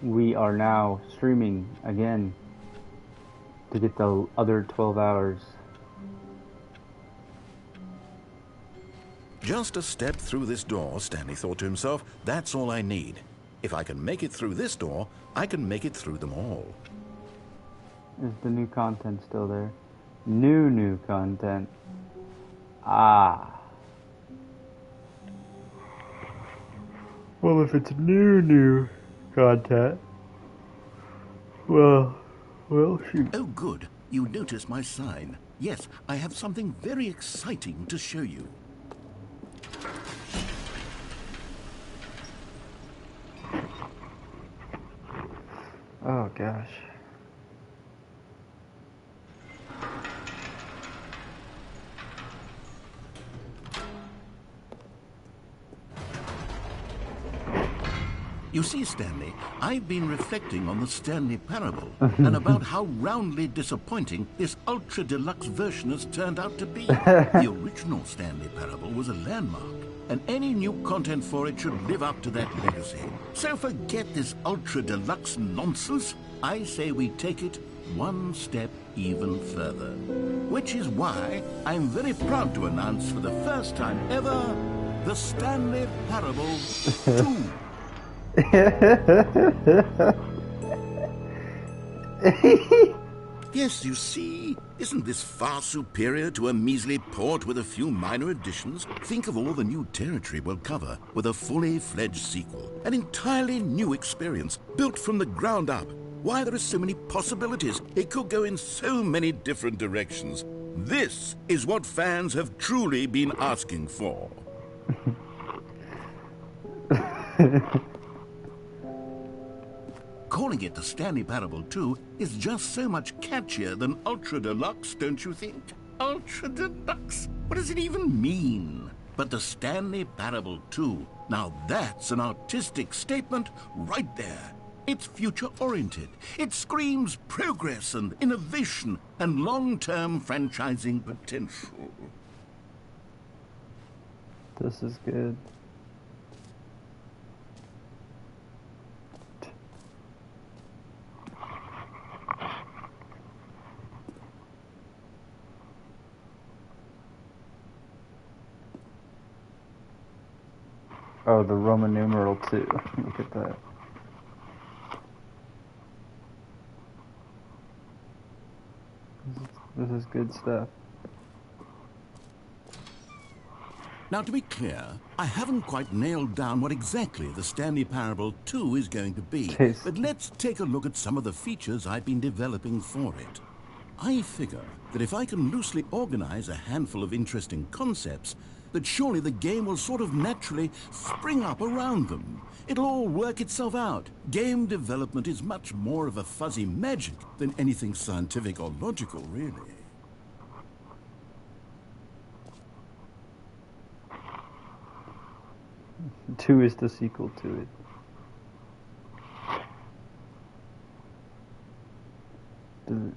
We are now streaming again to get the other 12 hours. Just a step through this door, Stanley thought to himself. That's all I need. If I can make it through this door, I can make it through them all. Is the new content still there? New content. Ah. Well, if it's new content, well, shoot. Oh, good. You notice my sign. Yes, I have something very exciting to show you. Oh, gosh. You see, Stanley, I've been reflecting on the Stanley Parable and about how roundly disappointing this ultra-deluxe version has turned out to be. The original Stanley Parable was a landmark, and any new content for it should live up to that legacy. So forget this ultra-deluxe nonsense. I say we take it one step even further. Which is why I'm very proud to announce for the first time ever, the Stanley Parable 2. Yes, you see, isn't this far superior to a measly port with a few minor additions? Think of all the new territory we'll cover with a fully fledged sequel. An entirely new experience, built from the ground up. Why, there are so many possibilities. It could go in so many different directions. This is what fans have truly been asking for. Calling it the Stanley Parable 2 is just so much catchier than Ultra Deluxe, don't you think? Ultra Deluxe? What does it even mean? But the Stanley Parable 2, now that's an artistic statement right there. It's future-oriented. It screams progress and innovation and long-term franchising potential. This is good. Oh, the Roman numeral 2. Look at that. This is good stuff. Now, to be clear, I haven't quite nailed down what exactly the Stanley Parable 2 is going to be, but let's take a look at some of the features I've been developing for it. I figure that if I can loosely organize a handful of interesting concepts, that surely the game will sort of naturally spring up around them. It'll all work itself out. Game development is much more of a fuzzy magic than anything scientific or logical, really. Two is the sequel to it. The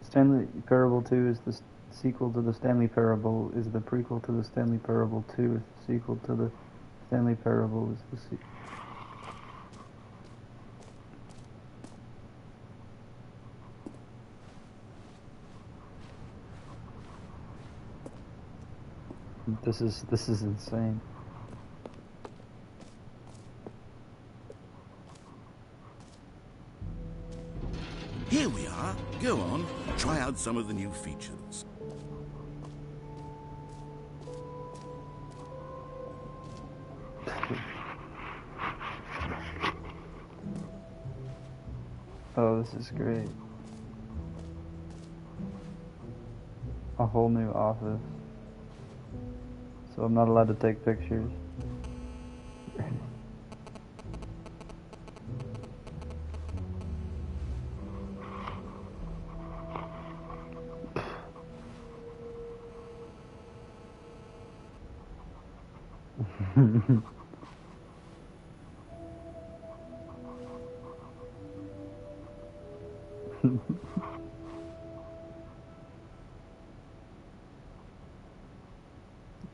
Stanley Parable 2 is the sequel to the Stanley Parable, is the prequel to the Stanley Parable 2, is the sequel to the Stanley Parable, is the sequel. This is insane. Here we are. Go on, try out some of the new features. Oh, this is great. A whole new office. So I'm not allowed to take pictures.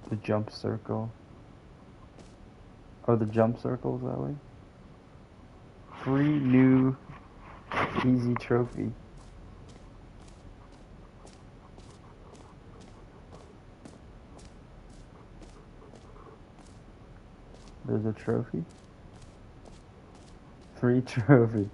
The jump circle. Or the jump circles that way? free new easy trophy. There's a trophy? Free trophy.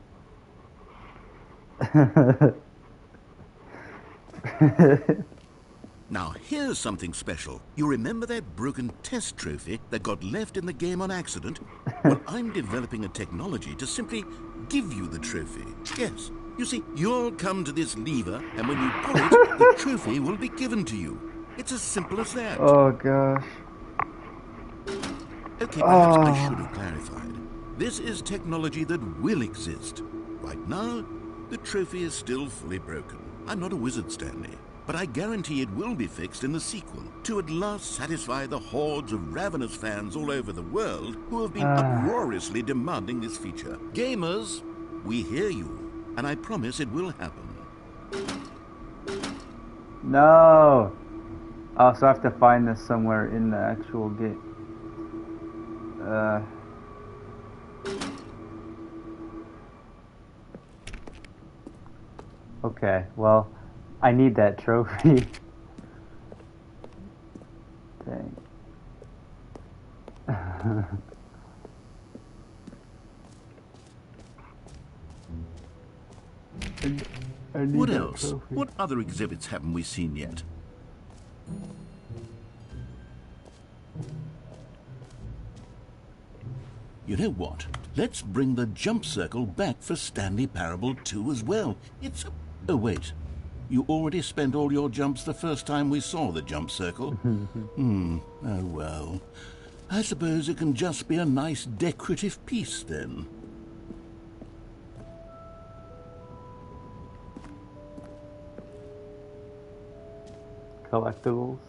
Now here's something special. You remember that broken test trophy that got left in the game on accident? Well, I'm developing a technology to simply give you the trophy. Yes. You see, you'll come to this lever, and when you pull it, the trophy will be given to you. It's as simple as that. Oh gosh. Okay, perhaps I should have clarified. This is technology that will exist. Right now, the trophy is still fully broken. I'm not a wizard, Stanley, but I guarantee it will be fixed in the sequel to at last satisfy the hordes of ravenous fans all over the world who have been uproariously demanding this feature. Gamers, we hear you, and I promise it will happen. No! Oh, so I have to find this somewhere in the actual game. Okay, well, I need that trophy. Dang. I need What that else? trophy. What other exhibits haven't we seen yet? You know what? Let's bring the jump circle back for Stanley Parable 2 as well. It's... Oh, wait. You already spent all your jumps the first time we saw the jump circle? Oh, well. I suppose it can just be a nice decorative piece, then. Collectibles?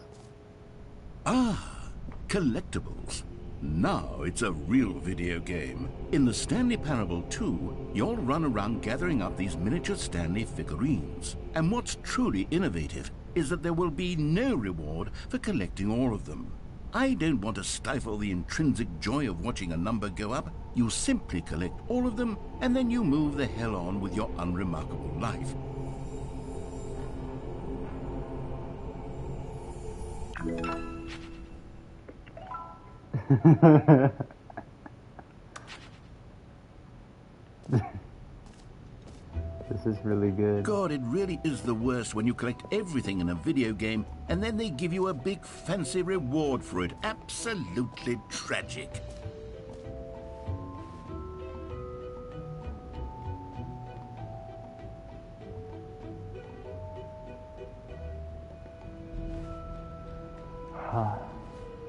Ah, collectibles. Now it's a real video game. In the Stanley Parable 2, you'll run around gathering up these miniature Stanley figurines. And what's truly innovative is that there will be no reward for collecting all of them. I don't want to stifle the intrinsic joy of watching a number go up. You simply collect all of them, and then you move the hell on with your unremarkable life. This is really good. God, it really is the worst when you collect everything in a video game and then they give you a big fancy reward for it. Absolutely tragic.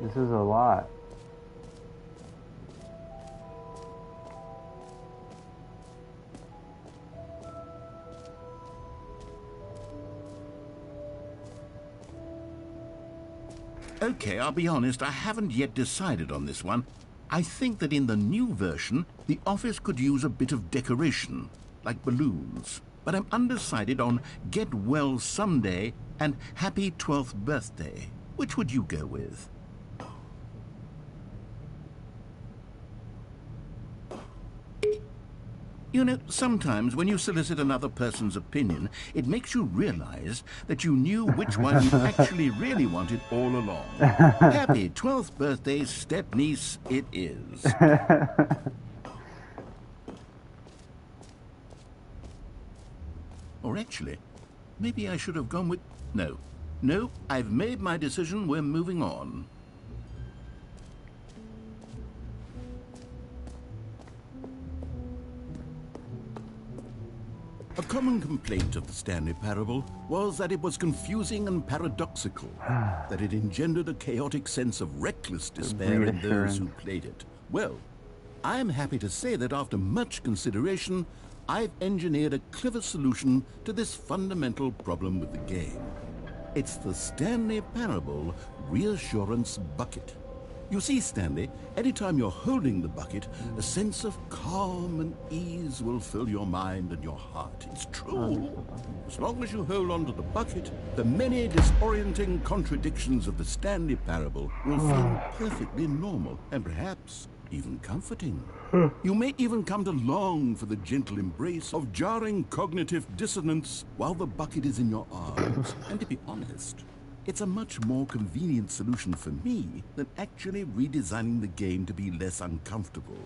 This is a lot. Okay, I'll be honest, I haven't yet decided on this one. I think that in the new version, the office could use a bit of decoration, like balloons. But I'm undecided on Get Well Someday and Happy 12th Birthday. Which would you go with? You know, sometimes when you solicit another person's opinion, it makes you realize that you knew which one you actually really wanted all along. Happy 12th birthday, step-niece, it is. Or actually, maybe I should have gone with... No, I've made my decision, we're moving on. A common complaint of the Stanley Parable was that it was confusing and paradoxical, that it engendered a chaotic sense of reckless despair in those who played it. Well, I am happy to say that after much consideration, I've engineered a clever solution to this fundamental problem with the game. It's the Stanley Parable Reassurance Bucket. You see, Stanley, anytime you're holding the bucket, a sense of calm and ease will fill your mind and your heart. It's true. As long as you hold on to the bucket, the many disorienting contradictions of the Stanley Parable will feel perfectly normal and perhaps even comforting. You may even come to long for the gentle embrace of jarring cognitive dissonance while the bucket is in your arms. And to be honest, it's a much more convenient solution for me than actually redesigning the game to be less uncomfortable.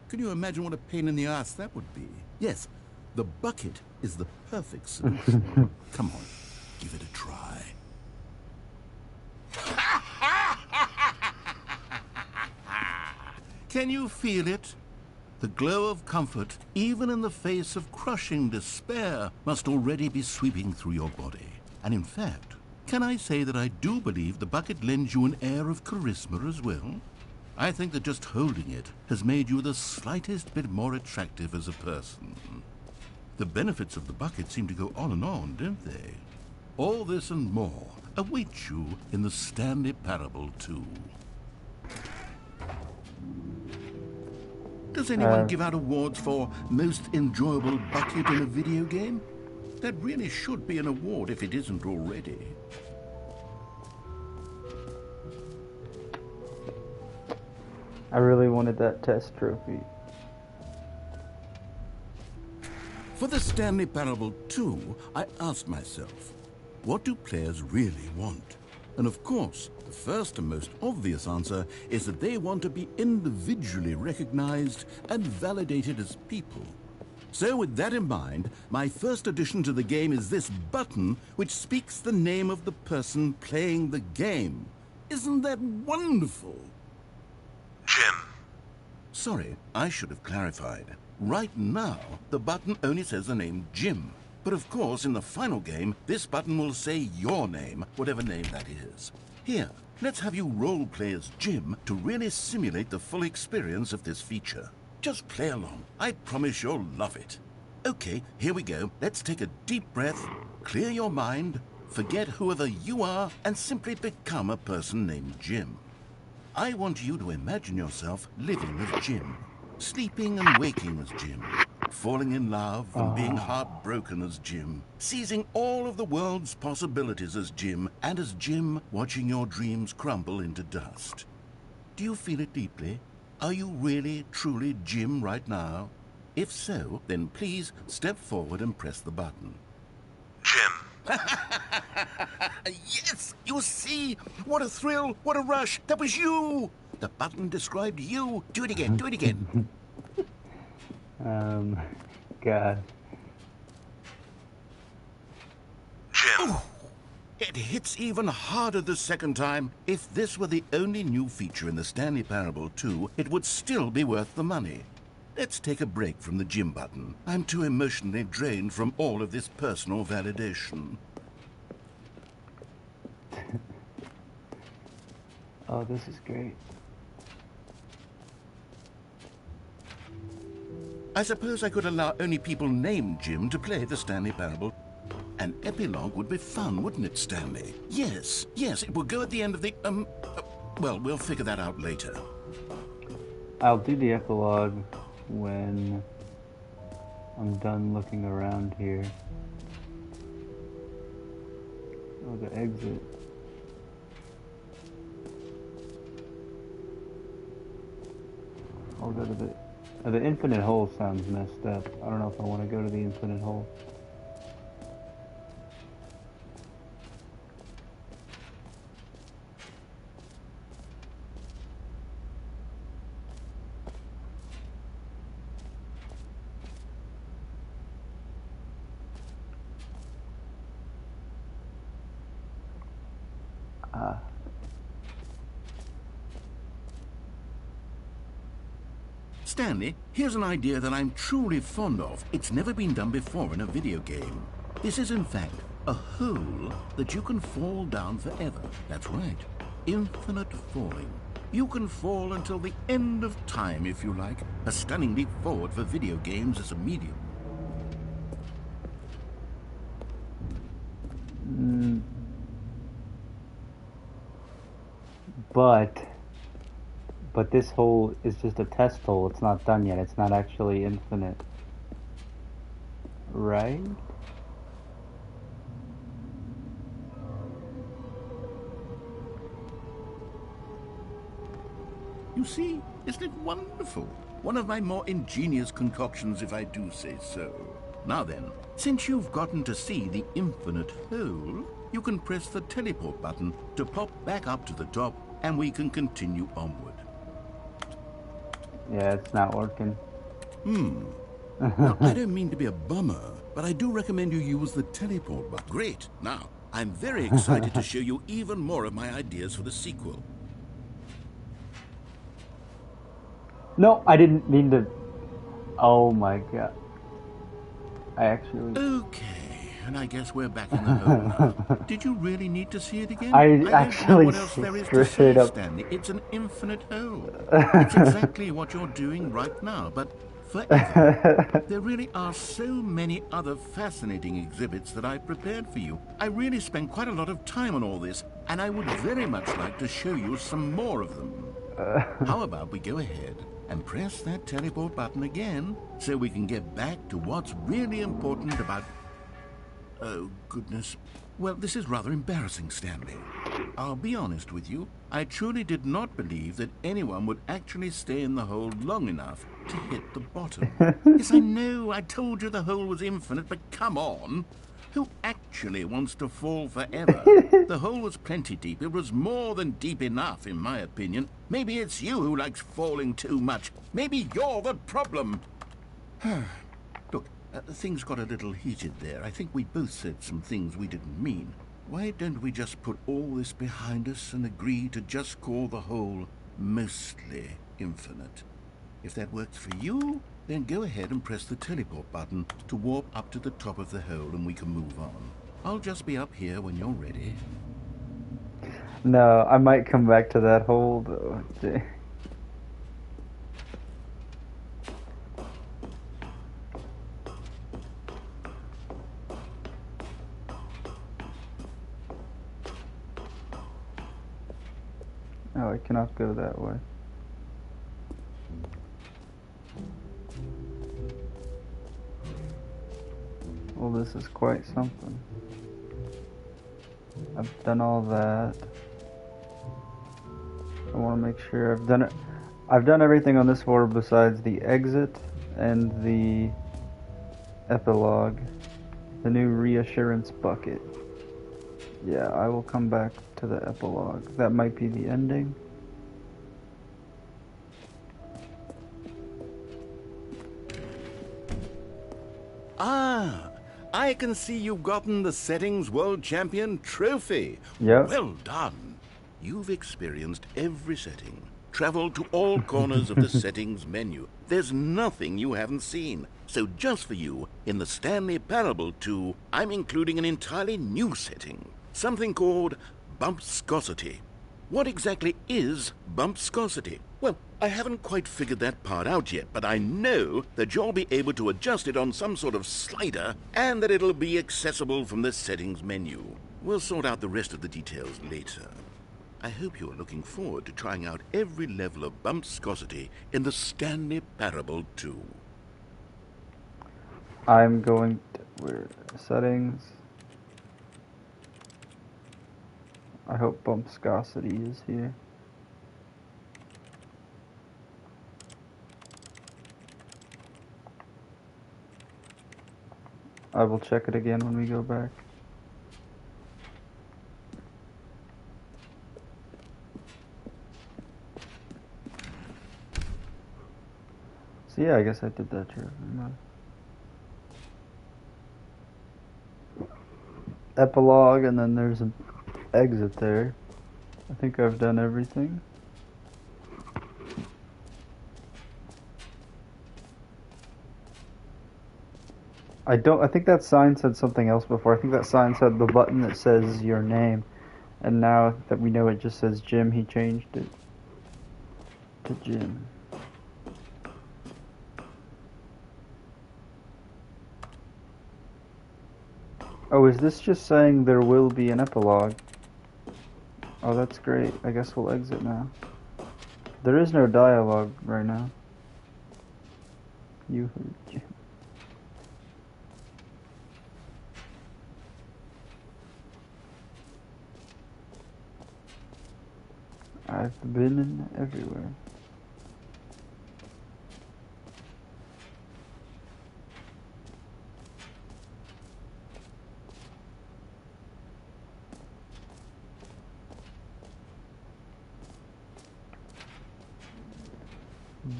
Can you imagine what a pain in the ass that would be? Yes, the bucket is the perfect solution. Come on, give it a try. Can you feel it? The glow of comfort, even in the face of crushing despair, must already be sweeping through your body. And in fact, can I say that I do believe the bucket lends you an air of charisma as well? I think that just holding it has made you the slightest bit more attractive as a person. The benefits of the bucket seem to go on, don't they? All this and more await you in the Stanley Parable 2. Does anyone give out awards for most enjoyable bucket in a video game? That really should be an award if it isn't already. I really wanted that test trophy. For the Stanley Parable 2, I asked myself, what do players really want? And of course, the first and most obvious answer is that they want to be individually recognized and validated as people. So with that in mind, my first addition to the game is this button which speaks the name of the person playing the game. Isn't that wonderful? Jim. Sorry, I should have clarified. Right now, the button only says the name Jim. But of course, in the final game, this button will say your name, whatever name that is. Here, let's have you role-play as Jim to really simulate the full experience of this feature. Just play along. I promise you'll love it. Okay, here we go. Let's take a deep breath, clear your mind, forget whoever you are, and simply become a person named Jim. I want you to imagine yourself living as Jim, sleeping and waking as Jim, falling in love and being heartbroken as Jim, seizing all of the world's possibilities as Jim, and as Jim watching your dreams crumble into dust. Do you feel it deeply? Are you really, truly Jim right now? If so, then please step forward and press the button. Jim. Yes! You see? What a thrill! What a rush! That was you! The button described you! Do it again, do it again! God. Jim. Ooh, it hits even harder the second time. If this were the only new feature in the Stanley Parable 2, it would still be worth the money. Let's take a break from the Jim button. I'm too emotionally drained from all of this personal validation. Oh, this is great. I suppose I could allow only people named Jim to play the Stanley Parable. An epilogue would be fun, wouldn't it, Stanley? Yes, it will go at the end of the, well, we'll figure that out later. I'll do the epilogue when I'm done looking around here. Oh, the exit. I'll go to the infinite hole sounds messed up. I don't know if I want to go to the infinite hole. Stanley, here's an idea that I'm truly fond of. It's never been done before in a video game. This is, in fact, a hole that you can fall down forever. That's right. Infinite falling. You can fall until the end of time, if you like. A stunning leap forward for video games as a medium. But this hole is just a test hole. It's not done yet. It's not actually infinite. Right? You see, isn't it wonderful? One of my more ingenious concoctions, if I do say so. Now then, since you've gotten to see the infinite hole, you can press the teleport button to pop back up to the top, and we can continue onward. Yeah, it's not working. Now, I don't mean to be a bummer, but I do recommend you use the teleport button. Great. Now, I'm very excited to show you even more of my ideas for the sequel. No, I didn't mean to. Oh my god. I actually. Okay, and I guess we're back in the hole now. Did you really need to see it again? I don't know actually what else there is to straight say, up. Stanley. It's an infinite hole. It's exactly what you're doing right now, but forever. There really are so many other fascinating exhibits that I prepared for you. I really spent quite a lot of time on all this, and I would very much like to show you some more of them. How about we go ahead and press that teleport button again so we can get back to what's really important about... Oh, goodness. Well, this is rather embarrassing, Stanley. I'll be honest with you. I truly did not believe that anyone would actually stay in the hole long enough to hit the bottom. Yes, I know. I told you the hole was infinite, but come on. Who actually wants to fall forever? The hole was plenty deep. It was more than deep enough, in my opinion. Maybe it's you who likes falling too much. Maybe you're the problem. Look, things got a little heated there. I think we both said some things we didn't mean. Why don't we just put all this behind us and agree to just call the hole mostly infinite? If that works for you, then go ahead and press the teleport button to warp up to the top of the hole and we can move on. I'll just be up here when you're ready. No, I might come back to that hole though. Oh, I cannot go that way. Well, this is quite something. I've done all that. I want to make sure I've done it. I've done everything on this floor besides the exit and the epilogue. The new reassurance bucket. Yeah, I will come back to the epilogue. That might be the ending. Ah, I can see you've gotten the Settings World Champion trophy. Yep. Well done. You've experienced every setting, traveled to all corners of the settings menu. There's nothing you haven't seen. So just for you, in the Stanley Parable 2, I'm including an entirely new setting, something called bumpscosity. What exactly is bumpscosity? Well, I haven't quite figured that part out yet, but I know that you'll be able to adjust it on some sort of slider and that it'll be accessible from the settings menu. We'll sort out the rest of the details later. I hope you're looking forward to trying out every level of bumpscosity in the Stanley Parable 2. I'm going to... Where? Settings. I hope bumpscosity is here. I will check it again when we go back. So yeah, I guess I did that too. Epilogue, and then there's an exit there. I think I've done everything. I think that sign said something else before. I think that sign said the button that says your name. And now that we know it just says Jim, he changed it to Jim. Oh, is this just saying there will be an epilogue? Oh, that's great. I guess we'll exit now. There is no dialogue right now. You heard Jim. I've been everywhere.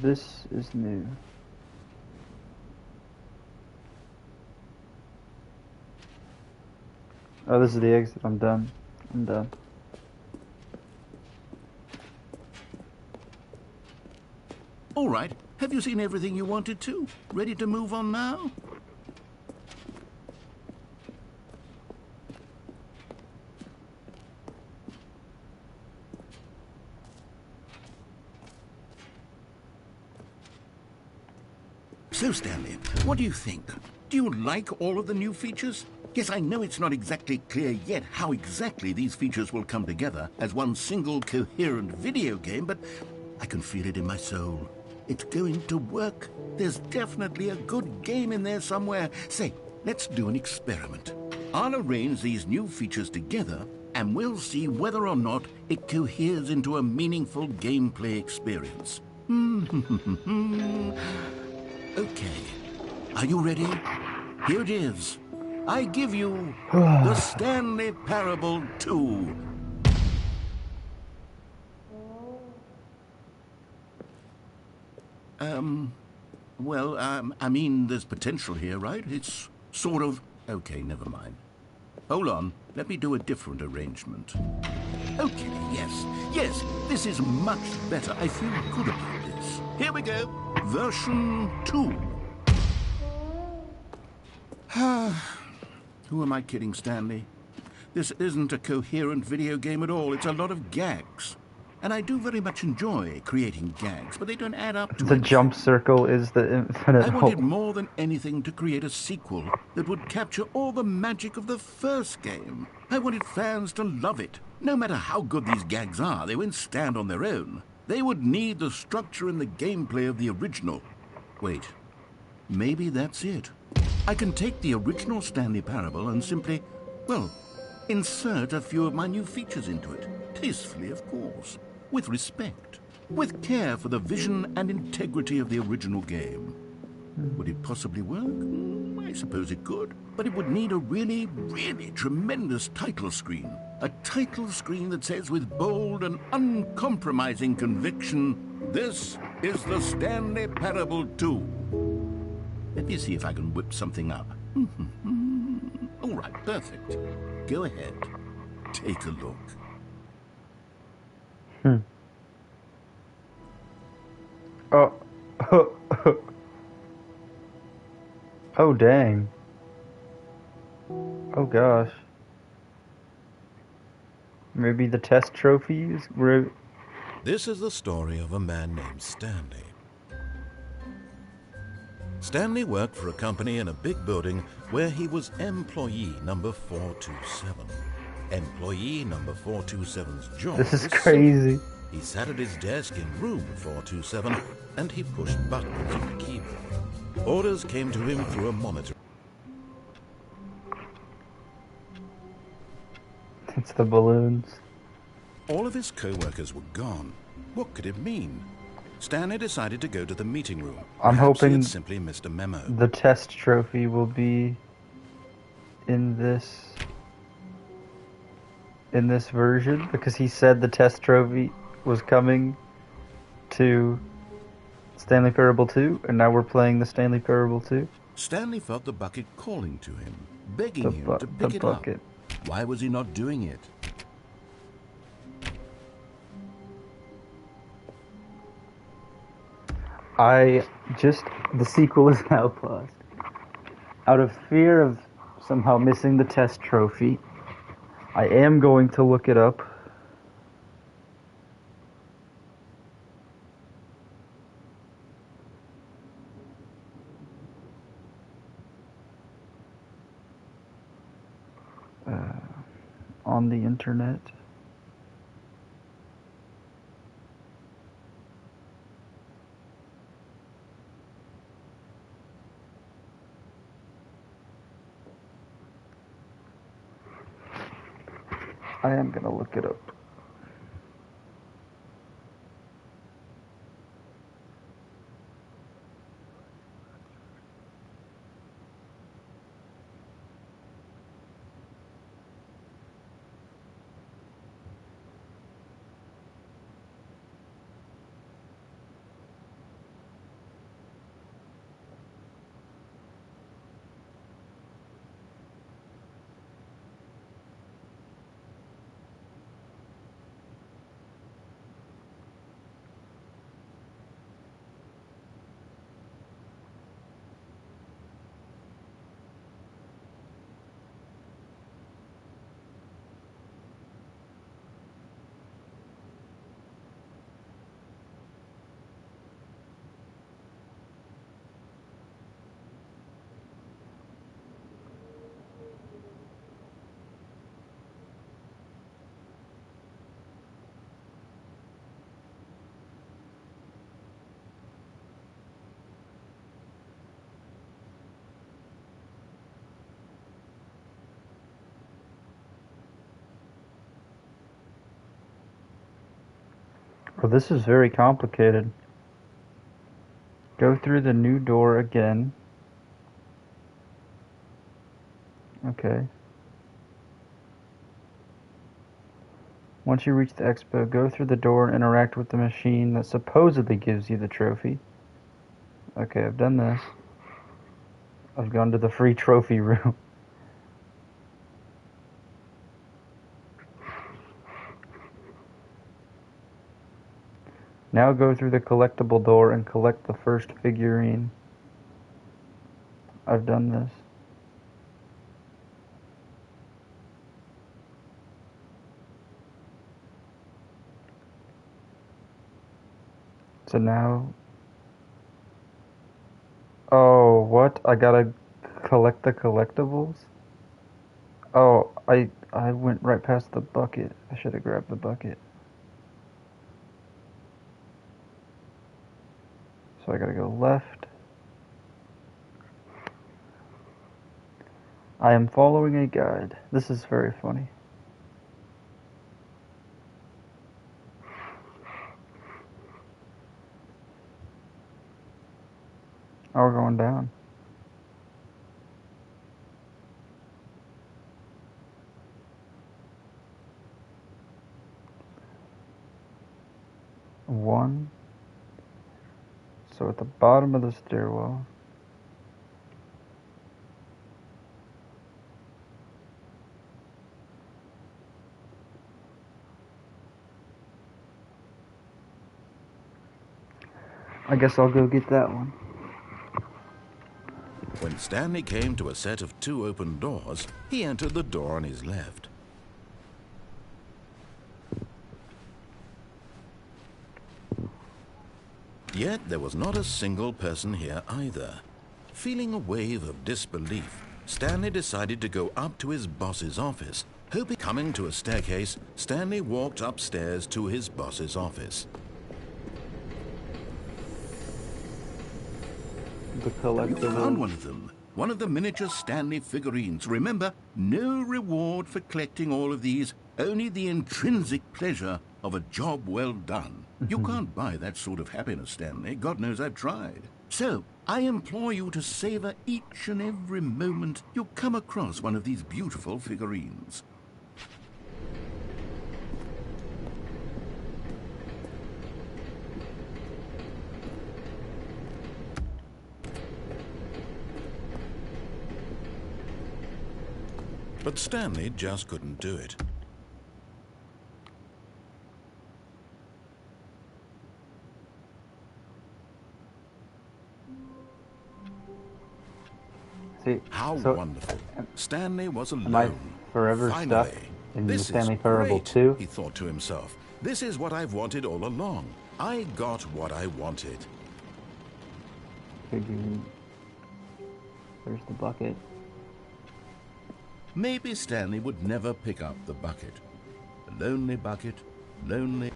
This is new. Oh, this is the exit. I'm done. I'm done. All right. Have you seen everything you wanted to? Ready to move on now? So, Stanley, what do you think? Do you like all of the new features? Yes, I know it's not exactly clear yet how exactly these features will come together as one single coherent video game, but I can feel it in my soul. It's going to work. There's definitely a good game in there somewhere. Say, let's do an experiment. I'll arrange these new features together, and we'll see whether or not it coheres into a meaningful gameplay experience. Okay. Are you ready? Here it is. I give you the Stanley Parable 2. I mean, there's potential here, right? It's sort of... Okay, never mind. Hold on. Let me do a different arrangement. Okay, yes, this is much better. I feel good about this. Here we go. Version 2. Who am I kidding, Stanley? This isn't a coherent video game at all. It's a lot of gags. And I do very much enjoy creating gags, but they don't add up to The anything. jump circle is the infinite I wanted hole. more than anything to create a sequel that would capture all the magic of the first game. I wanted fans to love it. No matter how good these gags are, they won't stand on their own. They would need the structure and the gameplay of the original. Wait, maybe that's it. I can take the original Stanley Parable and simply, well, insert a few of my new features into it. Tastefully, of course. With respect. With care for the vision and integrity of the original game. Would it possibly work? I suppose it could. But it would need a really, really tremendous title screen. A title screen that says with bold and uncompromising conviction, "This is the Stanley Parable 2. Let me see if I can whip something up. All right, perfect. Go ahead. Take a look. Oh. Oh, dang. Oh, gosh. Maybe the test trophies were... This is the story of a man named Stanley. Stanley worked for a company in a big building where he was employee number 427. Employee number 427's job This is was crazy. simple. He sat at his desk in room 427 and he pushed buttons on the keyboard. Orders came to him through a monitor. It's the balloons. All of his co-workers were gone. What could it mean? Stanley decided to go to the meeting room. I'm Perhaps he hoping had simply missed a memo. the test trophy will be in this version, because he said the test trophy was coming to Stanley Parable 2, and now we're playing the Stanley Parable 2. Stanley felt the bucket calling to him, begging The him to pick it bucket. up. Why was he not doing it? The sequel is now paused. Out of fear of somehow missing the test trophy, I am going to look it up. On the internet. I am gonna look it up. Oh, this is very complicated. Go through the new door again. Okay. Once you reach the expo, go through the door and interact with the machine that supposedly gives you the trophy. Okay, I've done this. I've gone to the free trophy room. Now go through the collectible door and collect the first figurine. I've done this. So now... Oh, what? I gotta collect the collectibles? Oh, I went right past the bucket. I should have grabbed the bucket. So I gotta go left. I am following a guide. This is very funny. Oh, we're going down. One. So at the bottom of the stairwell. I guess I'll go get that one. When Stanley came to a set of 2 open doors, he entered the door on his left. Yet there was not a single person here either. Feeling a wave of disbelief, Stanley decided to go up to his boss's office. Hoping coming to a staircase, Stanley walked upstairs to his boss's office. The You collectible. found one of them. One of the miniature Stanley figurines. Remember, no reward for collecting all of these, only the intrinsic pleasure of a job well done. You can't buy that sort of happiness, Stanley. God knows I've tried. So, I implore you to savor each and every moment you come across one of these beautiful figurines. But Stanley just couldn't do it. See, How so wonderful. Stanley was am I alone. forever Finally, stuck in the this Stanley is Parable great, 2? he thought to himself. This is what I've wanted all along. I got what I wanted. Figurine. There's the bucket. Maybe Stanley would never pick up the bucket. A lonely bucket, lonely...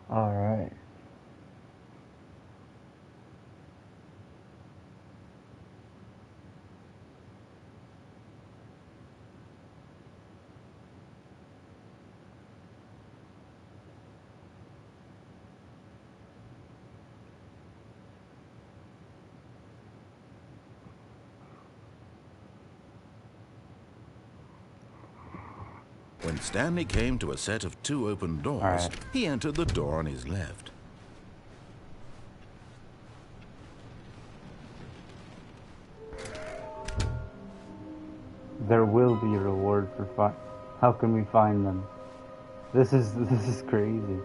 All right. When Stanley came to a set of 2 open doors, right. he entered the door on his left. There will be a reward for How can we find them? This is crazy.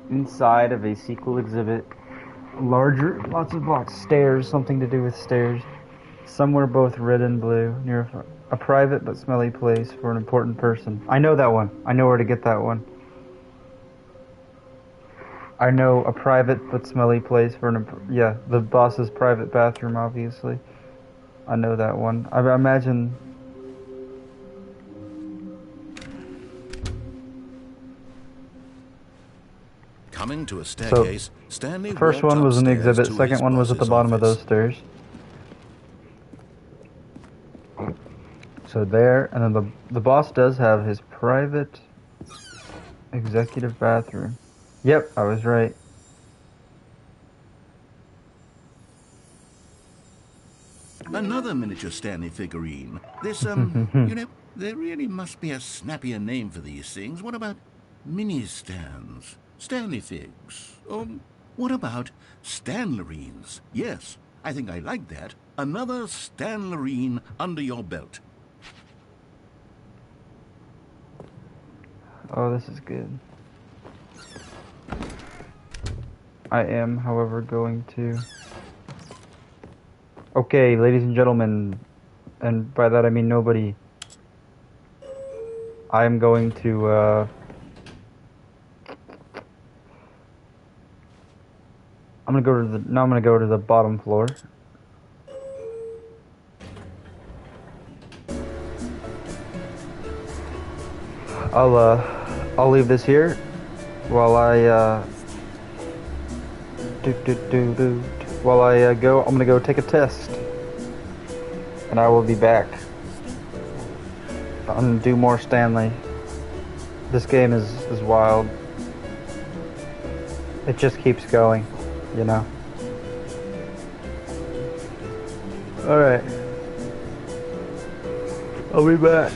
Inside of a sequel exhibit, lots of blocks, stairs, something to do with stairs. Somewhere both red and blue, near a private but smelly place for an important person. I know that one. I know where to get that one. I know a private but smelly place for the boss's private bathroom, obviously. I know that one. I imagine... Coming to a staircase, Stanley The first walked one was in the upstairs exhibit, to second his one was at the boss's bottom of those office. stairs. So there, and then the boss does have his private executive bathroom. Yep, I was right. Another miniature Stanley figurine. This, there really must be a snappier name for these things. What about mini-stands? Stanley figs? Or what about Stanlerines? Yes, I think I like that. Another Stanlerine under your belt. Oh, this is good. I am, however, going to... Okay, ladies and gentlemen, and by that I mean nobody, I am going to, I'm gonna go to the bottom floor. I'll leave this here while I, while I go. I'm gonna go take a test, and I will be back. I'm gonna do more Stanley. This game is wild. It just keeps going, you know. All right, I'll be back.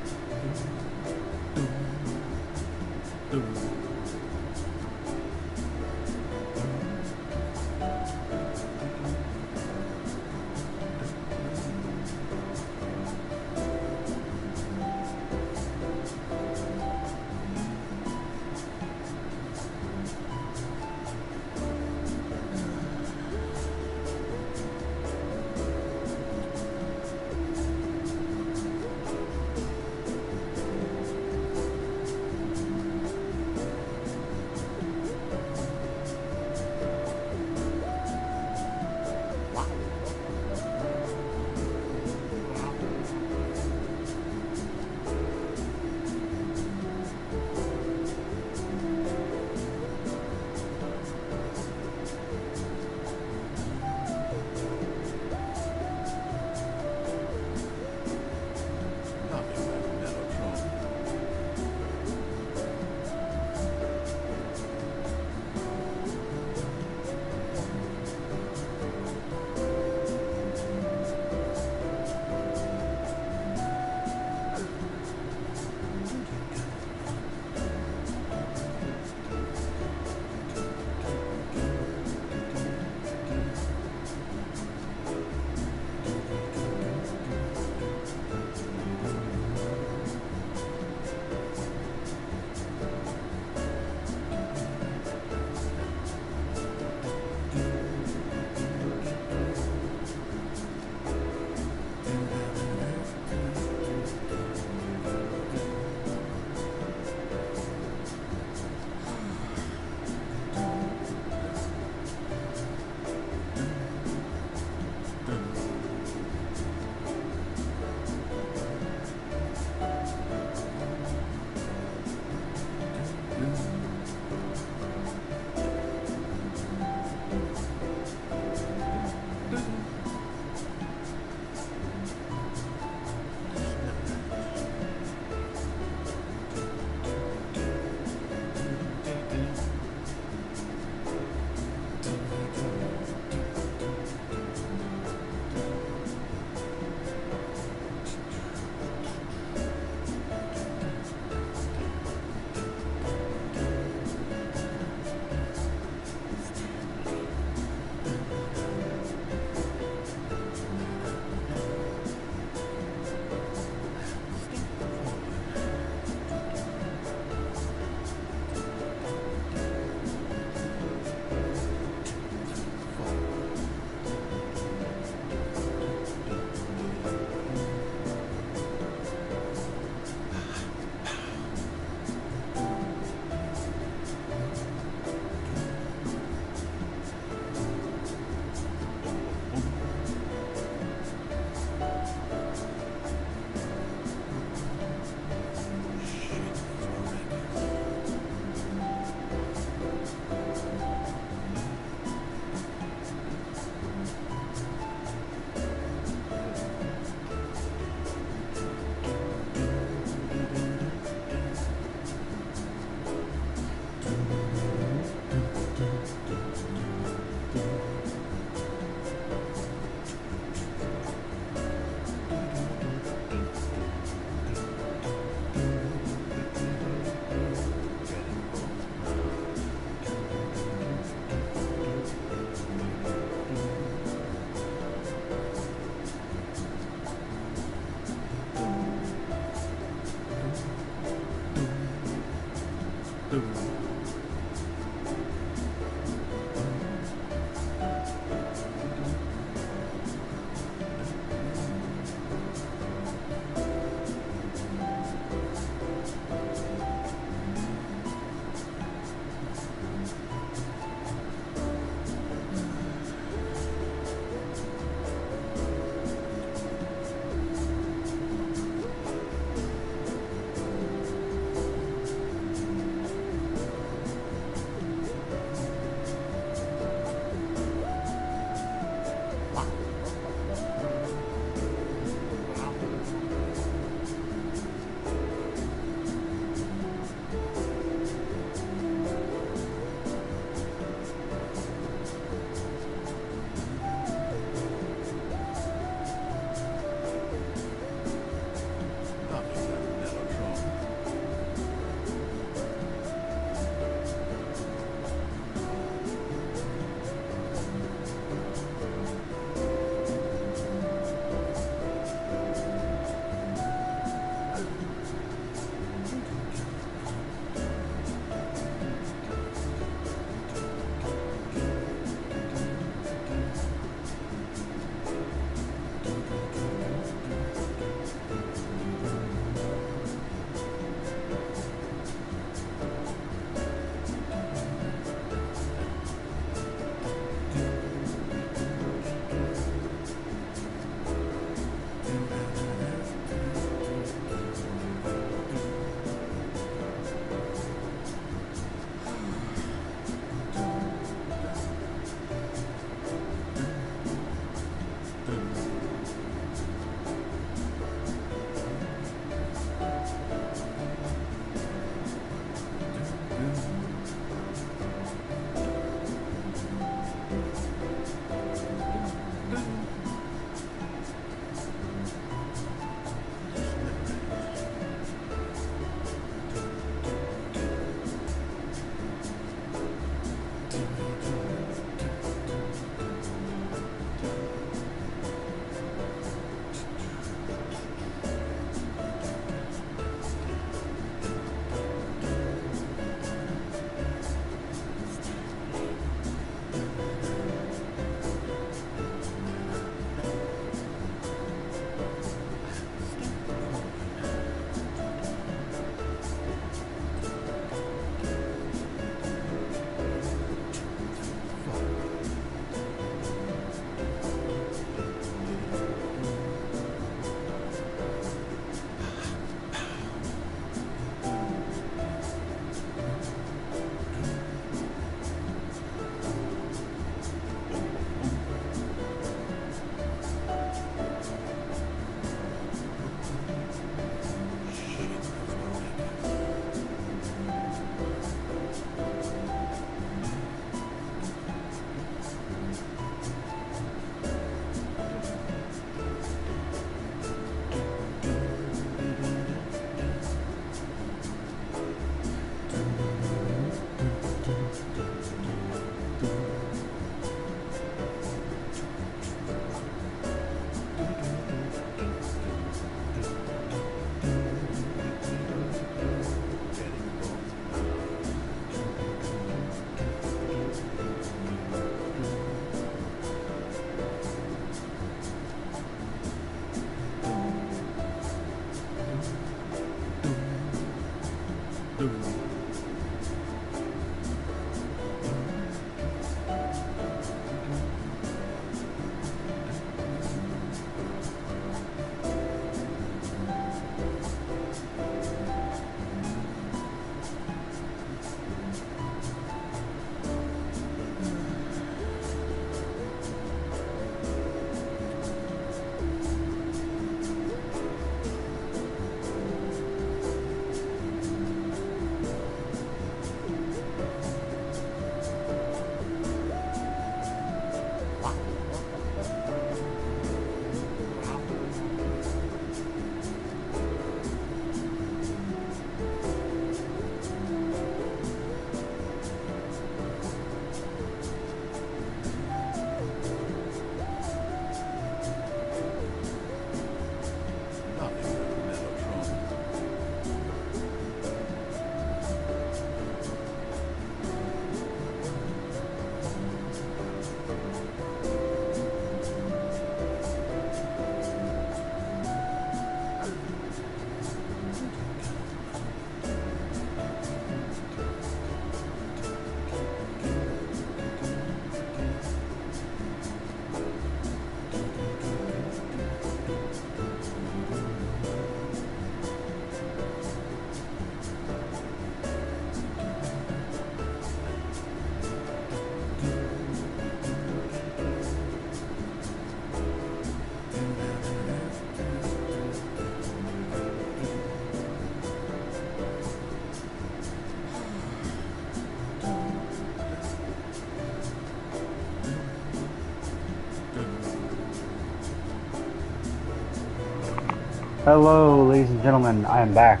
Hello, ladies and gentlemen, I am back.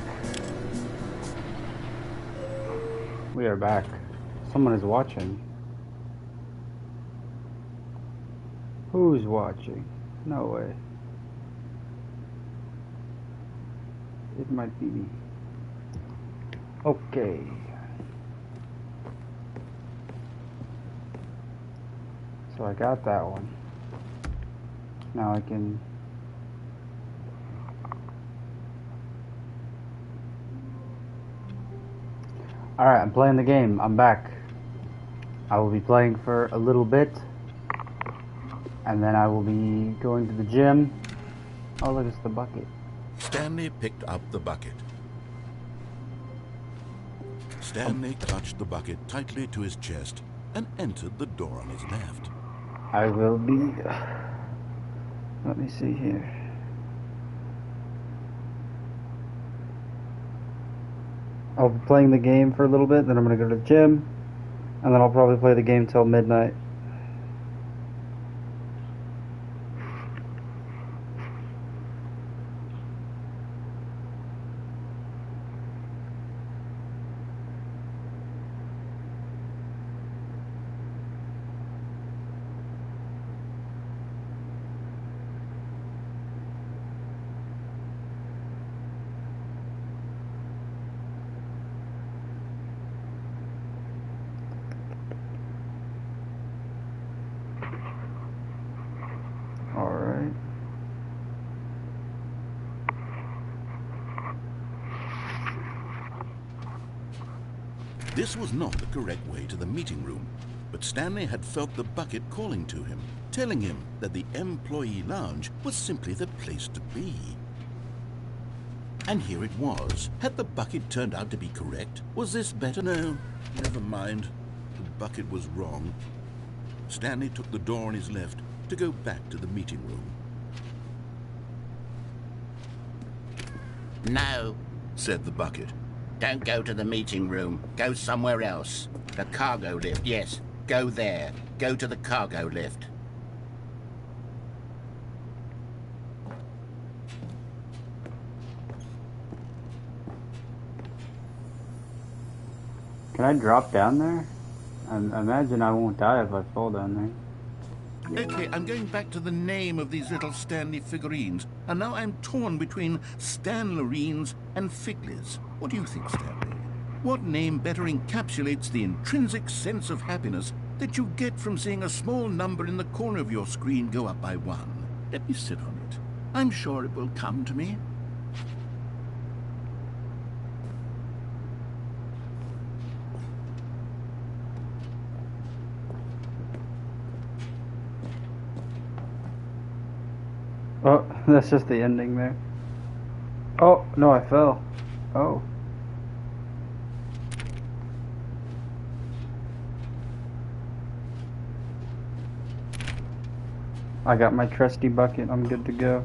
We are back. Someone is watching. Who's watching? No way. It might be me. Okay. So I got that one. Now I can... Alright, I'm playing the game. I'm back. I will be playing for a little bit. And then I will be going to the gym. Oh, look, it's the bucket. Stanley picked up the bucket. Stanley clutched the bucket tightly to his chest and entered the door on his left. I will be... Let me see here. I'll be playing the game for a little bit, then I'm going to go to the gym, and then I'll probably play the game till midnight. Alright. This was not the correct way to the meeting room, but Stanley had felt the bucket calling to him, telling him that the employee lounge was simply the place to be. And here it was. Had the bucket turned out to be correct? Was this better? No, never mind. The bucket was wrong. Stanley took the door on his left to go back to the meeting room. No, said the bucket. Don't go to the meeting room. Go somewhere else. The cargo lift, yes. Go there. Go to the cargo lift. Can I drop down there? I imagine I won't die if I fall down there. Okay, I'm going back to the name of these little Stanley figurines, and now I'm torn between Stanlerines and Figlies. What do you think, Stanley? What name better encapsulates the intrinsic sense of happiness that you get from seeing a small number in the corner of your screen go up by 1? Let me sit on it. I'm sure it will come to me. Oh, that's just the ending there. Oh, no, I fell. Oh. I got my trusty bucket. I'm good to go.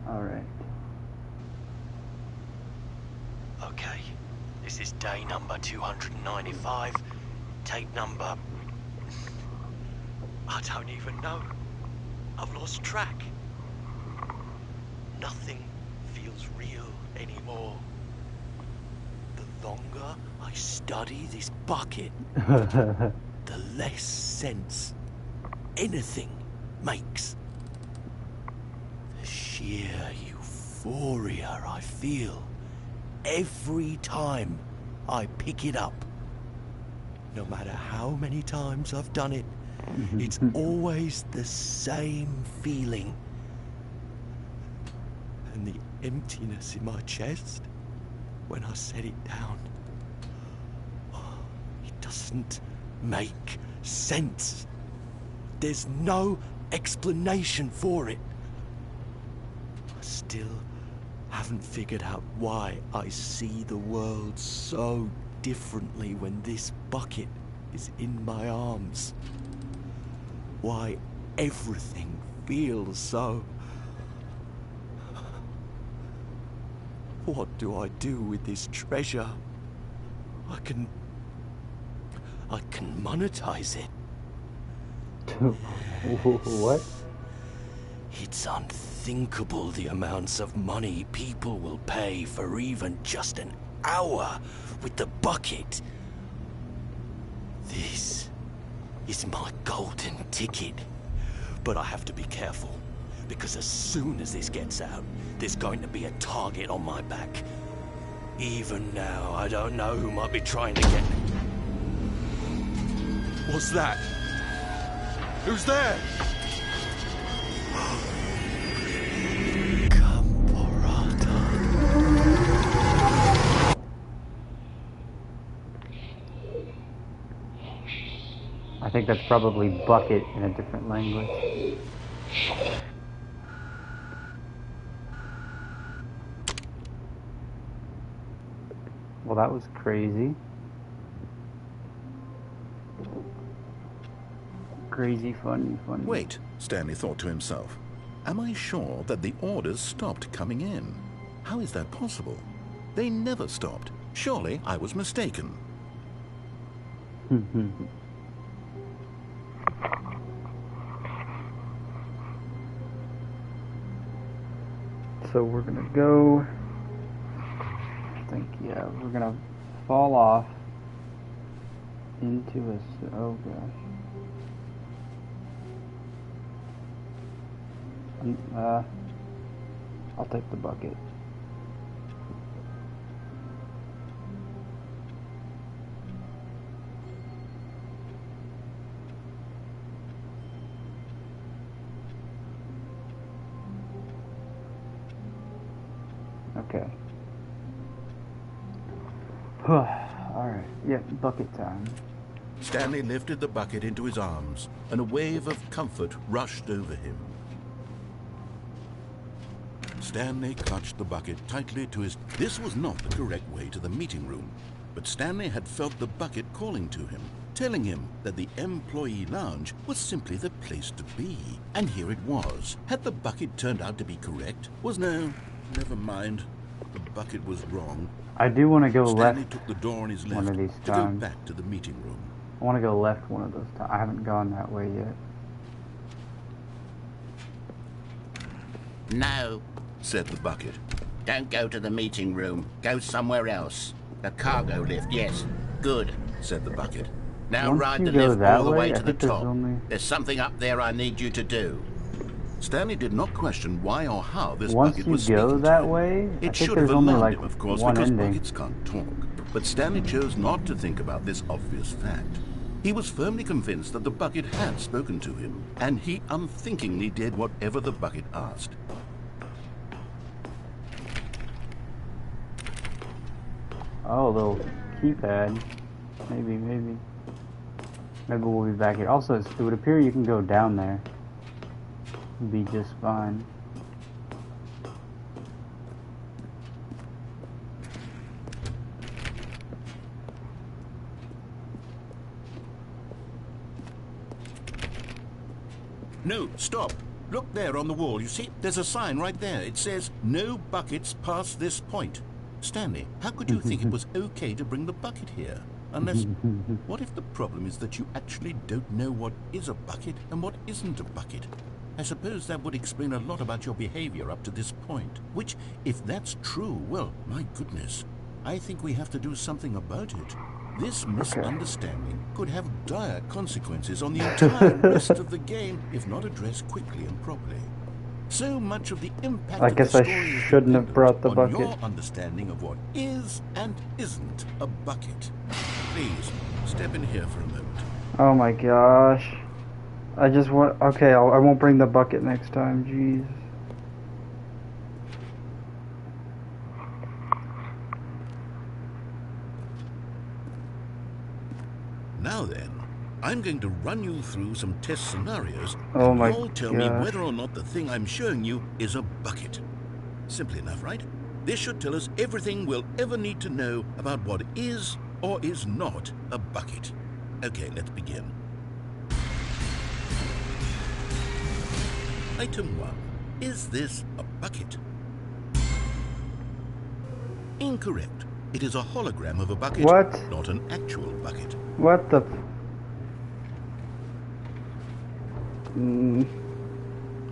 Alright. Okay, this is day number 295. Tape number... I don't even know. I've lost track. Nothing feels real anymore. The longer I study this bucket, the less sense anything makes. The sheer euphoria I feel every time I pick it up. No matter how many times I've done it, it's always the same feeling. And the emptiness in my chest when I set it down. It doesn't make sense. There's no explanation for it. I still haven't figured out why I see the world so differently when this bucket is in my arms. why everything feels so... What do I do with this treasure? I can monetize it. What? It's unthinkable the amounts of money people will pay for even just an hour with the bucket. This is my golden ticket. But I have to be careful, because as soon as this gets out, there's going to be a target on my back. Even now, I don't know who might be trying to get me. What's that? Who's there? I think that's probably bucket in a different language. Well, that was crazy. Crazy, funny. Wait, Stanley thought to himself. Am I sure that the orders stopped coming in? How is that possible? They never stopped. Surely I was mistaken. So we're gonna go, I think, yeah, we're gonna fall off into a, oh gosh. I'll take the bucket. Okay. Alright, yeah, bucket time. Stanley lifted the bucket into his arms, and a wave of comfort rushed over him. Stanley clutched the bucket tightly to his... This was not the correct way to the meeting room, but Stanley had felt the bucket calling to him, telling him that the employee lounge was simply the place to be. And here it was. Had the bucket turned out to be correct? Never mind. The bucket was wrong. I do want to go Stanley left took the door on his one left of these to go times. back to the meeting room. I want to go left one of those times. I haven't gone that way yet. No, Said the bucket. don't go to the meeting room. Go somewhere else. The cargo lift, yes. Good. Said the bucket. Now Once ride you the go lift that all the way, way I to the think there's top. only- There's something up there I need you to do. Stanley did not question why or how this Once bucket you was go speaking to that him. way, I It think should there's have only alarmed like him, of course, one because ending. buckets can't talk. But Stanley chose not to think about this obvious fact. He was firmly convinced that the bucket had spoken to him, and he unthinkingly did whatever the bucket asked. Oh, a little keypad. Maybe. Maybe we'll be back here. Also, it would appear you can go down there. Be just fine. No, stop. Look there on the wall. You see, there's a sign right there. It says, "No buckets past this point." Stanley, how could you think it was okay to bring the bucket here? Unless, what if the problem is that you actually don't know what is a bucket and what isn't a bucket? I suppose that would explain a lot about your behavior up to this point. Which, if that's true, well, my goodness, I think we have to do something about it. This misunderstanding could have dire consequences on the entire rest of the game if not addressed quickly and properly. So much of the impact I of guess the I story is shouldn't have dependent brought the on bucket. your understanding of what is and isn't a bucket. Please, step in here for a moment. Oh my gosh. I just want, okay, I won't bring the bucket next time, jeez. Now then, I'm going to run you through some test scenarios, Oh and my you'll tell me gosh. whether or not the thing I'm showing you is a bucket. Simple enough, right? This should tell us everything we'll ever need to know about what is or is not a bucket. Okay, let's begin. Item 1. Is this a bucket? Incorrect. It is a hologram of a bucket, What? not an actual bucket. What the?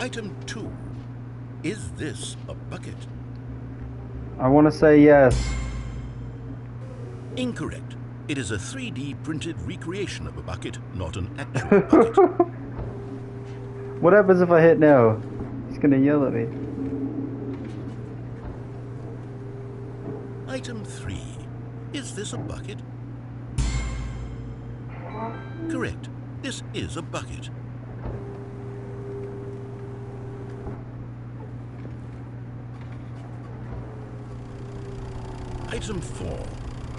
Item 2. Is this a bucket? I want to say yes. Incorrect. It is a 3D printed recreation of a bucket, not an actual bucket. What happens if I hit no? He's gonna yell at me. Item 3. Is this a bucket? Correct. This is a bucket. Item 4.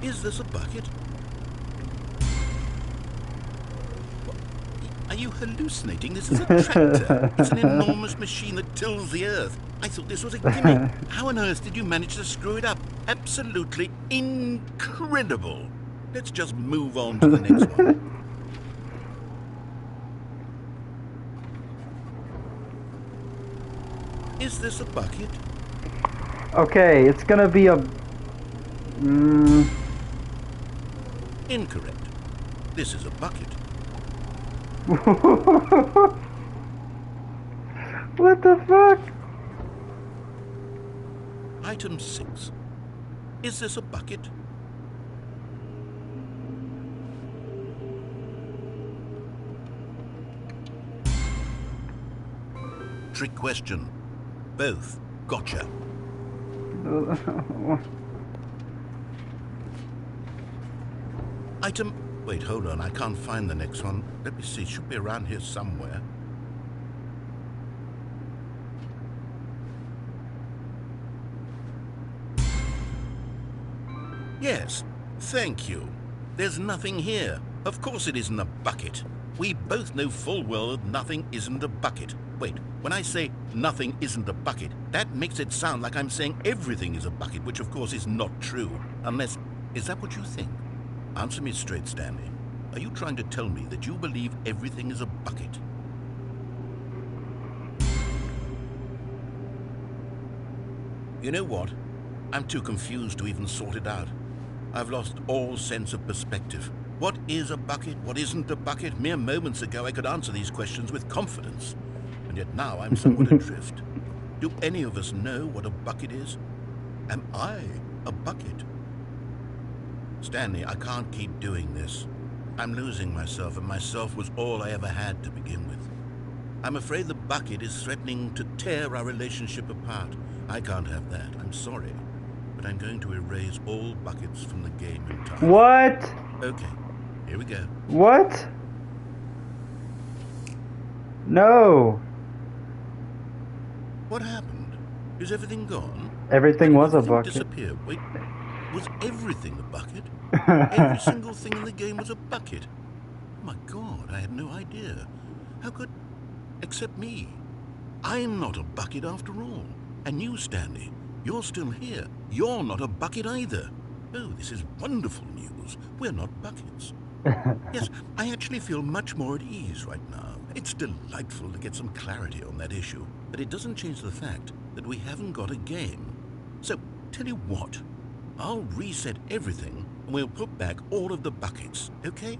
Is this a bucket? Are you hallucinating? This is a tractor. It's an enormous machine that tills the earth. I thought this was a gimmick. How on earth did you manage to screw it up? Absolutely incredible. Let's just move on to the next one. Is this a bucket? Okay, it's gonna be a. Incorrect. This is a bucket. What the fuck? Item 6. Is this a bucket? Trick question. Both. Gotcha. Item... Wait, hold on. I can't find the next one. Let me see. It should be around here somewhere. Yes. Thank you. There's nothing here. Of course it isn't a bucket. We both know full well that nothing isn't a bucket. Wait, when I say nothing isn't a bucket, that makes it sound like I'm saying everything is a bucket, which of course is not true. Unless... Is that what you think? Answer me straight, Stanley. Are you trying to tell me that you believe everything is a bucket? You know what? I'm too confused to even sort it out. I've lost all sense of perspective. What is a bucket? What isn't a bucket? Mere moments ago I could answer these questions with confidence. And yet now I'm somewhat adrift. Do any of us know what a bucket is? Am I a bucket? Stanley, I can't keep doing this. I'm losing myself, and myself was all I ever had to begin with. I'm afraid the bucket is threatening to tear our relationship apart. I can't have that. I'm sorry. But I'm going to erase all buckets from the game entirely. What? Okay, here we go. What? No. What happened? Is everything gone? Everything was a Everything bucket. disappeared. Wait, was everything a bucket? Every single thing in the game was a bucket. Oh my God, I had no idea. How could... Except me. I'm not a bucket after all. And you, Stanley, you're still here. You're not a bucket either. Oh, this is wonderful news. We're not buckets. Yes, I actually feel much more at ease right now. It's delightful to get some clarity on that issue, but it doesn't change the fact that we haven't got a game. So, tell you what, I'll reset everything and we'll put back all of the buckets, okay?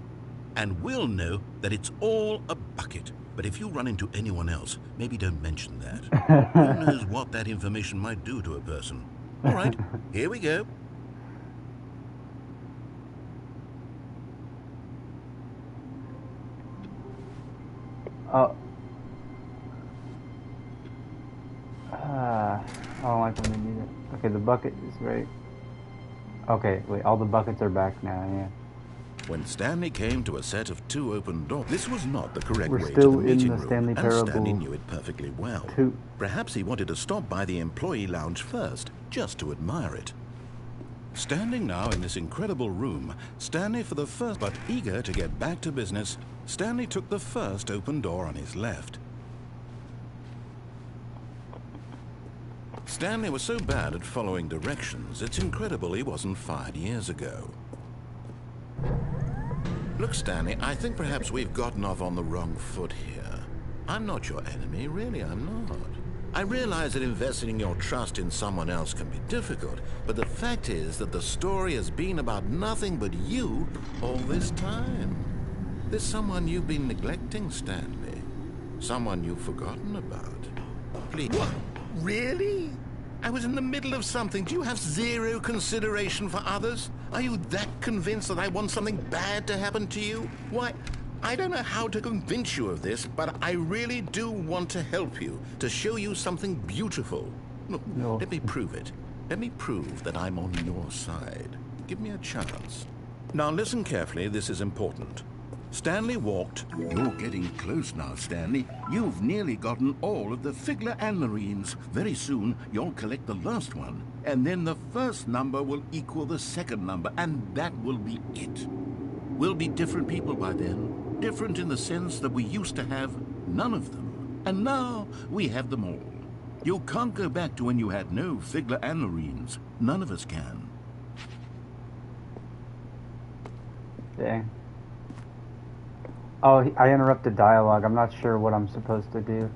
And we'll know that it's all a bucket. But if you run into anyone else, maybe don't mention that. Who knows what that information might do to a person. All right, here we go. I don't like when they need it. Okay, the bucket is right. Okay, wait, all the buckets are back now, yeah. When Stanley came to a set of 2 open doors, this was not the correct We're way to still the in meeting the room, Stanley and Parable Stanley knew it perfectly well. 2. Perhaps he wanted to stop by the employee lounge first, just to admire it. Standing now in this incredible room, Stanley for the first, but eager to get back to business, Stanley took the first open door on his left. Stanley was so bad at following directions, it's incredible he wasn't fired years ago. Look, Stanley, I think perhaps we've gotten off on the wrong foot here. I'm not your enemy, really, I'm not. I realize that investing your trust in someone else can be difficult, but the fact is that the story has been about nothing but you all this time. There's someone you've been neglecting, Stanley. Someone you've forgotten about. Please. What? Really? I was in the middle of something. Do you have zero consideration for others? Are you that convinced that I want something bad to happen to you? Why, I don't know how to convince you of this, but I really do want to help you, to show you something beautiful. Look, No. let me prove it. Let me prove that I'm on your side. Give me a chance. Now listen carefully, this is important. Stanley walked. You're getting close now, Stanley. You've nearly gotten all of the Figler Anlarines. Very soon, you'll collect the last one, and then the first number will equal the second number, and that will be it. We'll be different people by then. Different in the sense that we used to have none of them. And now, we have them all. You can't go back to when you had no Figler Anlarines. None of us can. Dang. Oh, I interrupted dialogue. I'm not sure what I'm supposed to do.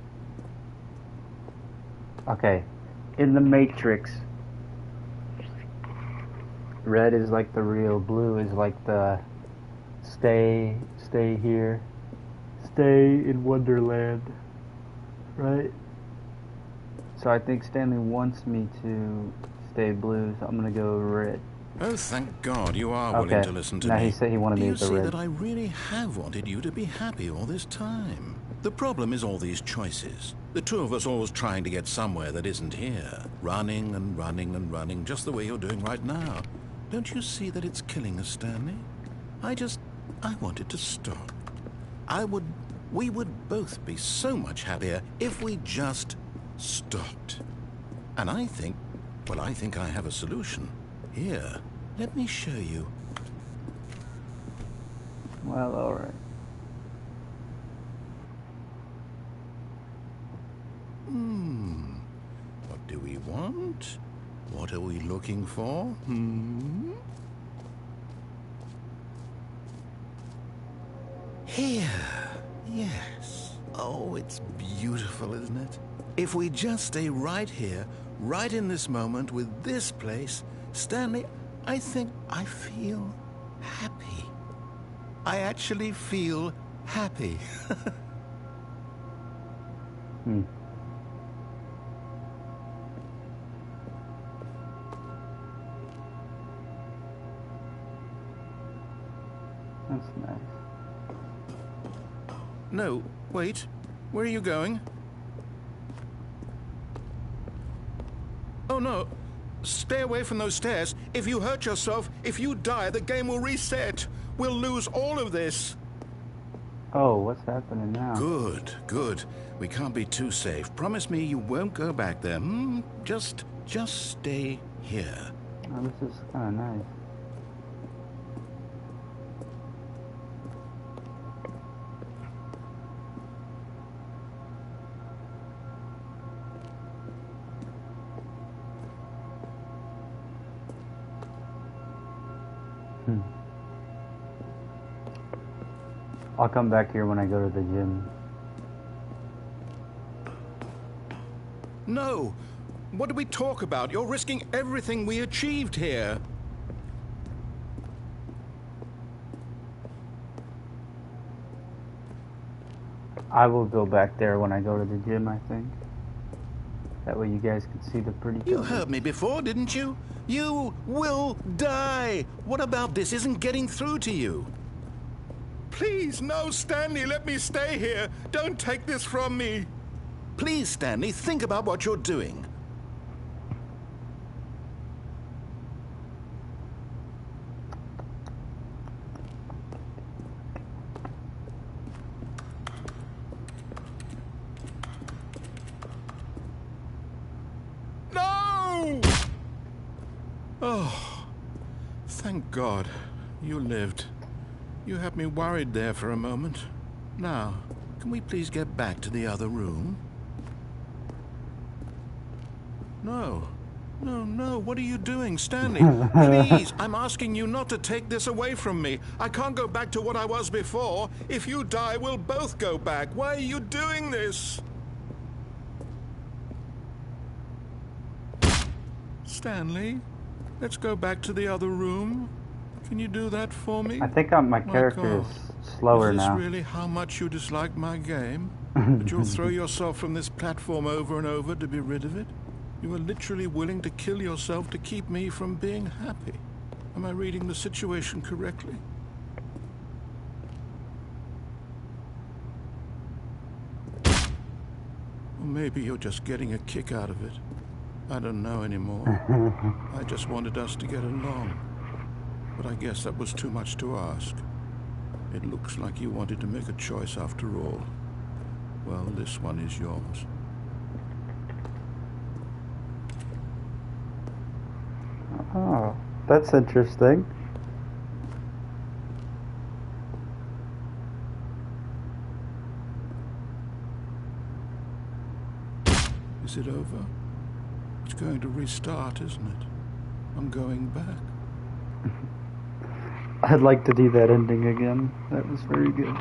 Okay. In the Matrix, red is like the real, blue is like the stay here, stay in Wonderland, right? So I think Stanley wants me to stay blue, so I'm gonna go red. Oh, thank God you are willing to listen to now me. He said he wanted Do me you with the see red. that I really have wanted you to be happy all this time? The problem is all these choices. The two of us always trying to get somewhere that isn't here. Running and running and running, just the way you're doing right now. Don't you see that it's killing us, Stanley? I wanted to stop. We would both be so much happier if we just stopped. And I think I have a solution. Here, let me show you. Well, alright. What do we want? What are we looking for? Here. Yes. Oh, it's beautiful, isn't it? If we just stay right here, right in this moment with this place, Stanley, I think I feel happy. I actually feel happy. That's nice. No, wait. Where are you going? Oh, no. Stay away from those stairs. If you hurt yourself, if you die, the game will reset. We'll lose all of this. Oh, what's happening now? Good, good. We can't be too safe. Promise me you won't go back there. Just stay here. Oh, this is kind of nice. I'll come back here when I go to the gym. No! What did we talk about? You're risking everything we achieved here. I will go back there when I go to the gym, I think. That way you guys can see the pretty You colors. heard me before, didn't you? You will die! What about this isn't getting through to you? Please, no, Stanley, let me stay here. Don't take this from me. Please, Stanley, think about what you're doing. No! Oh, thank God you lived. You had me worried there for a moment. Now, can we please get back to the other room? No. No, no, what are you doing, Stanley? Please, I'm asking you not to take this away from me. I can't go back to what I was before. If you die, we'll both go back. Why are you doing this? Stanley, let's go back to the other room. Can you do that for me? I think my character God. is slower Is this now. really how much you dislike my game? That you'll throw yourself from this platform over and over to be rid of it? You are literally willing to kill yourself to keep me from being happy. Am I reading the situation correctly? Or maybe you're just getting a kick out of it. I don't know anymore. I just wanted us to get along. But I guess that was too much to ask. It looks like you wanted to make a choice after all. Well, this one is yours. Oh, that's interesting. Is it over? It's going to restart, isn't it? I'm going back. I'd like to do that ending again. That was very good.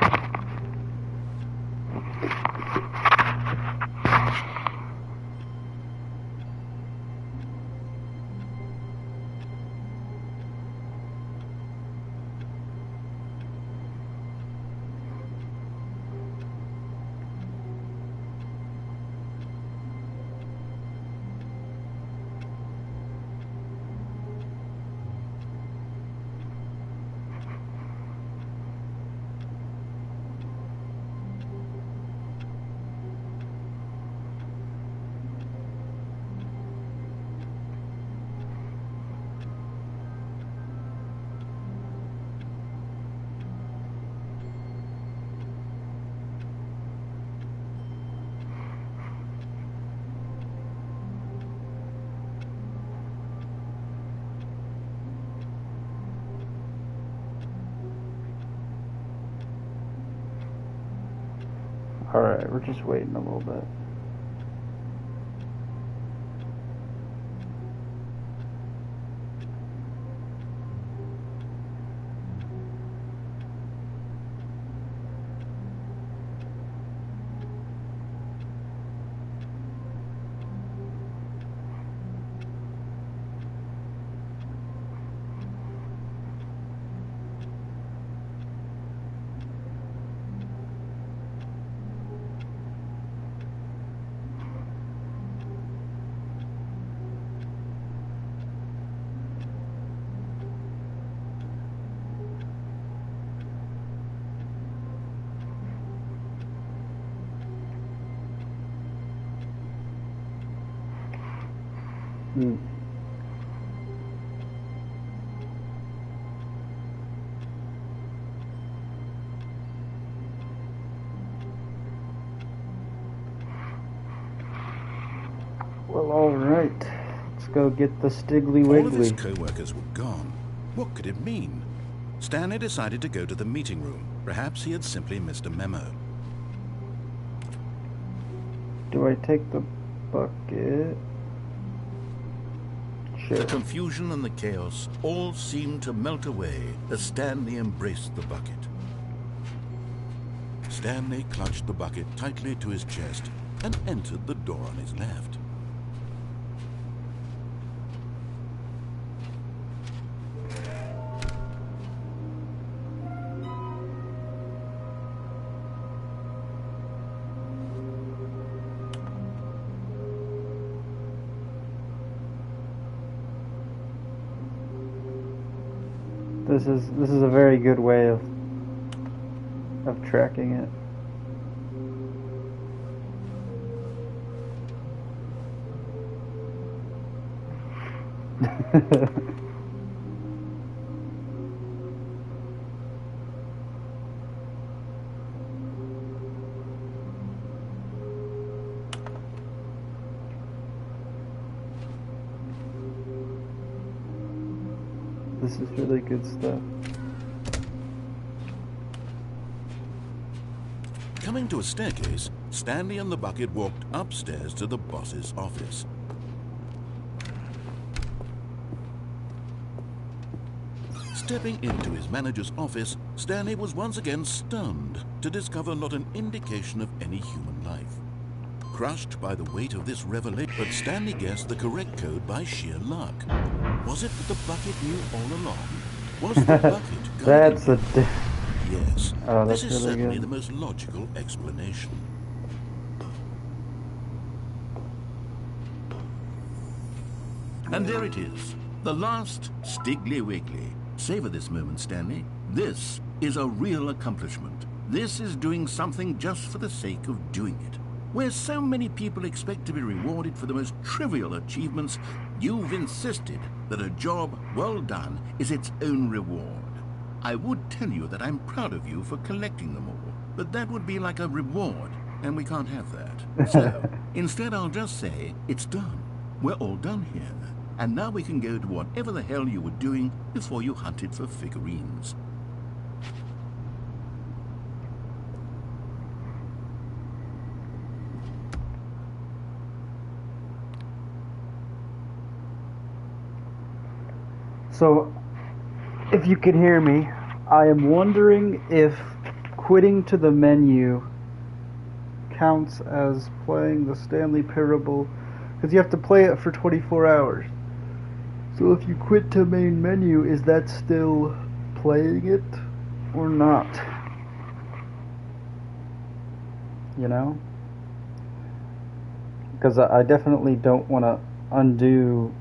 Alright, we're just waiting a little bit. Well, alright. Let's go get the Stiggly All of his Wiggly. co-workers were gone. What could it mean? Stanley decided to go to the meeting room. Perhaps he had simply missed a memo. Do I take the bucket? Sure. The confusion and the chaos all seemed to melt away as Stanley embraced the bucket. Stanley clutched the bucket tightly to his chest and entered the door on his left. This is a very good way of tracking it. This is really good stuff. Coming to a staircase, Stanley and the bucket walked upstairs to the boss's office. Stepping into his manager's office, Stanley was once again stunned to discover not an indication of any human life. Crushed by the weight of this revelation, but Stanley guessed the correct code by sheer luck. Was it that the bucket knew all along? Was the bucket guiding That's him? Yes, Oh, this that's is really certainly good. the most logical explanation. And there it is, the last Stiggly Wiggly. Savor this moment, Stanley. This is a real accomplishment. This is doing something just for the sake of doing it. Where so many people expect to be rewarded for the most trivial achievements, you've insisted that a job well done is its own reward. I would tell you that I'm proud of you for collecting them all, but that would be like a reward, and we can't have that. So, instead I'll just say, it's done. We're all done here. And now we can go to whatever the hell you were doing before you hunted for figurines. So, if you can hear me, I am wondering if quitting to the menu counts as playing the Stanley Parable, because you have to play it for 24 hours. So if you quit to main menu, is that still playing it or not? You know? Because I definitely don't want to undo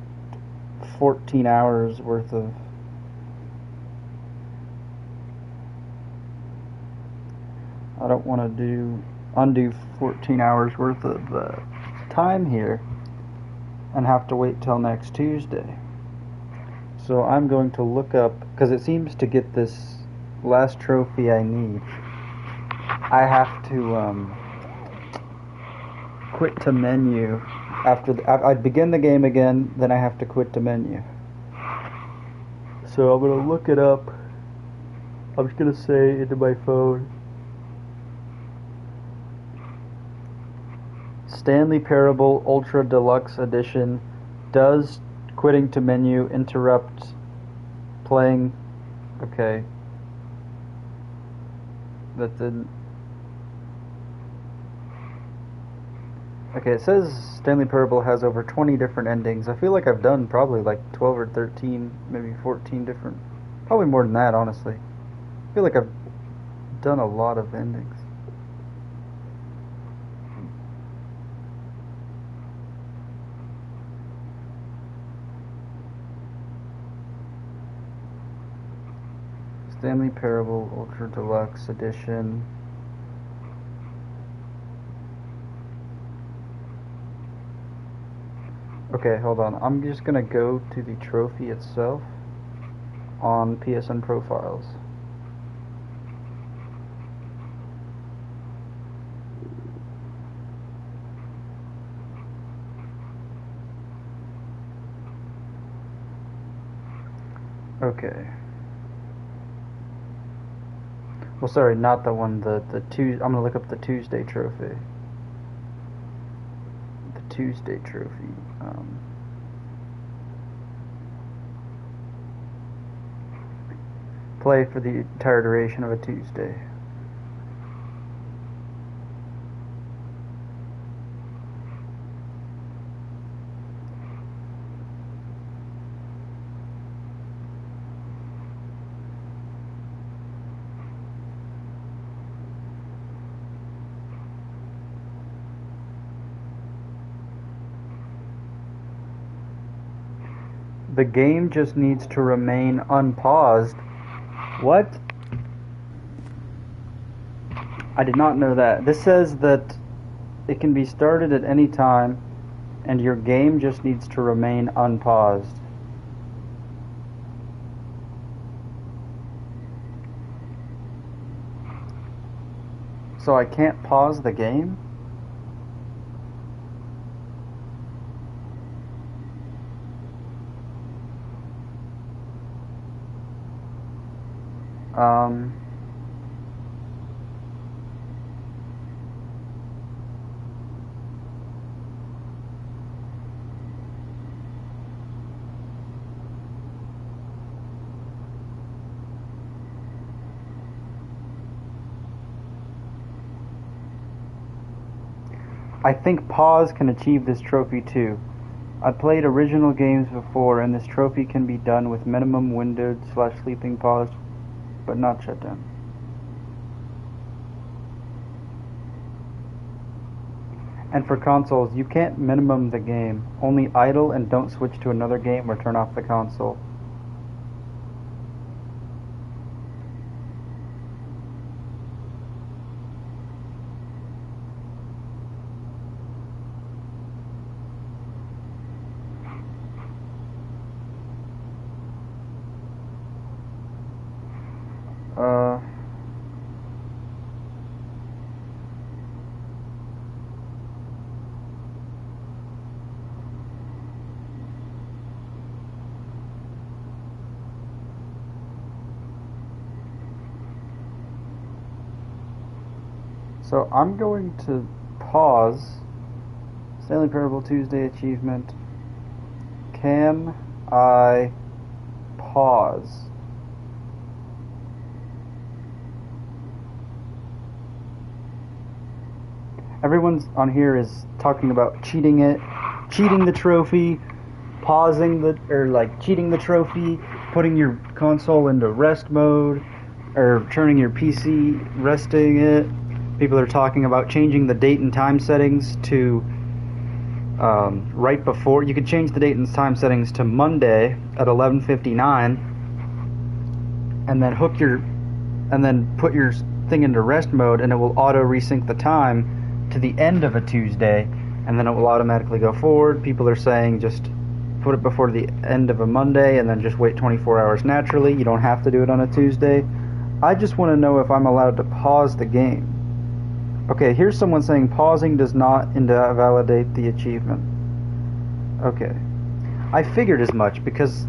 14 hours worth of... I don't want to undo 14 hours worth of time here and have to wait till next Tuesday. So I'm going to look up, because it seems to get this last trophy I need, I have to quit to menu. I'd begin the game again, then I have to quit to menu. So I'm going to look it up. I'm just going to say into my phone, Stanley Parable Ultra Deluxe Edition. Does quitting to menu interrupt playing? Okay. That didn't... Okay, it says Stanley Parable has over 20 different endings. I feel like I've done probably like 12 or 13, maybe 14 different... Probably more than that, honestly. I feel like I've done a lot of endings. Stanley Parable Ultra Deluxe Edition. Okay, hold on. I'm just gonna go to the trophy itself on PSN Profiles. Okay. Well, sorry, not the one. The Tuesday. I'm gonna look up the Tuesday trophy. The Tuesday trophy. Play for the entire duration of a Tuesday. The game just needs to remain unpaused. What? I did not know that. This says that it can be started at any time, and your game just needs to remain unpaused. So I can't pause the game? I think pause can achieve this trophy too. I played original games before, and this trophy can be done with minimum windowed/sleeping pause, but not shutdown. And for consoles, you can't minimum the game. Only idle and don't switch to another game or turn off the console. So I'm going to pause Stanley Parable Tuesday achievement. Can I pause? Everyone's on here is talking about cheating the trophy, pausing cheating the trophy, putting your console into rest mode, or turning your PC, resting it. People are talking about changing the date and time settings to right before. You could change the date and time settings to Monday at 11:59, and then put your thing into rest mode, and it will auto resync the time to the end of a Tuesday, and then it will automatically go forward. People are saying just put it before the end of a Monday, and then just wait 24 hours naturally. You don't have to do it on a Tuesday. I just want to know if I'm allowed to pause the game. Okay, here's someone saying pausing does not invalidate the achievement. Okay. I figured as much, because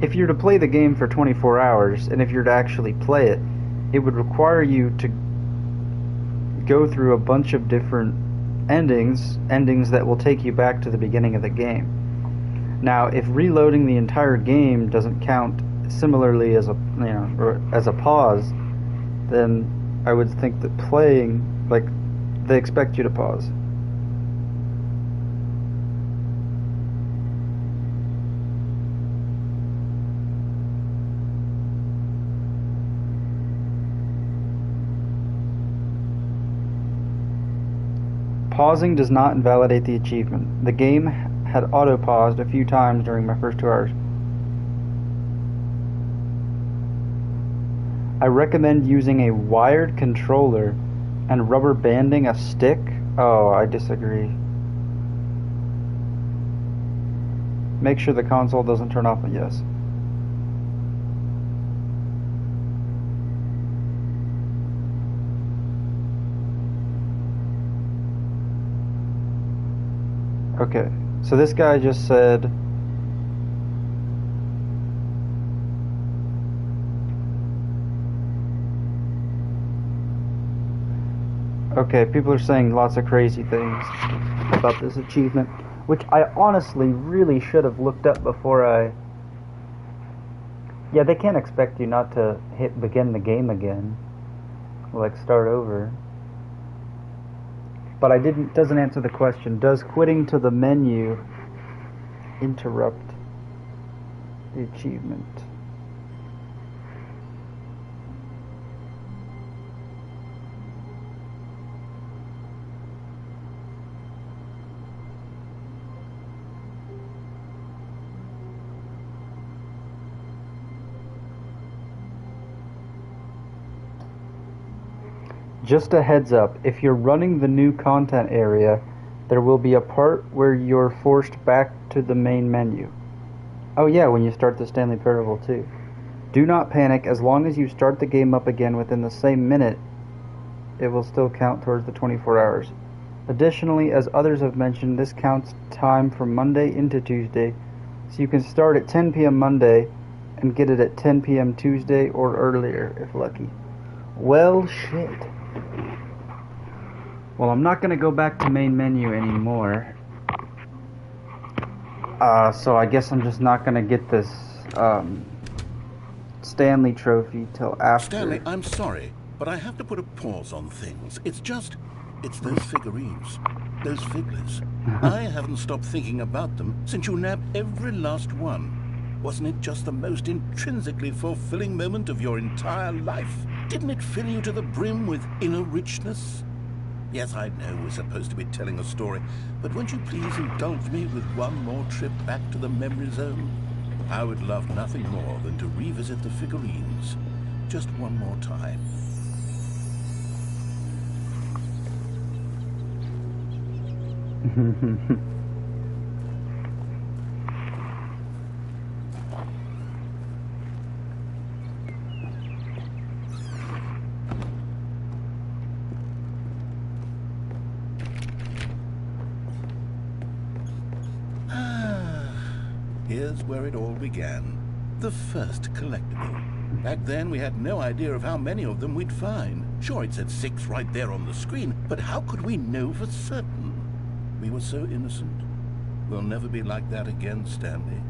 if you're to play the game for 24 hours, and if you're to actually play it, it would require you to go through a bunch of different endings that will take you back to the beginning of the game. Now, if reloading the entire game doesn't count similarly as a pause, then I would think that playing, they expect you to pause. Pausing does not invalidate the achievement. The game had auto-paused a few times during my first 2 hours. I recommend using a wired controller and rubber banding a stick. Oh, I disagree. Make sure the console doesn't turn off. Yes. Okay, so this guy just said okay, people are saying lots of crazy things about this achievement, which I honestly really should have looked up before I... Yeah, they can't expect you not to hit begin the game again, start over. But doesn't answer the question. Does quitting to the menu interrupt the achievement? Just a heads up, if you're running the new content area, there will be a part where you're forced back to the main menu. Oh yeah, when you start the Stanley Parable too. Do not panic, as long as you start the game up again within the same minute, it will still count towards the 24 hours. Additionally, as others have mentioned, this counts time from Monday into Tuesday, so you can start at 10 p.m. Monday and get it at 10 p.m. Tuesday or earlier if lucky. Well, shit. Well, I'm not going to go back to main menu anymore. So I guess I'm just not going to get this Stanley trophy till after. Stanley, I'm sorry, but I have to put a pause on things. It's those figurines. those figglers. I haven't stopped thinking about them since you nabbed every last one. Wasn't it just the most intrinsically fulfilling moment of your entire life? Didn't it fill you to the brim with inner richness? Yes, I know we're supposed to be telling a story, but won't you please indulge me with one more trip back to the memory zone? I would love nothing more than to revisit the figurines. Just one more time. Here's where it all began. The first collectible. Back then, we had no idea of how many of them we'd find. Sure, it said 6 right there on the screen, but how could we know for certain? We were so innocent. We'll never be like that again, Stanley.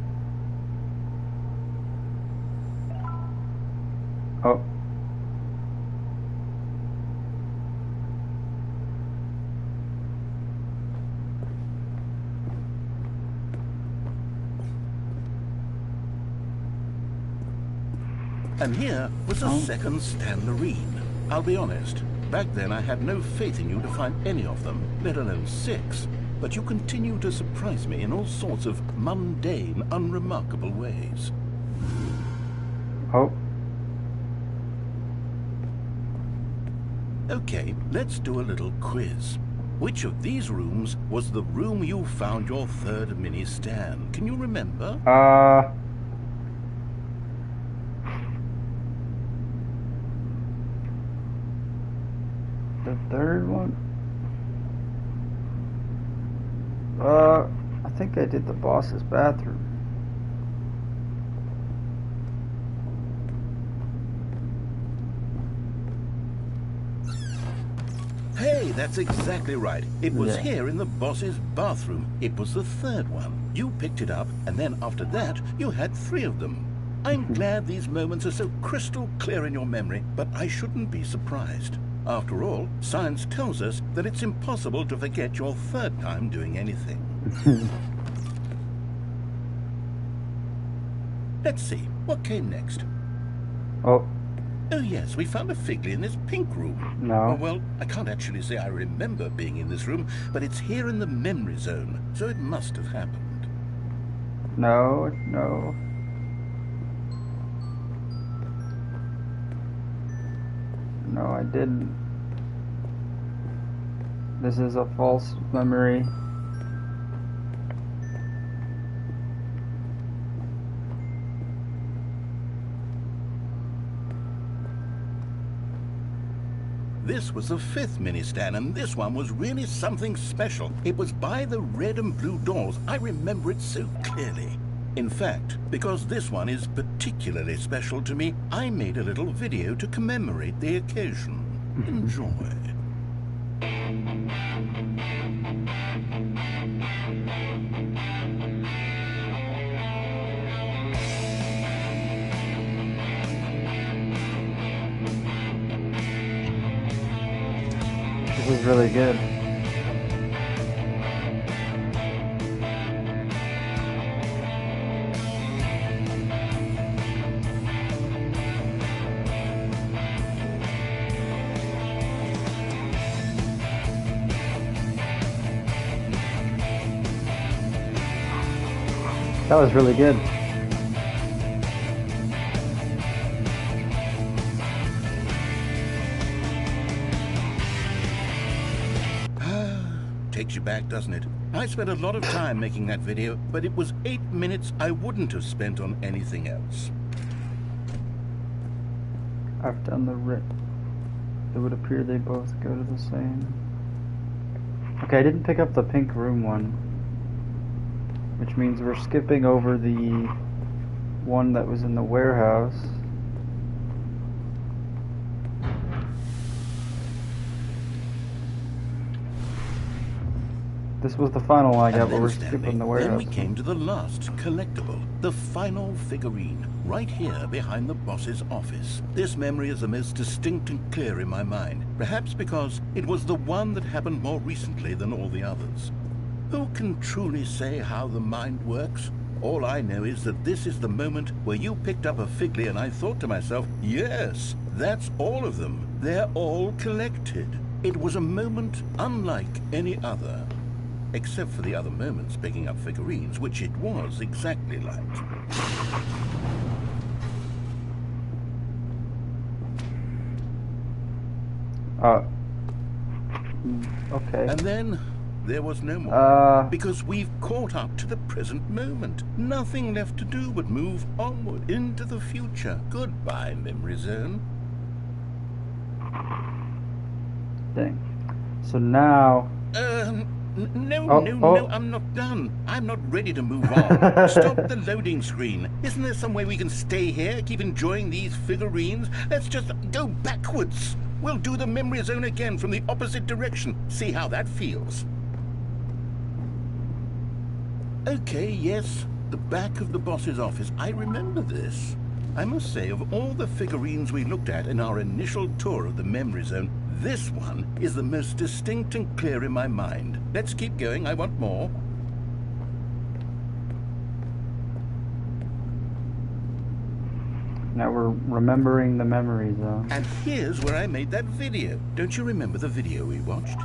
Oh. And here was a second Stanlerine. I'll be honest, back then I had no faith in you to find any of them, let alone 6. But you continue to surprise me in all sorts of mundane, unremarkable ways. Oh. Okay, let's do a little quiz. Which of these rooms was the room you found your third mini Stan? Can you remember? The third one? I think I did the boss's bathroom. Hey, that's exactly right. It was here in the boss's bathroom. It was the third one. You picked it up, and then after that, you had 3 of them. I'm glad these moments are so crystal clear in your memory, but I shouldn't be surprised. After all, science tells us that it's impossible to forget your third time doing anything. Let's see, what came next? Oh. Oh yes, we found a Figley in this pink room. No. Oh, well, I can't actually say I remember being in this room, but it's here in the memory zone, so it must have happened. No, no. No, I didn't. This is a false memory. This was the 5th mini-Stan, and this one was really something special. It was by the red and blue doors. I remember it so clearly. In fact, because this one is particularly special to me, I made a little video to commemorate the occasion. Enjoy. This is really good. That was really good. Takes you back, doesn't it? I spent a lot of time making that video, but it was 8 minutes I wouldn't have spent on anything else. I've done the rip. It would appear they both go to the same. Okay, I didn't pick up the pink room one, which means we're skipping over the one that was in the warehouse. This was the final one I got, And but then, we're Stanley, skipping the then warehouse. we came to the last collectible, the final figurine, right here behind the boss's office. This memory is the most distinct and clear in my mind, perhaps because it was the one that happened more recently than all the others. Who can truly say how the mind works? All I know is that this is the moment where you picked up a Figly and I thought to myself, yes, that's all of them. They're all collected. It was a moment unlike any other. Except for the other moments picking up figurines, which it was exactly like. Okay. And then there was no more. Because we've caught up to the present moment. Nothing left to do but move onward into the future. Goodbye, Memory Zone. Dang. So now... No, I'm not done. I'm not ready to move on. Stop the loading screen. Isn't there some way we can stay here, keep enjoying these figurines? Let's just go backwards. We'll do the Memory Zone again from the opposite direction. See how that feels. Okay, yes, the back of the boss's office. I remember this. I must say, of all the figurines we looked at in our initial tour of the Memory Zone, this one is the most distinct and clear in my mind. Let's keep going, I want more. Now we're remembering the memory zone. And here's where I made that video. Don't you remember the video we watched?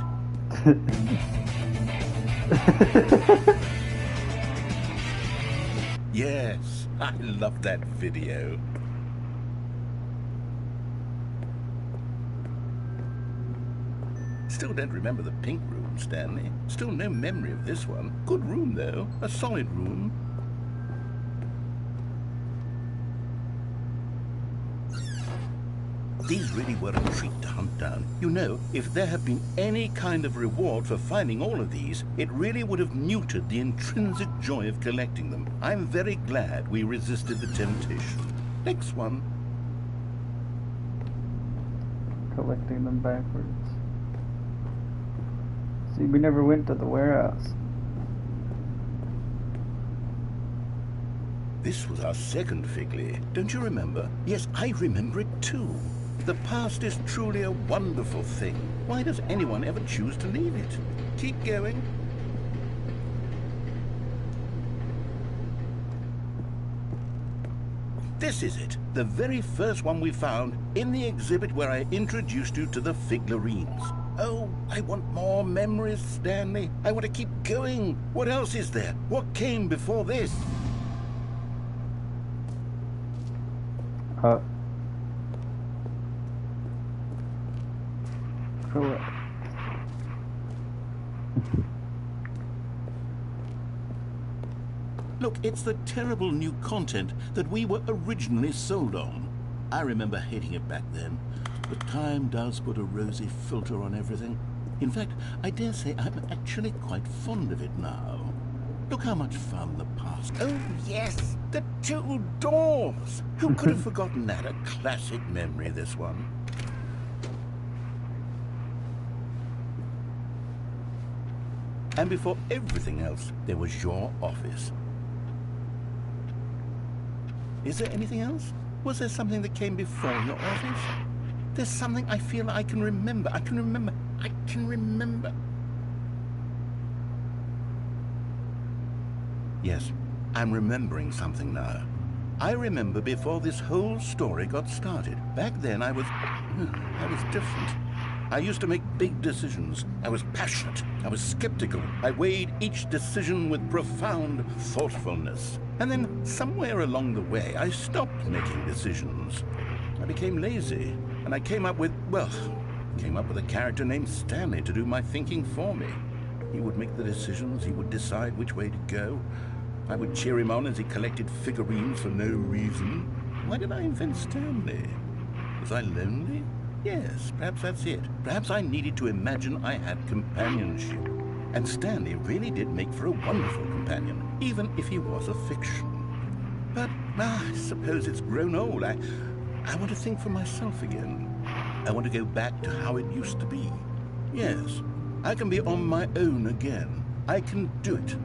Yes, I love that video. Still don't remember the pink room, Stanley. Still no memory of this one. Good room, though. A solid room. These really were a treat to hunt down. You know, if there had been any kind of reward for finding all of these, it really would have muted the intrinsic joy of collecting them. I'm very glad we resisted the temptation. Next one. Collecting them backwards. See, we never went to the warehouse. This was our second Figly. Don't you remember? Yes, I remember it too. The past is truly a wonderful thing. Why does anyone ever choose to leave it? Keep going. This is it, the very first one we found in the exhibit where I introduced you to the figurines. Oh, I want more memories, Stanley. I want to keep going. What else is there? What came before this? Correct. Look, it's the terrible new content that we were originally sold on. I remember hating it back then, but time does put a rosy filter on everything. In fact, I dare say I'm actually quite fond of it now. Look how much fun the past... Oh, yes, the two doors! Who could have forgotten that? A classic memory, this one. And before everything else, there was your office. Is there anything else? Was there something that came before your office? There's something I feel I can remember. I can remember. Yes, I'm remembering something now. I remember before this whole story got started. Back then I was different. I used to make big decisions. I was passionate. I was skeptical. I weighed each decision with profound thoughtfulness. And then somewhere along the way, I stopped making decisions. I became lazy, and I came up with a character named Stanley to do my thinking for me. He would make the decisions. He would decide which way to go. I would cheer him on as he collected figurines for no reason. Why did I invent Stanley? Was I lonely? Yes, perhaps that's it. Perhaps I needed to imagine I had companionship. And Stanley really did make for a wonderful companion, even if he was a fiction. But I suppose it's grown old. I want to think for myself again. I want to go back to how it used to be. Yes, I can be on my own again. I can do it.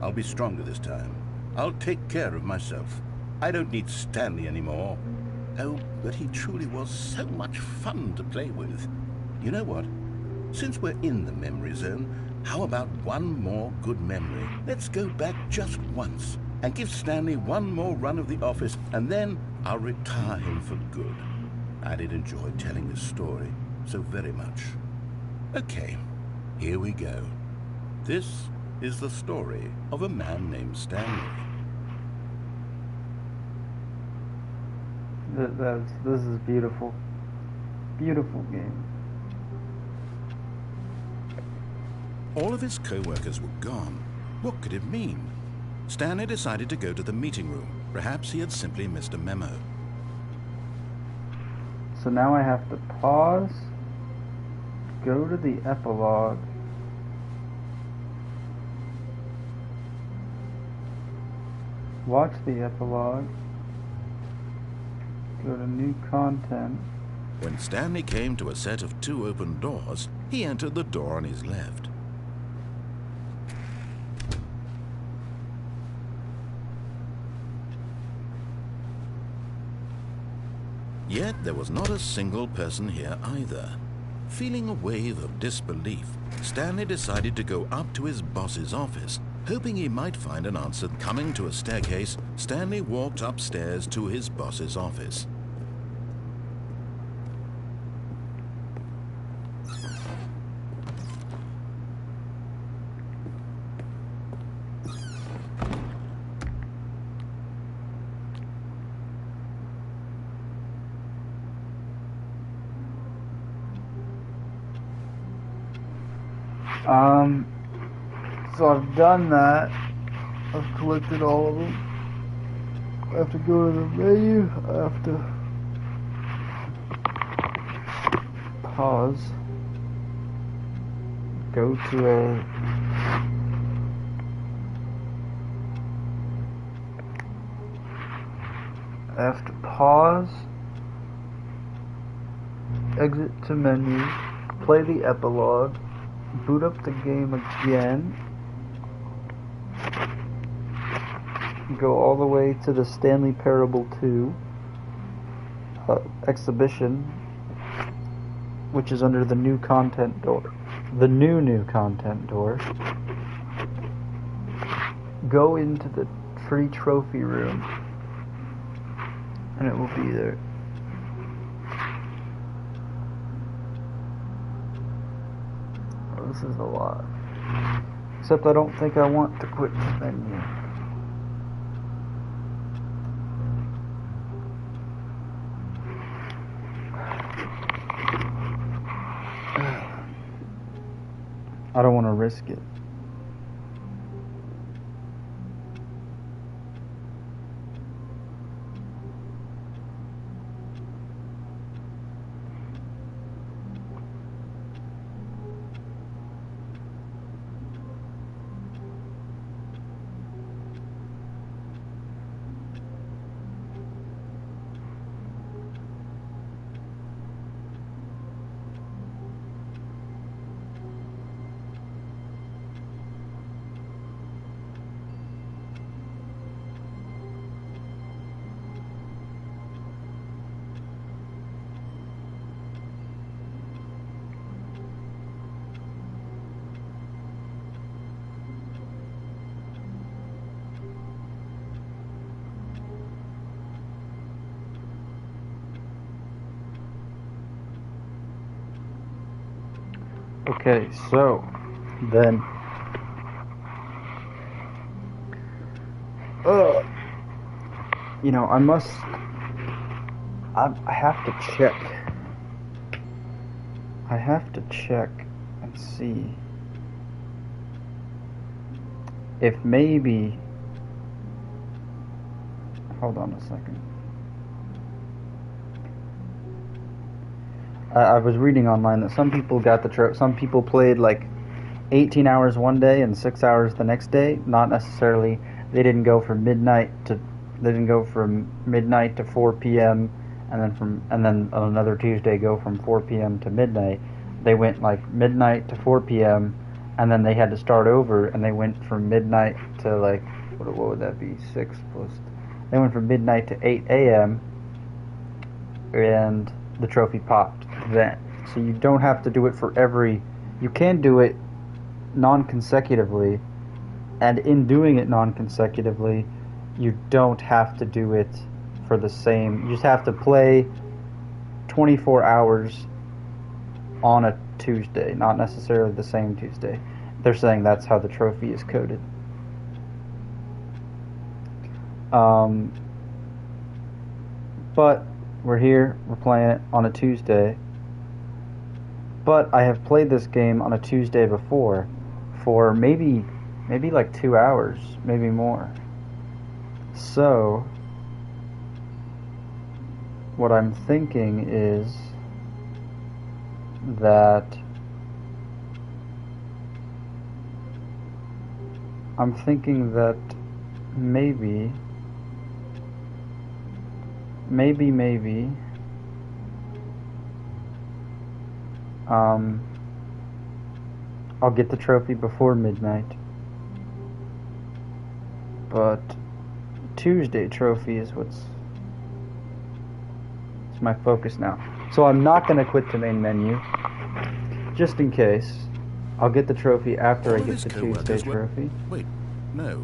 I'll be stronger this time. I'll take care of myself. I don't need Stanley anymore. Oh, but he truly was so much fun to play with. You know what? Since we're in the memory zone, how about one more good memory? Let's go back just once and give Stanley one more run of the office, and then I'll retire him for good. I did enjoy telling this story so very much. Okay, here we go. This is the story of a man named Stanley. This is beautiful. Beautiful game. All of his co-workers were gone. What could it mean? Stanley decided to go to the meeting room. Perhaps he had simply missed a memo. So now I have to pause, go to the epilogue, watch the epilogue, go to new content. When Stanley came to a set of 2 open doors, he entered the door on his left. Yet there was not a single person here either. Feeling a wave of disbelief, Stanley decided to go up to his boss's office, hoping he might find an answer. Coming to a staircase, Stanley walked upstairs to his boss's office. So I've done that. I've collected all of them. I have to go to the menu. I have to pause. Go to I have to pause. Exit to menu. Play the epilogue. Boot up the game again. Go all the way to the Stanley Parable 2 exhibition, which is under the new content door. The new content door. Go into the free trophy room, and it will be there. Oh, this is a lot. Except I don't think I want to quit the menu. I don't want to risk it. Okay, so then you know, I have to check. I have to check and see if maybe, hold on a second. I was reading online that some people got some people played like 18 hours one day and 6 hours the next day. Not necessarily, they didn't go from midnight to 4 p.m. and then on another Tuesday go from 4 p.m. to midnight. They went like midnight to 4 p.m. and then they had to start over, and they went from midnight to like what would that be? 6 plus. They went from midnight to 8 a.m. and the trophy popped then. So you don't have to do it for every. You can do it non-consecutively, and in doing it non-consecutively, you don't have to do it for the same. You just have to play 24 hours on a Tuesday, not necessarily the same Tuesday. They're saying that's how the trophy is coded. But we're here, we're playing it on a Tuesday. But I have played this game on a Tuesday before for maybe like 2 hours, maybe more. So what I'm thinking is that maybe I'll get the trophy before midnight, but Tuesday trophy is it's my focus now. So I'm not going to quit the main menu, just in case. I'll get the trophy after I get the Tuesday trophy. Wait, no,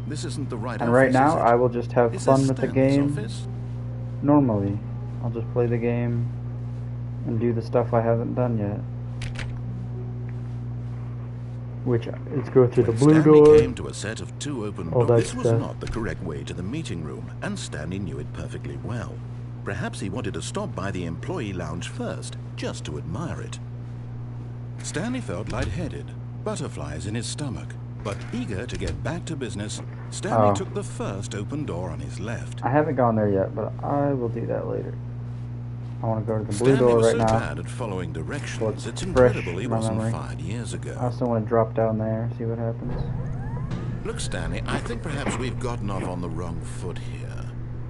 this isn't the right office. And right now, is it? I will just have Is fun this with the Stanley's game. office? Normally, I'll just play the game and do the stuff I haven't done yet. Which is go through the blue Stanley door. came to a set of 2 open All doors. that This was stuff. not the correct way to the meeting room, and Stanley knew it perfectly well. Perhaps he wanted to stop by the employee lounge first, just to admire it. Stanley felt lightheaded, butterflies in his stomach, but eager to get back to business, Stanley took the first open door on his left. I haven't gone there yet, but I will do that later. I want to go to the blue Stanley door was right so now. bad at following directions, So it's it's fresh incredible he in my wasn't memory. fired years ago. I also want to drop down there, see what happens. Look, Stanley, I think perhaps we've gotten off on the wrong foot here.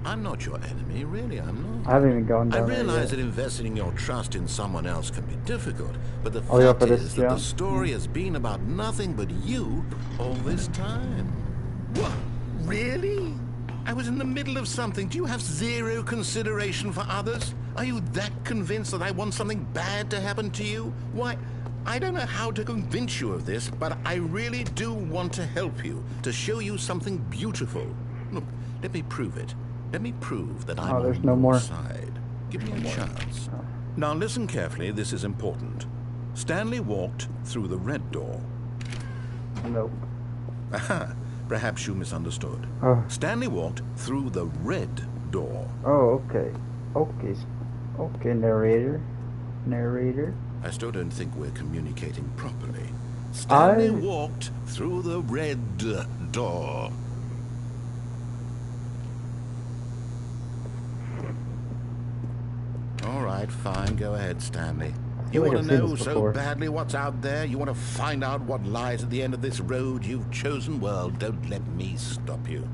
I'm not your enemy, really, I'm not. I haven't even gone I down there realize yet. that investing your trust in someone else can be difficult, but the Oh, yeah, fact for this is that the jump? story has been about nothing but you all this time. What? Really? I was in the middle of something. Do you have zero consideration for others? Are you that convinced that I want something bad to happen to you? Why, I don't know how to convince you of this, but I really do want to help you, to show you something beautiful. Look, let me prove it. Let me prove that I'm there's on no your more. side. Give me a chance. Now listen carefully, this is important. Stanley walked through the red door. Nope. Aha, perhaps you misunderstood. Oh. Stanley walked through the red door. Oh, okay. Okay, narrator. I still don't think we're communicating properly. Stanley I- walked through the red door. All right, fine. Go ahead, Stanley. You like want I've to seen know this so before. badly what's out there? You want to find out what lies at the end of this road you've chosen? Well, don't let me stop you.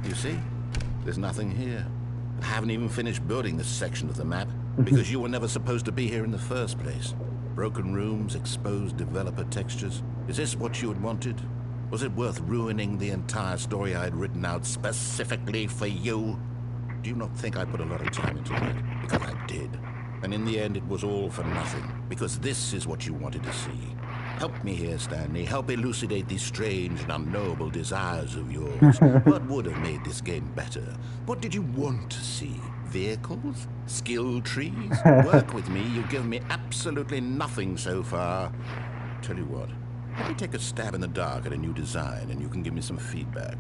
You see? There's nothing here. I haven't even finished building this section of the map because you were never supposed to be here in the first place. Broken rooms, exposed developer textures. Is this what you had wanted? Was it worth ruining the entire story I had written out specifically for you? Do you not think I put a lot of time into that? Because I did. And in the end, it was all for nothing. Because this is what you wanted to see. Help me here, Stanley. Help elucidate these strange and unknowable desires of yours. What would have made this game better? What did you want to see? Vehicles? Skill trees? Work with me. You've given me absolutely nothing so far. Tell you what. Let me take a stab in the dark at a new design, and you can give me some feedback.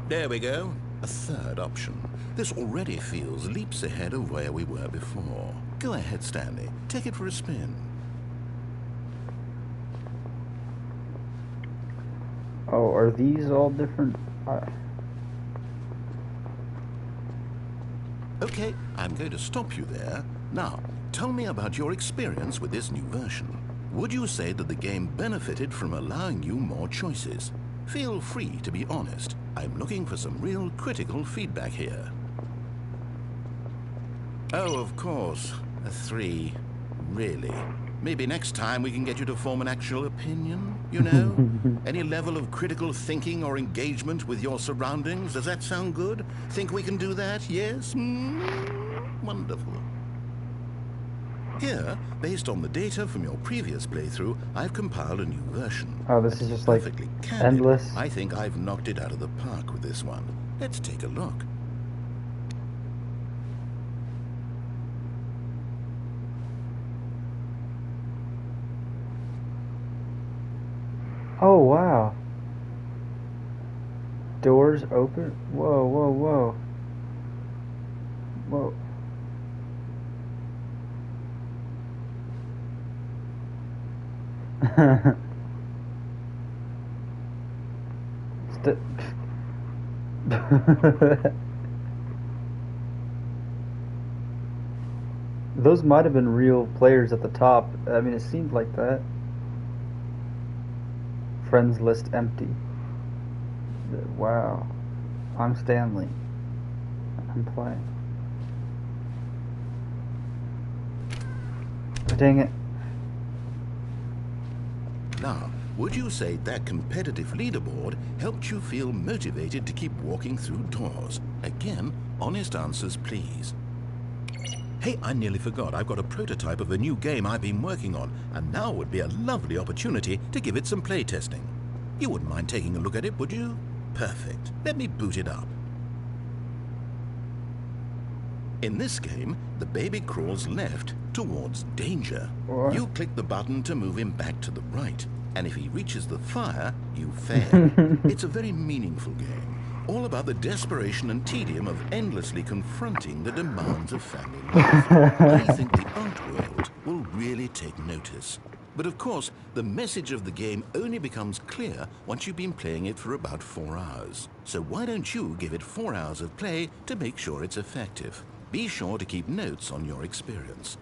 There we go. A third option. This already feels leaps ahead of where we were before. Go ahead, Stanley. Take it for a spin. Oh, are these all different? Okay, I'm going to stop you there. Now, tell me about your experience with this new version. Would you say that the game benefited from allowing you more choices? Feel free to be honest. I'm looking for some real critical feedback here. Oh, of course. A 3. Really? Maybe next time we can get you to form an actual opinion, you know? Any level of critical thinking or engagement with your surroundings. Does that sound good? Think we can do that? Yes? Wonderful. Here, based on the data from your previous playthrough, I've compiled a new version. Oh, this is just like Perfectly candid, endless. I think I've knocked it out of the park with this one. Let's take a look. Oh, wow. Doors open? Whoa, whoa, whoa. Whoa. Those might have been real players at the top. I mean, it seemed like that. Friends list empty. Wow. I'm Stanley. I'm playing. Dang it. Now, would you say that competitive leaderboard helped you feel motivated to keep walking through doors? Again, honest answers, please. Hey, I nearly forgot. I've got a prototype of a new game I've been working on, and now would be a lovely opportunity to give it some play testing. You wouldn't mind taking a look at it, would you? Perfect. Let me boot it up. In this game, the baby crawls left towards danger. What? You click the button to move him back to the right, and if he reaches the fire, you fail. It's a very meaningful game, all about the desperation and tedium of endlessly confronting the demands of family life. I think the art world will really take notice. But of course, the message of the game only becomes clear once you've been playing it for about 4 hours. So why don't you give it 4 hours of play to make sure it's effective? Be sure to keep notes on your experience.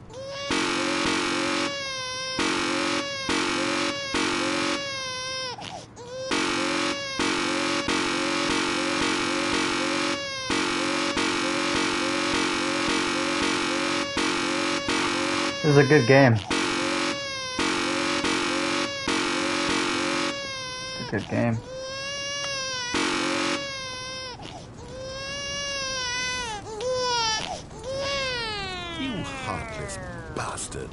This is a good game. It's a good game. You heartless bastard.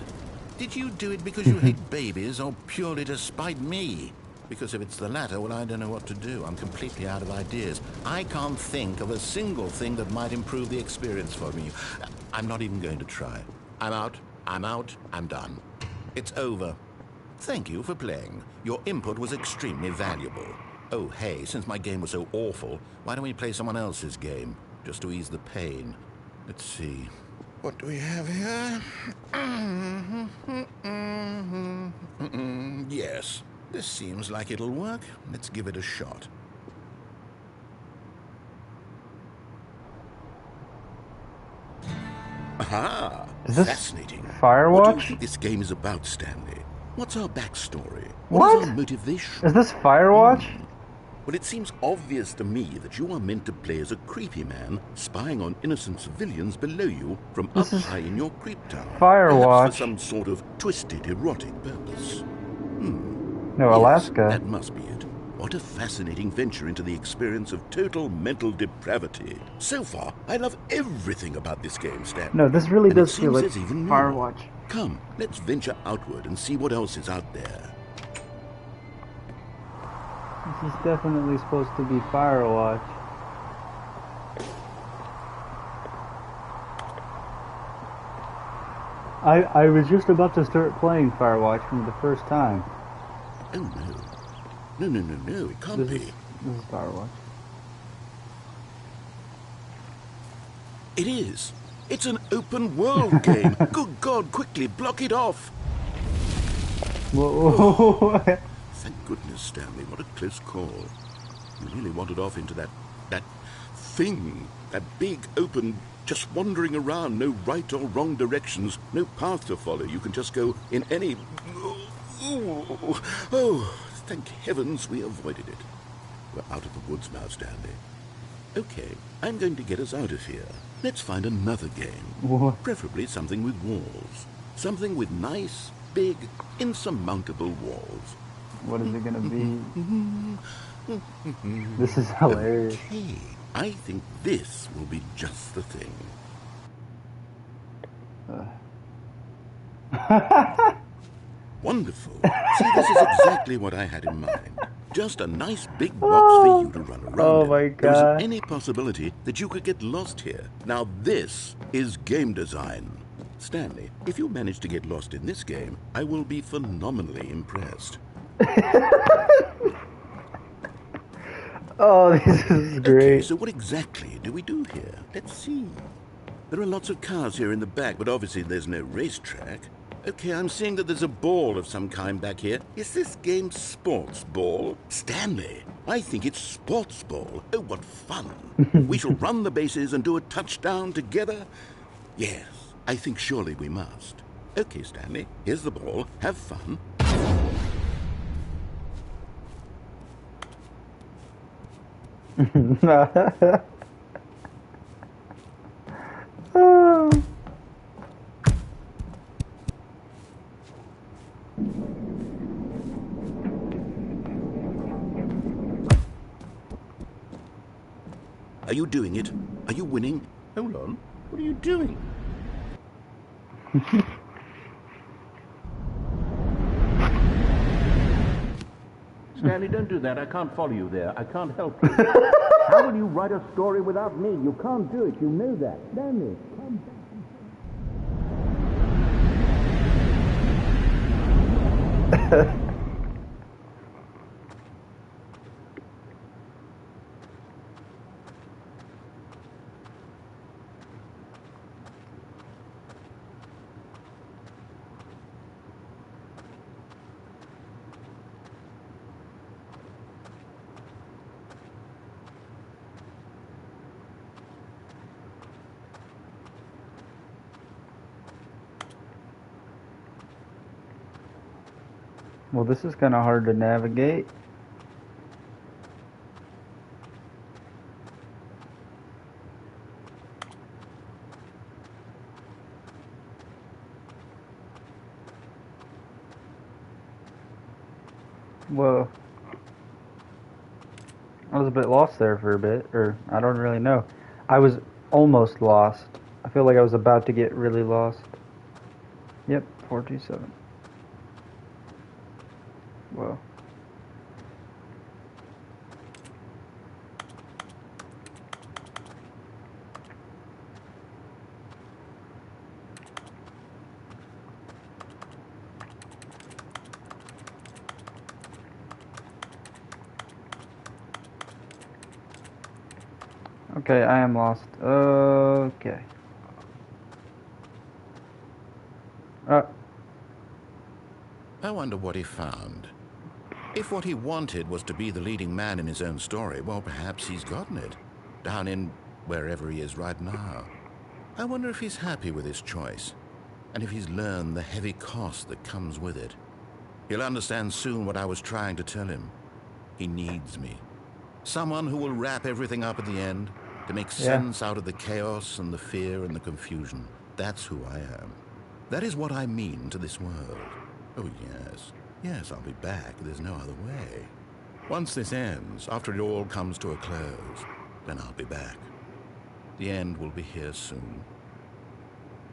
Did you do it because you hate babies or purely to spite me? Because if it's the latter, well, I don't know what to do. I'm completely out of ideas. I can't think of a single thing that might improve the experience for me. I'm not even going to try. I'm out. I'm done. It's over. Thank you for playing. Your input was extremely valuable. Oh, hey, since my game was so awful, why don't we play someone else's game? Just to ease the pain. Let's see. What do we have here? Yes, this seems like it'll work. Let's give it a shot. Aha! Is this Fascinating. Firewatch? What do you think this game is about, Stanley? What's our backstory? What? Is our motivation? Is this Firewatch? Well, it seems obvious to me that you are meant to play as a creepy man spying on innocent civilians below you from This up is high in your creep tower. Firewatch. Perhaps for some sort of twisted erotic purpose. No, Yes, Alaska. that must be it. What a fascinating venture into the experience of total mental depravity. So far, I love everything about this game, Stan. No, this really And it does feel seems like there's even more. Firewatch. Come, let's venture outward and see what else is out there. This is definitely supposed to be Firewatch. I was just about to start playing Firewatch from the first time. Oh no. No, it can't be. This is Firewatch. It is. It's an open world game. Good God, quickly block it off. Whoa. Thank goodness, Stanley. What a close call. You really wandered off into that thing. That big, open, just wandering around. No right or wrong directions. No path to follow. You can just go in any... Oh, thank heavens we avoided it. We're out of the woods now, Stanley. Okay, I'm going to get us out of here. Let's find another game. What? Preferably something with walls. Something with nice, big, insurmountable walls. What is it gonna be? This is hilarious. Okay, I think this will be just the thing. Wonderful. See, this is exactly what I had in mind. Just a nice big box for you to run around Oh in. my There isn't God. any possibility that you could get lost here. Now this is game design. Stanley, if you manage to get lost in this game, I will be phenomenally impressed. Oh, this is Okay, great. so what exactly do we do here? Let's see. There are lots of cars here in the back, but obviously there's no racetrack. Okay, I'm seeing that there's a ball of some kind back here. Is this game sports ball? Stanley, I think it's sports ball. Oh, what fun. We shall run the bases and do a touchdown together? Yes, I think surely we must. Okay, Stanley, here's the ball. Have fun. Oh. Are you doing it? Are you winning? Hold on. What are you doing? Stanley, don't do that. I can't follow you there. I can't help you. How will you write a story without me? You can't do it. You know that. Stanley, come back. Well, this is kind of hard to navigate. Whoa. I was a bit lost there for a bit, or I don't really know. I was almost lost. I feel like I was about to get really lost. Yep, 427. Whoa. Okay, I am lost. Okay. I wonder what he found. If what he wanted was to be the leading man in his own story, well, perhaps he's gotten it. Down in wherever he is right now. I wonder if he's happy with his choice, and if he's learned the heavy cost that comes with it. He'll understand soon what I was trying to tell him. He needs me. Someone who will wrap everything up at the end, to make sense out of the chaos and the fear and the confusion. That's who I am. That is what I mean to this world. Oh, yes. Yes, I'll be back. There's no other way. Once this ends, after it all comes to a close, then I'll be back. The end will be here soon.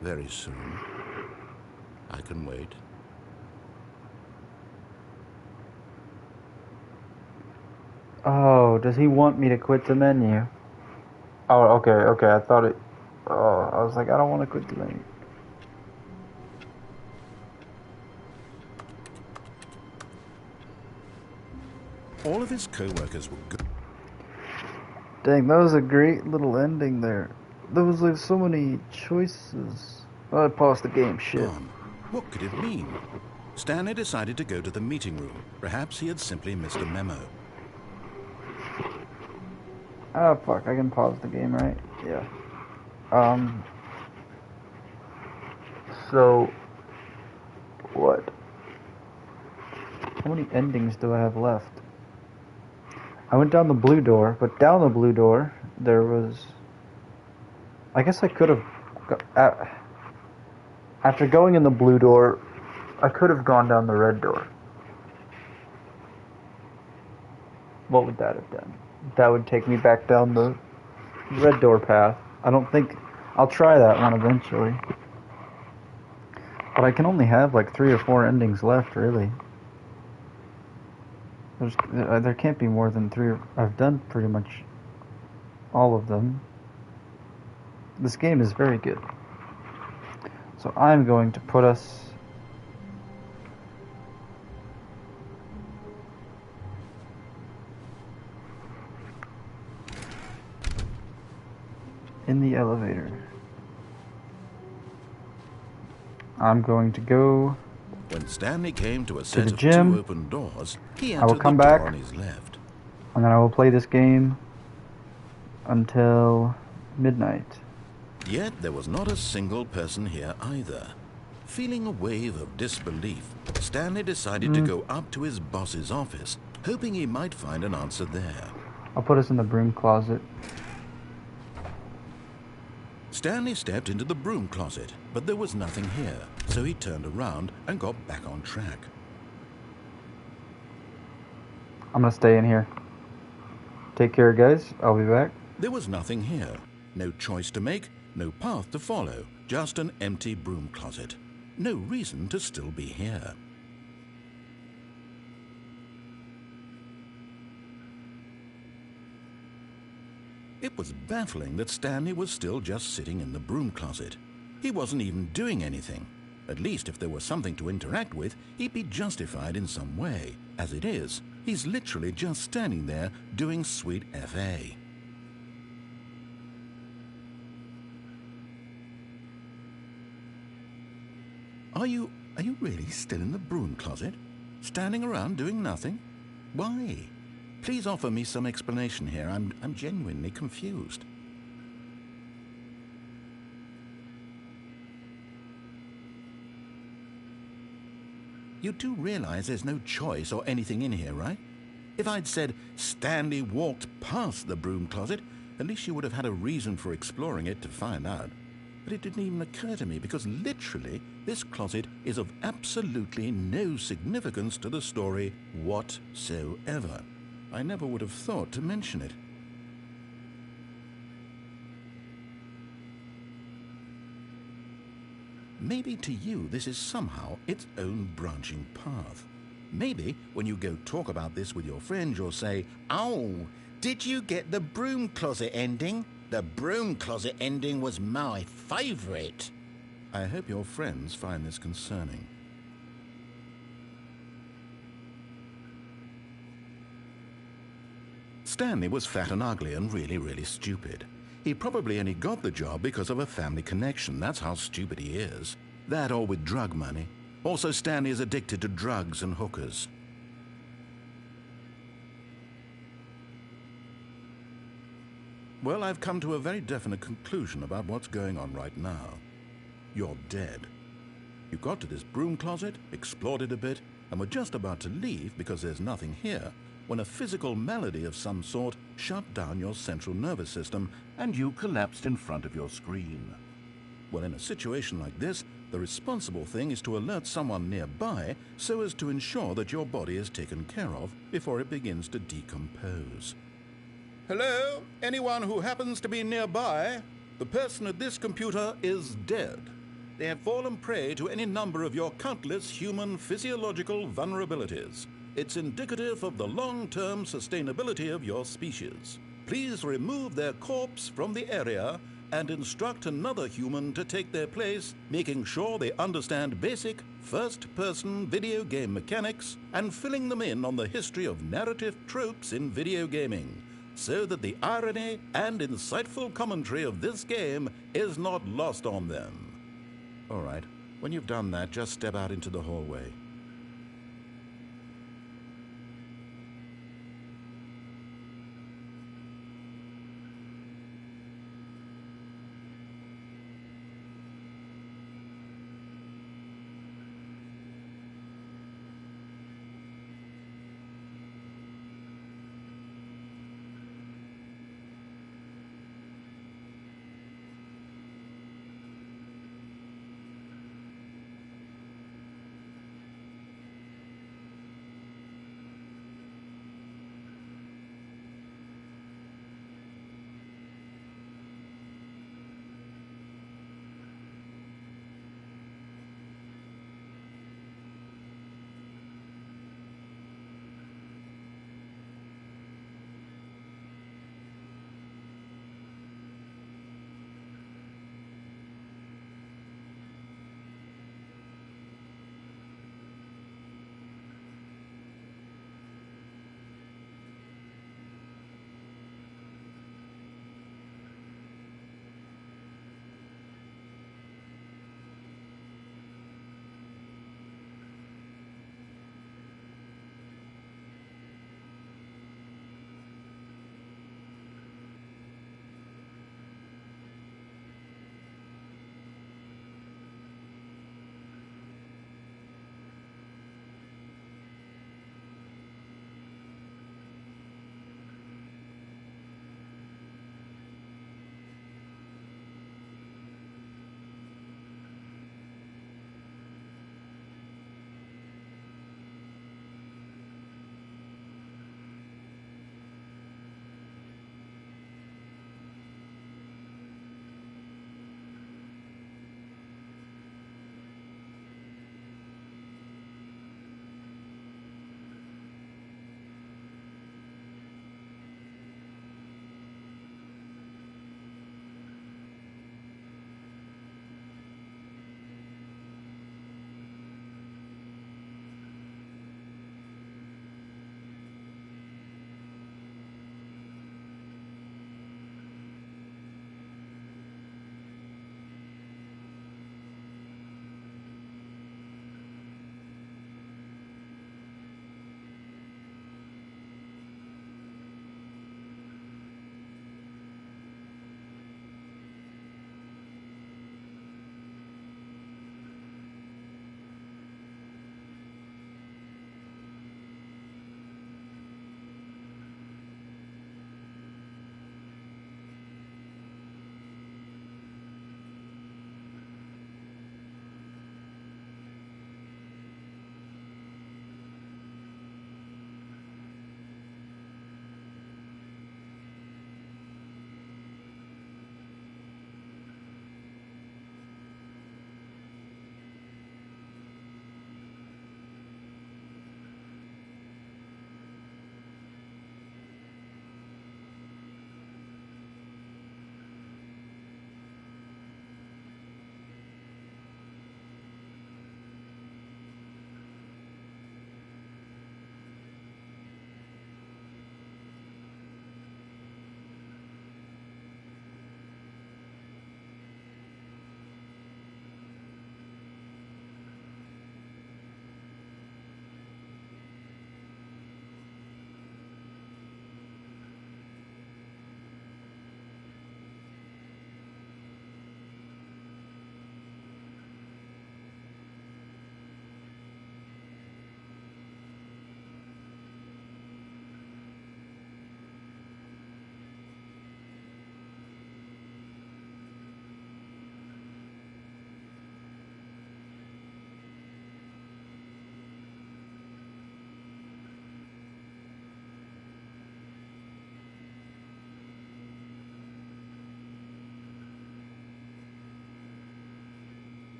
Very soon. I can wait. Oh, does he want me to quit the menu? Oh, okay, I thought it... Oh, I was like, I don't want to quit the menu. All of his co-workers were good. Dang, that was a great little ending there. There was like so many choices. Oh, I paused the game, shit. Gone. What could it mean? Stanley decided to go to the meeting room. Perhaps he had simply missed a memo. Oh, fuck, I can pause the game, right? Yeah. So... What? How many endings do I have left? I went down the blue door, but down the blue door, there was... I guess I could have... After going in the blue door, I could have gone down the red door. What would that have done? That would take me back down the red door path. I don't think... I'll try that one eventually. But I can only have like 3 or 4 endings left, really. There can't be more than 3. I've done pretty much all of them. This game is very good. So I'm going to put us... in the elevator. I'm going to go... When Stanley came to a set the of gym. 2 open doors, he I will entered come the door back. on his left. And then I will play this game until midnight. Yet there was not a single person here either. Feeling a wave of disbelief, Stanley decided to go up to his boss's office, hoping he might find an answer there. I'll put us in the broom closet. Stanley stepped into the broom closet, but there was nothing here, so he turned around and got back on track. I'm gonna stay in here. Take care, guys. I'll be back. There was nothing here. No choice to make, no path to follow, just an empty broom closet. No reason to still be here. It was baffling that Stanley was still just sitting in the broom closet. He wasn't even doing anything. At least if there was something to interact with, he'd be justified in some way. As it is, he's literally just standing there doing sweet FA. Are you really still in the broom closet? Standing around doing nothing? Why? Please offer me some explanation here. I'm genuinely confused. You do realize there's no choice or anything in here, right? If I'd said Stanley walked past the broom closet, at least you would have had a reason for exploring it to find out. But it didn't even occur to me because literally this closet is of absolutely no significance to the story whatsoever. I never would have thought to mention it. Maybe to you this is somehow its own branching path. Maybe when you go talk about this with your friends you'll say, "Oh, did you get the broom closet ending? The broom closet ending was my favorite." I hope your friends find this concerning. Stanley was fat and ugly and really stupid. He probably only got the job because of a family connection. That's how stupid he is. That or with drug money. Also, Stanley is addicted to drugs and hookers. Well, I've come to a very definite conclusion about what's going on right now. You're dead. You got to this broom closet, explored it a bit, and were just about to leave because there's nothing here, when a physical malady of some sort shut down your central nervous system and you collapsed in front of your screen. Well, in a situation like this, the responsible thing is to alert someone nearby so as to ensure that your body is taken care of before it begins to decompose. Hello? Anyone who happens to be nearby? The person at this computer is dead. They have fallen prey to any number of your countless human physiological vulnerabilities. It's indicative of the long-term sustainability of your species. Please remove their corpse from the area and instruct another human to take their place, making sure they understand basic first-person video game mechanics and filling them in on the history of narrative tropes in video gaming, so that the irony and insightful commentary of this game is not lost on them. All right, when you've done that, just step out into the hallway.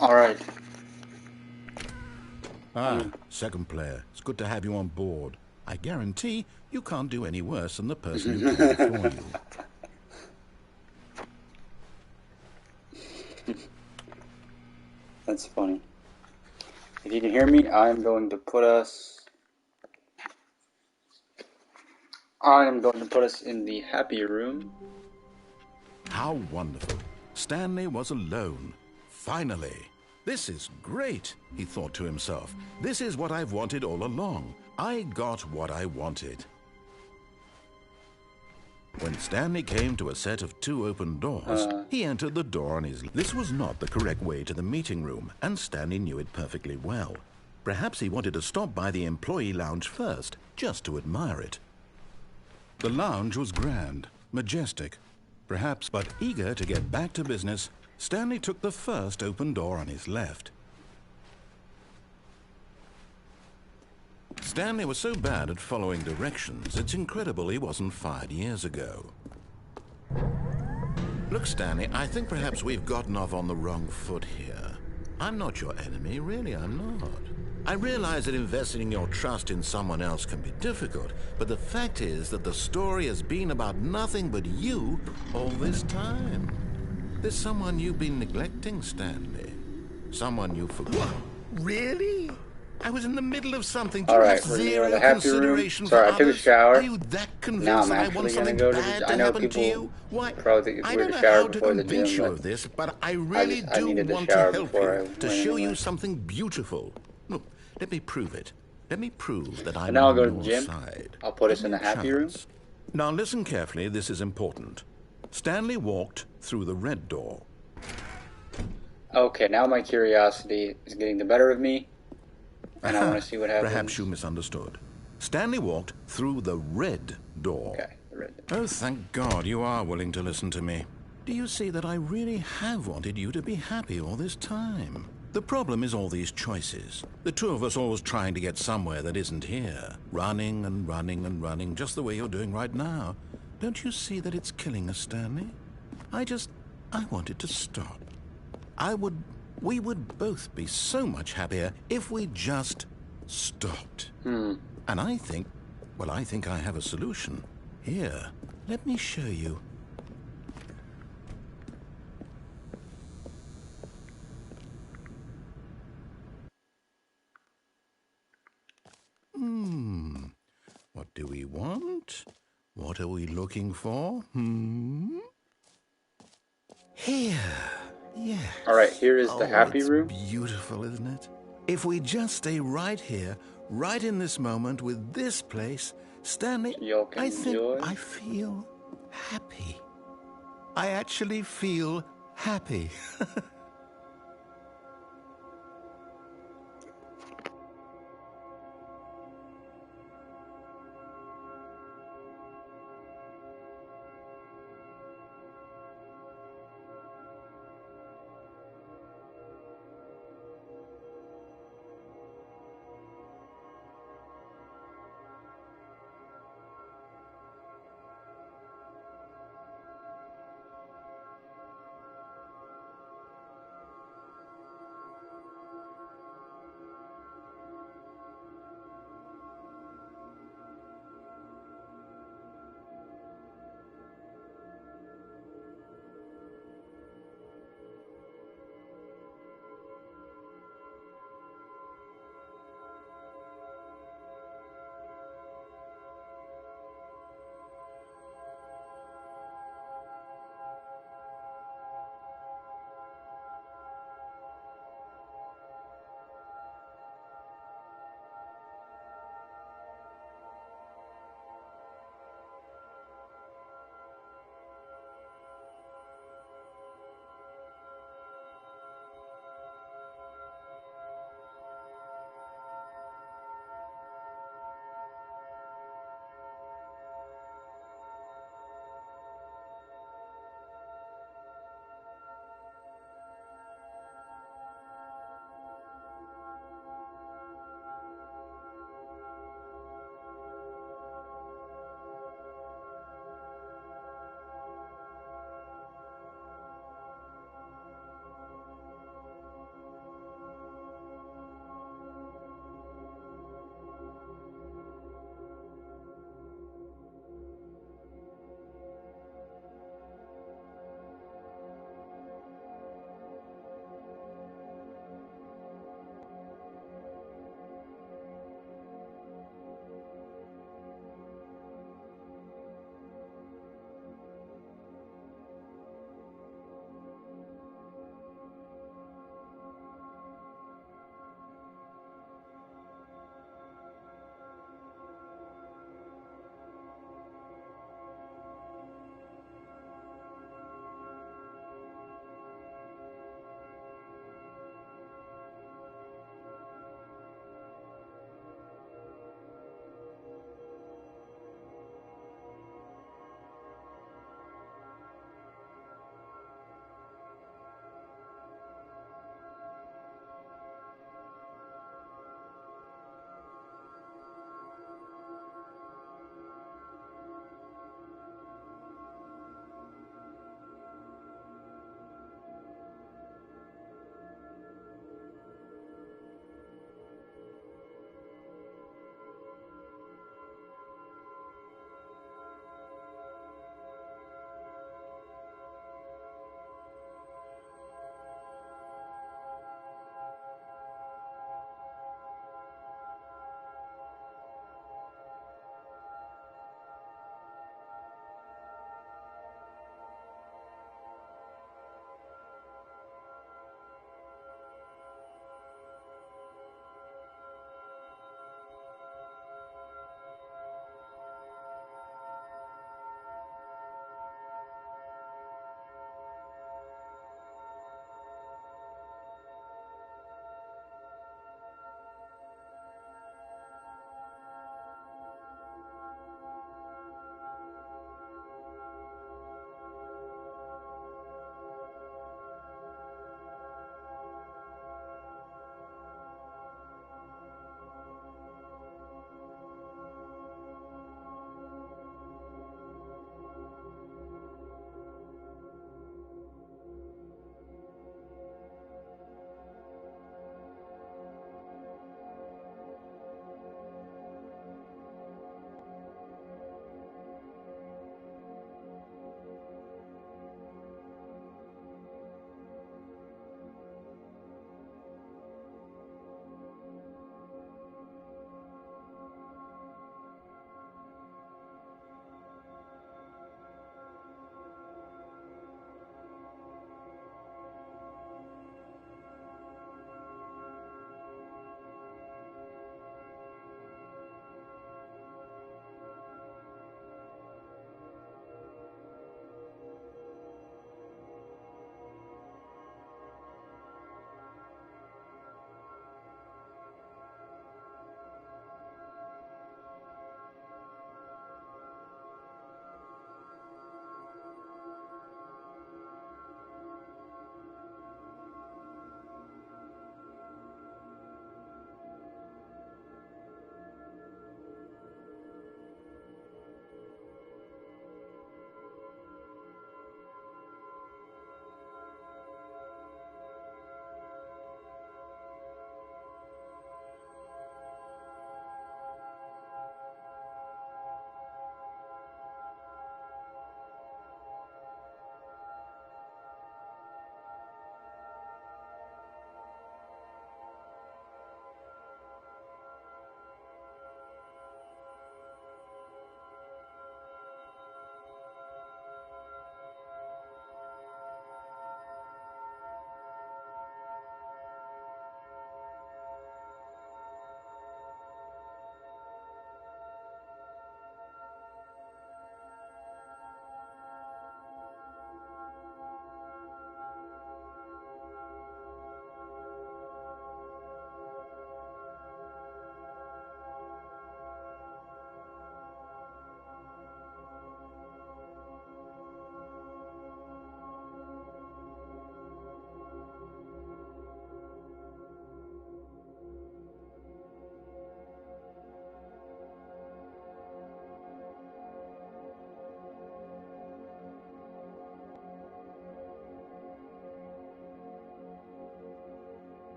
Alright. Second player. It's good to have you on board. I guarantee you can't do any worse than the person who came before you. That's funny. If you can hear me, I'm going to put us in the happy room. How wonderful. Stanley was alone. Finally. This is great, he thought to himself. This is what I've wanted all along. I got what I wanted. When Stanley came to a set of 2 open doors, he entered the door on his... This was not the correct way to the meeting room, and Stanley knew it perfectly well. Perhaps he wanted to stop by the employee lounge first, just to admire it. The lounge was grand, majestic, perhaps, but eager to get back to business, Stanley took the first open door on his left. Stanley was so bad at following directions, it's incredible he wasn't fired years ago. Look, Stanley, I think perhaps we've gotten off on the wrong foot here. I'm not your enemy, really, I'm not. I realize that investing your trust in someone else can be difficult, but the fact is that the story has been about nothing but you all this time. There's someone you've been neglecting, Stanley. Someone you forgot. Really? I was in the middle of something. All right, we're gonna go to the happy room. Sorry, I took a shower. Are you that convinced now I'm that I want actually something gonna go bad to the. to I know happen to people you? Why? probably think it's I weird don't to know shower how to before the convince gym, you but of this, but I really I do needed to want to shower help before I you, to went show anywhere. you something beautiful. Look, let me prove it. Let me prove that I'm And now I'll on go to the your gym. side. I'll put us Give in me the a happy room. chance. Now listen carefully, this is important. Stanley walked through the red door. Okay, now my curiosity is getting the better of me, and I want to see what happens. Perhaps you misunderstood. Stanley walked through the red door. Okay, the red door. Oh, thank God you are willing to listen to me. Do you see that I really have wanted you to be happy all this time? The problem is all these choices. The two of us always trying to get somewhere that isn't here. Running and running and running, just the way you're doing right now. Don't you see that it's killing us, Stanley? I wanted to stop. We would both be so much happier if we just stopped. And I think I have a solution. Here, let me show you. What do we want? What are we looking for? Here. Yes. All right, here is the happy it's room. Beautiful, isn't it? If we just stay right here, right in this moment with this place, Stanley, Y'all can enjoy. I feel happy. I actually feel happy.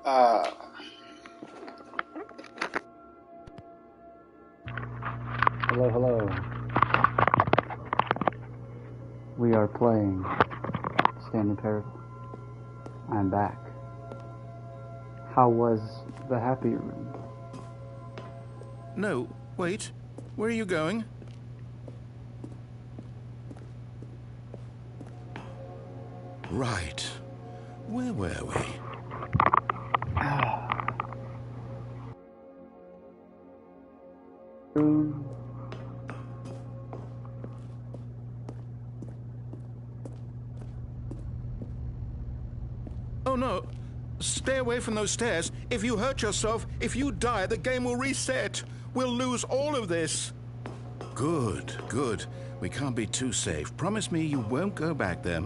Hello, hello. We are playing Stanley Parable. I'm back. How was the happy room? No, wait. Where are you going? Right. Where were we? Room. Oh no. Stay away from those stairs. If you hurt yourself, if you die, the game will reset. We'll lose all of this. Good, good. We can't be too safe. Promise me you won't go back there.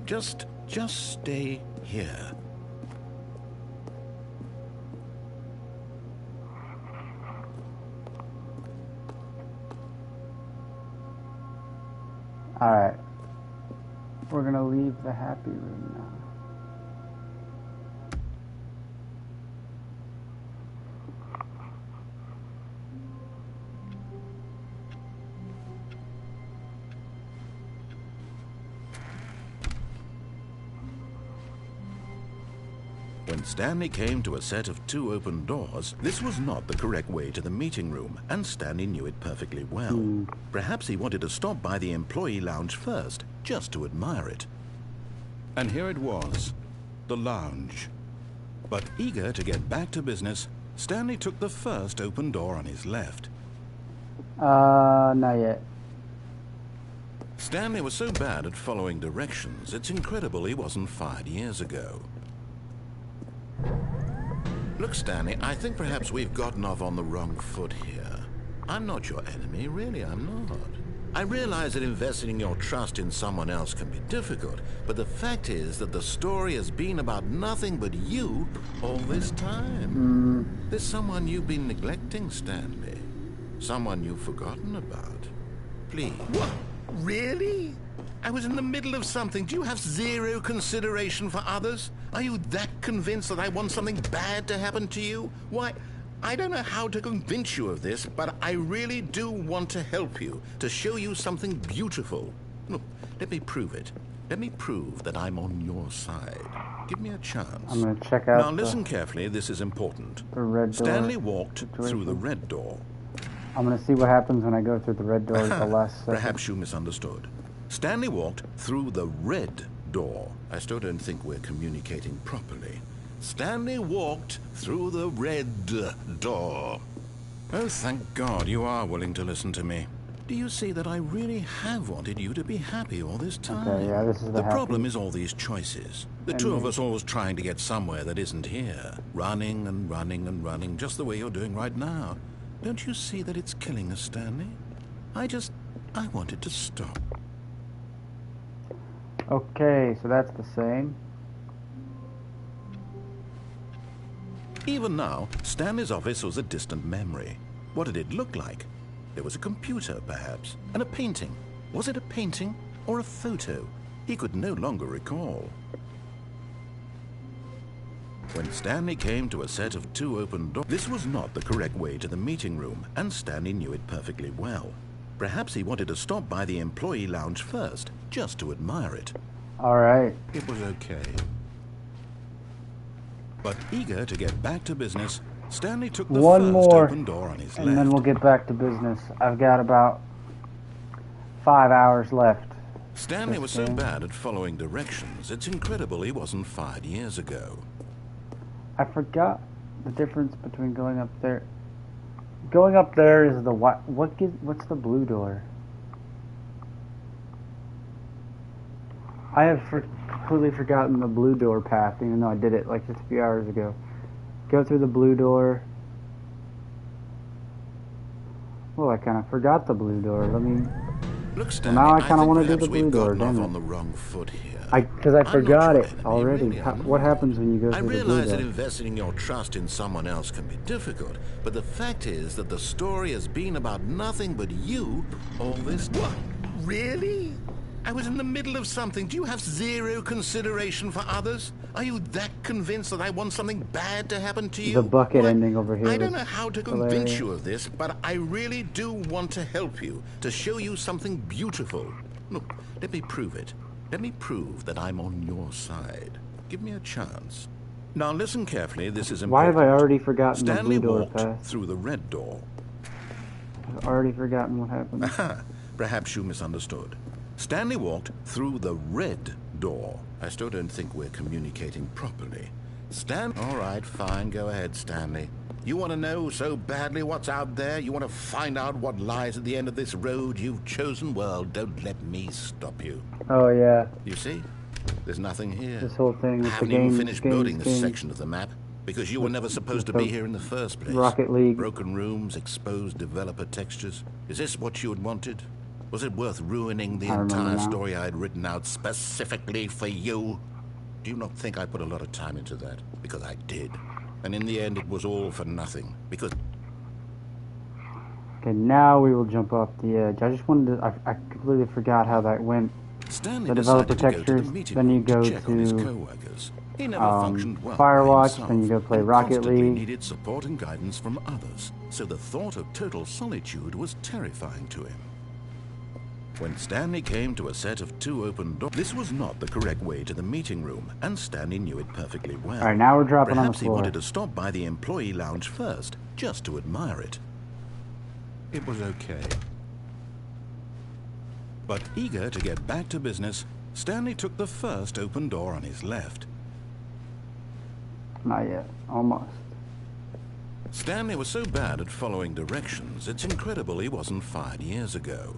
Just stay here. Alright. We're gonna leave the happy room now. When Stanley came to a set of 2 open doors, this was not the correct way to the meeting room, and Stanley knew it perfectly well. Perhaps he wanted to stop by the employee lounge first, just to admire it. And here it was, the lounge. But eager to get back to business, Stanley took the first open door on his left. Not yet. Stanley was so bad at following directions, it's incredible he wasn't fired years ago. Look, Stanley, I think perhaps we've gotten off on the wrong foot here. I'm not your enemy, really, I'm not. I realize that investing your trust in someone else can be difficult, but the fact is that the story has been about nothing but you all this time. There's someone you've been neglecting, Stanley. Someone you've forgotten about. Please. What? Really? I was in the middle of something. Do you have zero consideration for others? Are you that convinced that I want something bad to happen to you? Why, I don't know how to convince you of this, but I really do want to help you, to show you something beautiful. Look, let me prove it. Let me prove that I'm on your side. Give me a chance. I'm gonna check out. Now listen carefully, this is important. The red door. Stanley walked situation. through the red door. I'm gonna see what happens when I go through the red door at the last second. Perhaps you misunderstood. Stanley walked through the red door. I still don't think we're communicating properly. Stanley walked through the red door. Oh, thank God you are willing to listen to me. Do you see that I really have wanted you to be happy all this time? Okay, yeah, this is the problem is all these choices. The two of us always trying to get somewhere that isn't here. Running and running and running, just the way you're doing right now. Don't you see that it's killing us, Stanley? I wanted to stop. Okay, so that's the same. Even now, Stanley's office was a distant memory. What did it look like? There was a computer, perhaps, and a painting. Was it a painting or a photo? He could no longer recall. When Stanley came to a set of 2 open doors, this was not the correct way to the meeting room, and Stanley knew it perfectly well. Perhaps he wanted to stop by the employee lounge first, just to admire it. All right. It was okay. But eager to get back to business, Stanley took the One first more, open door on his and left. then we'll get back to business. I've got about 5 hours left. Stanley was so bad at following directions, it's incredible he wasn't fired years ago. I forgot the difference between going up there. Going up there is the what's the blue door? I have completely forgotten the blue door path, even though I did it like just a few hours ago. Go through the blue door. Well, I kind of forgot the blue door. Let me. Look, Stanley, now I kind of want to do perhaps the blue we've door. gotten off Damn on it. the wrong foot here. Because I forgot it enemy, already. really, What happens when you go I through the blue realize that door? investing your trust in someone else can be difficult, but the fact is that the story has been about nothing but you all this time. What? Really? I was in the middle of something. Do you have zero consideration for others? Are you that convinced that I want something bad to happen to you? The bucket Why, ending over here. I don't know how to convince hilarious. you of this, but I really do want to help you, to show you something beautiful. Look, let me prove it. Let me prove that I'm on your side. Give me a chance. Now listen carefully, this is important. Why have I already forgotten Stanley the blue door walked path? through the red door. I've already forgotten what happened. Perhaps you misunderstood. Stanley walked through the red door. I still don't think we're communicating properly. All right, fine, go ahead, Stanley. You want to know so badly what's out there? You want to find out what lies at the end of this road you've chosen? Well, don't let me stop you. Oh yeah. You see? There's nothing here. This whole thing with I haven't the even games, finished building this section of the map because you were never supposed to be here in the first place. Rocket League. Broken rooms, exposed developer textures. Is this what you had wanted? Was it worth ruining the entire story I had written out specifically for you? Do you not think I put a lot of time into that? Because I did. And in the end, it was all for nothing. Because... Okay, now we will jump off the edge. I just wanted to... I completely forgot how that went. Stanley the developer textures, then you go to Firewatch, then you go play Rocket League. Needed support and guidance from others, so the thought of total solitude was terrifying to him. When Stanley came to a set of 2 open doors, this was not the correct way to the meeting room, and Stanley knew it perfectly well. All right, now we're dropping on the Perhaps he floor. wanted to stop by the employee lounge first, just to admire it. It was okay. But eager to get back to business, Stanley took the first open door on his left. Not yet. Almost. Stanley was so bad at following directions, it's incredible he wasn't fired years ago.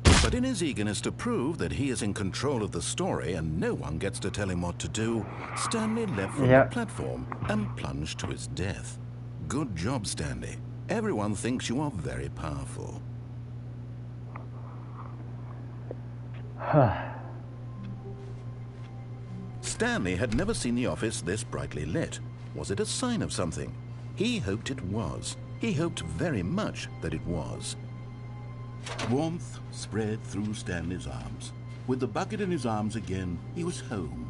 But in his eagerness to prove that he is in control of the story and no one gets to tell him what to do, Stanley leapt from the platform and plunged to his death. Good job, Stanley. Everyone thinks you are very powerful. Stanley had never seen the office this brightly lit. Was it a sign of something? He hoped it was. He hoped very much that it was. Warmth spread through Stanley's arms. With the bucket in his arms again, he was home.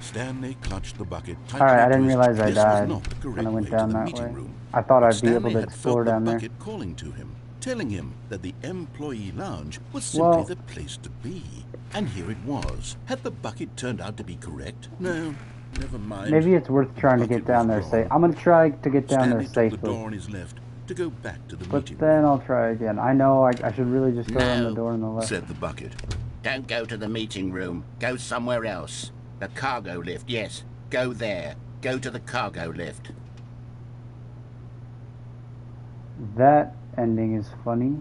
Stanley clutched the bucket tightly. Alright, I didn't realize I This died was not the correct when I went way down to the that meeting way. room. I thought I'd be Stanley able to had explore felt down the there. bucket calling to him, telling him that the employee lounge was simply the place to be. And here it was. Had the bucket turned out to be correct? No, never mind. Maybe it's worth trying to get down there safe. I'm gonna try to get down there Stanley took the safely. door on his left to go back to the But meeting then room. I'll try again. I know I should really just go on the door on the left. Said the bucket. Don't go to the meeting room. Go somewhere else. The cargo lift, yes. Go there. Go to the cargo lift. That ending is funny.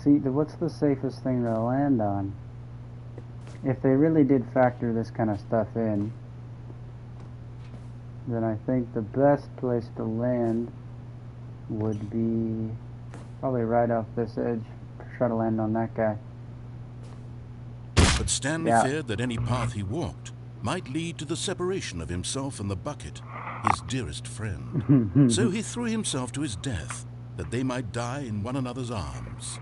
See, what's the safest thing to land on? If they really did factor this kind of stuff in, then I think the best place to land would be probably right off this edge. Try to land on that guy. But Stanley feared that any path he walked might lead to the separation of himself and the bucket, his dearest friend. So he threw himself to his death, that they might die in one another's arms.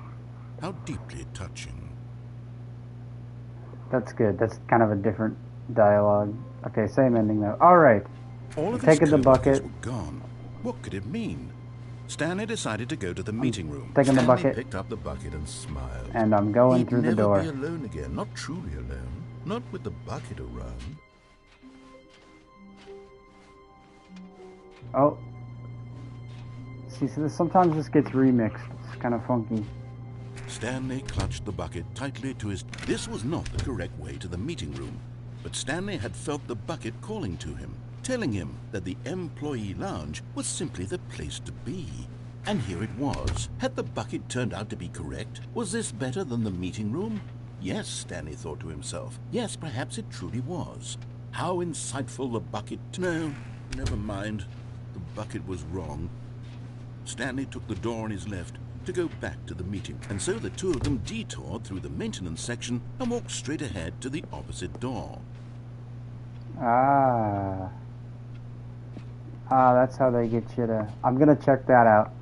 How deeply touching. That's good. That's kind of a different dialogue. Okay, same ending though. Alright. All of his Taking the co-workers bucket. were gone. What could it mean? Stanley decided to go to the meeting room. taking the Stanley bucket. picked up the bucket and smiled. And I'm going He'd through the never door. be alone again. Not truly alone. Not with the bucket around. Oh. See, so sometimes this gets remixed. It's kind of funky. Stanley clutched the bucket tightly to his... This was not the correct way to the meeting room, but Stanley had felt the bucket calling to him, telling him that the employee lounge was simply the place to be. And here it was. Had the bucket turned out to be correct? Was this better than the meeting room? Yes, Stanley thought to himself. Yes, perhaps it truly was. How insightful the bucket... No, never mind. The bucket was wrong. Stanley took the door on his left to go back to the meeting, and so the two of them detoured through the maintenance section and walked straight ahead to the opposite door. That's how they get you to... I'm gonna check that out.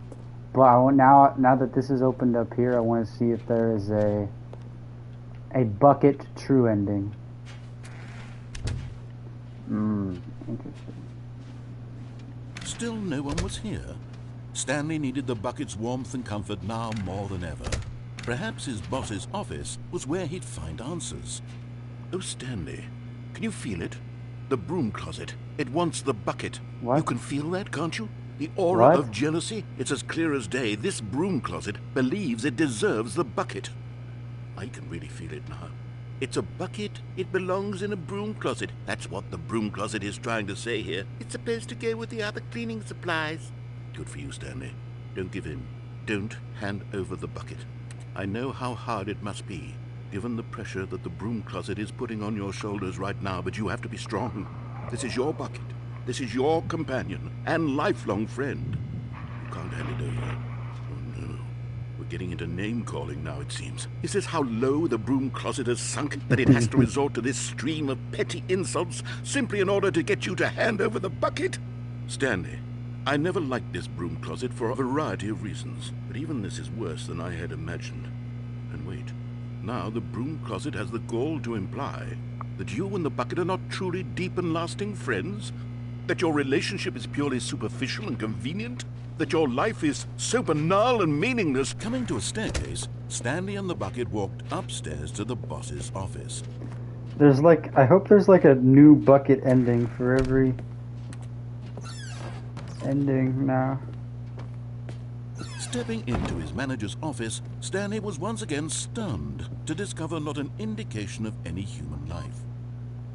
But I want, now that this is opened up here, I want to see if there is a bucket true ending. Interesting. Still no one was here. Stanley needed the bucket's warmth and comfort now more than ever. Perhaps his boss's office was where he'd find answers. Oh, Stanley, can you feel it? The broom closet. It wants the bucket. What? You can feel that, can't you? The aura What? of jealousy? It's as clear as day. This broom closet believes it deserves the bucket. I can really feel it now. It's a bucket. It belongs in a broom closet. That's what the broom closet is trying to say here. It's supposed to go with the other cleaning supplies. Good for you, Stanley. Don't give in. Don't hand over the bucket. I know how hard it must be, given the pressure that the broom closet is putting on your shoulders right now, but you have to be strong. This is your bucket. This is your companion and lifelong friend. You can't hand it over. Oh, no. We're getting into name-calling now, it seems. Is this how low the broom closet has sunk, that it has to resort to this stream of petty insults simply in order to get you to hand over the bucket? Stanley, I never liked this broom closet for a variety of reasons, but even this is worse than I had imagined. And wait, now the broom closet has the gall to imply that you and the bucket are not truly deep and lasting friends? That your relationship is purely superficial and convenient? That your life is so banal and meaningless? Coming to a staircase, Stanley and the bucket walked upstairs to the boss's office. There's like, I hope there's like a new bucket ending for every ending now. Stepping into his manager's office, Stanley was once again stunned to discover not an indication of any human life.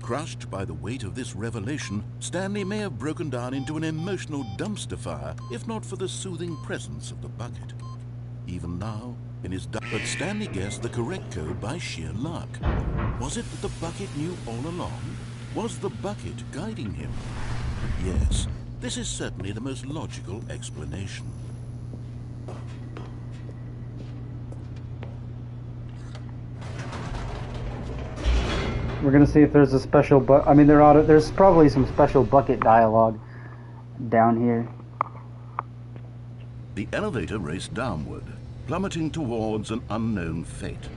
Crushed by the weight of this revelation, Stanley may have broken down into an emotional dumpster fire if not for the soothing presence of the bucket. Even now, in his but Stanley guessed the correct code by sheer luck. Was it that the bucket knew all along? Was the bucket guiding him? Yes, this is certainly the most logical explanation. We're gonna see if there's a special I mean, there's probably some special bucket dialogue down here. The elevator raced downward, plummeting towards an unknown fate.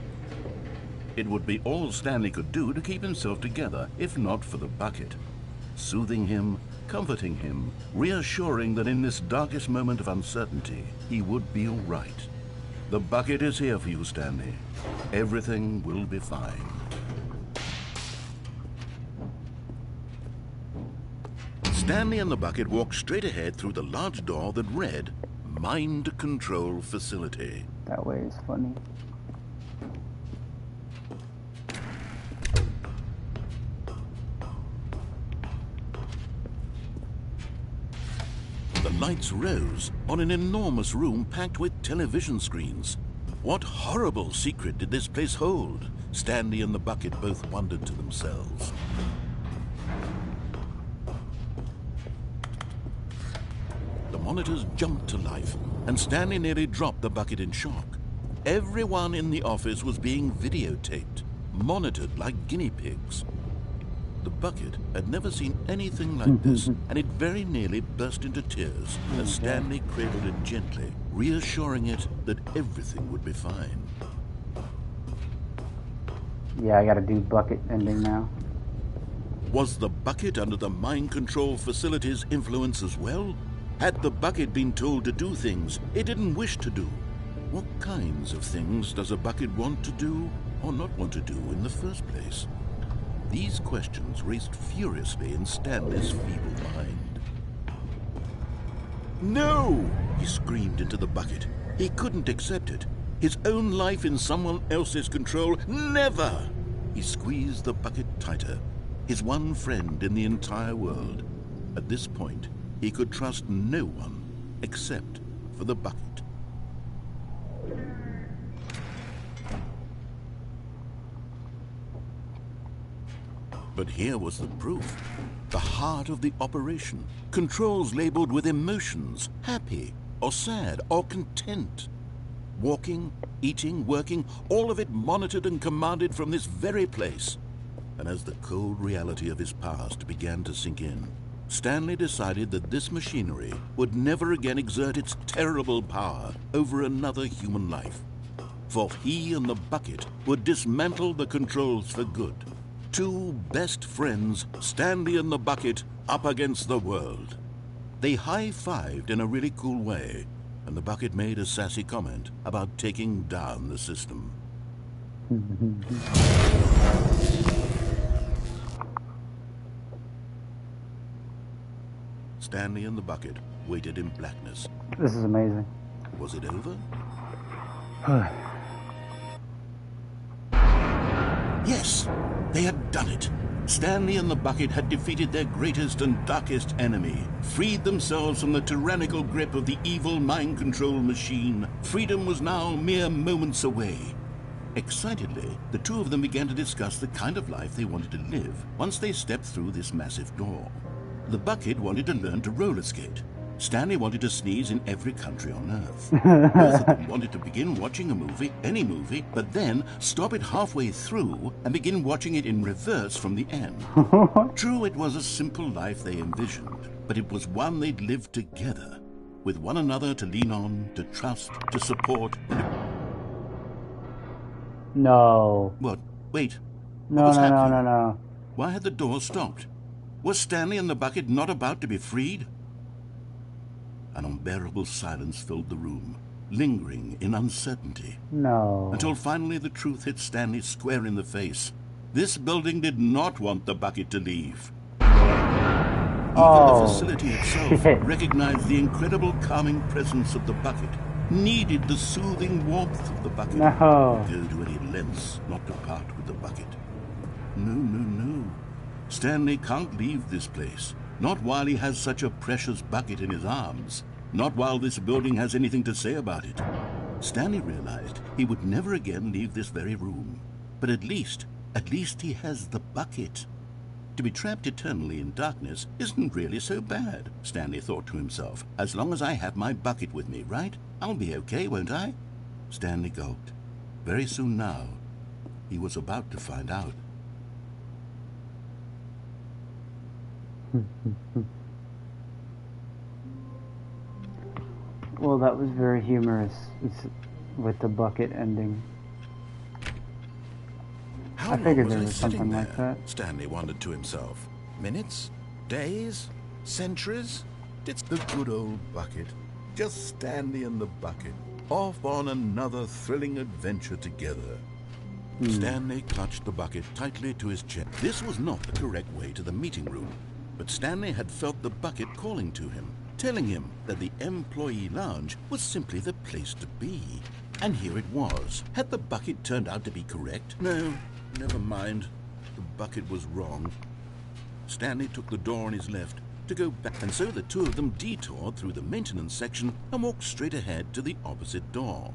It would be all Stanley could do to keep himself together, if not for the bucket. Soothing him, comforting him, reassuring that in this darkest moment of uncertainty, he would be all right. The bucket is here for you, Stanley. Everything will be fine. Stanley and the bucket walked straight ahead through the large door that read, Mind Control Facility. That way is funny. The lights rose on an enormous room packed with television screens. What horrible secret did this place hold? Stanley and the bucket both wondered to themselves. The monitors jumped to life, and Stanley nearly dropped the bucket in shock. Everyone in the office was being videotaped, monitored like guinea pigs. The bucket had never seen anything like this, and it very nearly burst into tears as Stanley cradled it gently, reassuring it that everything would be fine. Yeah, I gotta do bucket ending now. Was the bucket under the mind control facility's influence as well? Had the bucket been told to do things it didn't wish to do? What kinds of things does a bucket want to do or not want to do in the first place? These questions raced furiously in Stanley's feeble mind. No! He screamed into the bucket. He couldn't accept it. His own life in someone else's control? Never! He squeezed the bucket tighter. His one friend in the entire world. At this point, he could trust no one except for the bucket. But here was the proof. The heart of the operation. Controls labeled with emotions, happy or sad or content. Walking, eating, working, all of it monitored and commanded from this very place. And as the cold reality of his past began to sink in, Stanley decided that this machinery would never again exert its terrible power over another human life. For he and the bucket would dismantle the controls for good. Two best friends, Stanley and the bucket, up against the world. They high-fived in a really cool way, and the bucket made a sassy comment about taking down the system. Stanley and the bucket waited in blackness. This is amazing. Was it over? Yes, they had done it. Stanley and the bucket had defeated their greatest and darkest enemy, freed themselves from the tyrannical grip of the evil mind control machine. Freedom was now mere moments away. Excitedly, the two of them began to discuss the kind of life they wanted to live once they stepped through this massive door. The bucket wanted to learn to roller skate. Stanley wanted to sneeze in every country on Earth. Both of them wanted to begin watching a movie, any movie, but then stop it halfway through and begin watching it in reverse from the end. True, it was a simple life they envisioned, but it was one they'd lived together, with one another to lean on, to trust, to support. No. What? Wait. No, what was no, no, happening? no, no. Why had the door stopped? Was Stanley and the bucket not about to be freed? An unbearable silence filled the room, lingering in uncertainty. No. Until finally the truth hit Stanley square in the face. This building did not want the bucket to leave. Even the facility itself recognized the incredible calming presence of the bucket, needed the soothing warmth of the bucket. No. Go to any lengths not to part with the bucket. No, no, no. Stanley can't leave this place. Not while he has such a precious bucket in his arms. Not while this building has anything to say about it. Stanley realized he would never again leave this very room. But at least he has the bucket. To be trapped eternally in darkness isn't really so bad, Stanley thought to himself. As long as I have my bucket with me, right? I'll be okay, won't I? Stanley gulped. Very soon now, he was about to find out. Well, that was very humorous with the bucket ending. How I figured long there I was sitting something like there? that. Stanley wondered to himself. Minutes? Days? Centuries? It's the good old bucket. Just Stanley and the bucket, off on another thrilling adventure together. Stanley clutched the bucket tightly to his chest. This was not the correct way to the meeting room, but Stanley had felt the bucket calling to him, telling him that the employee lounge was simply the place to be. And here it was. Had the bucket turned out to be correct? No, never mind. The bucket was wrong. Stanley took the door on his left to go back, and so the two of them detoured through the maintenance section and walked straight ahead to the opposite door.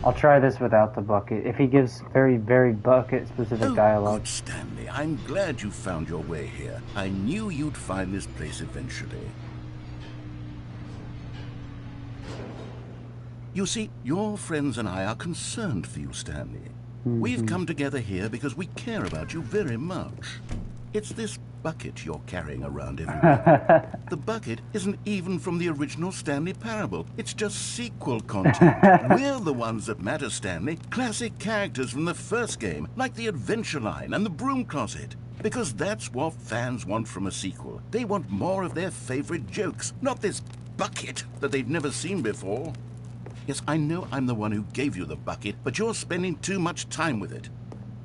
I'll try this without the bucket. If he gives very, very bucket-specific dialogue. Good, Stanley. I'm glad you found your way here. I knew you'd find this place eventually. You see, your friends and I are concerned for you, Stanley. We've come together here because we care about you very much. It's this bucket you're carrying around everywhere. The bucket isn't even from the original Stanley Parable. It's just sequel content. We're the ones that matter, Stanley. Classic characters from the first game, like the Adventure Line and the Broom Closet. Because that's what fans want from a sequel. They want more of their favorite jokes, not this bucket that they've never seen before. Yes, I know I'm the one who gave you the bucket, but you're spending too much time with it.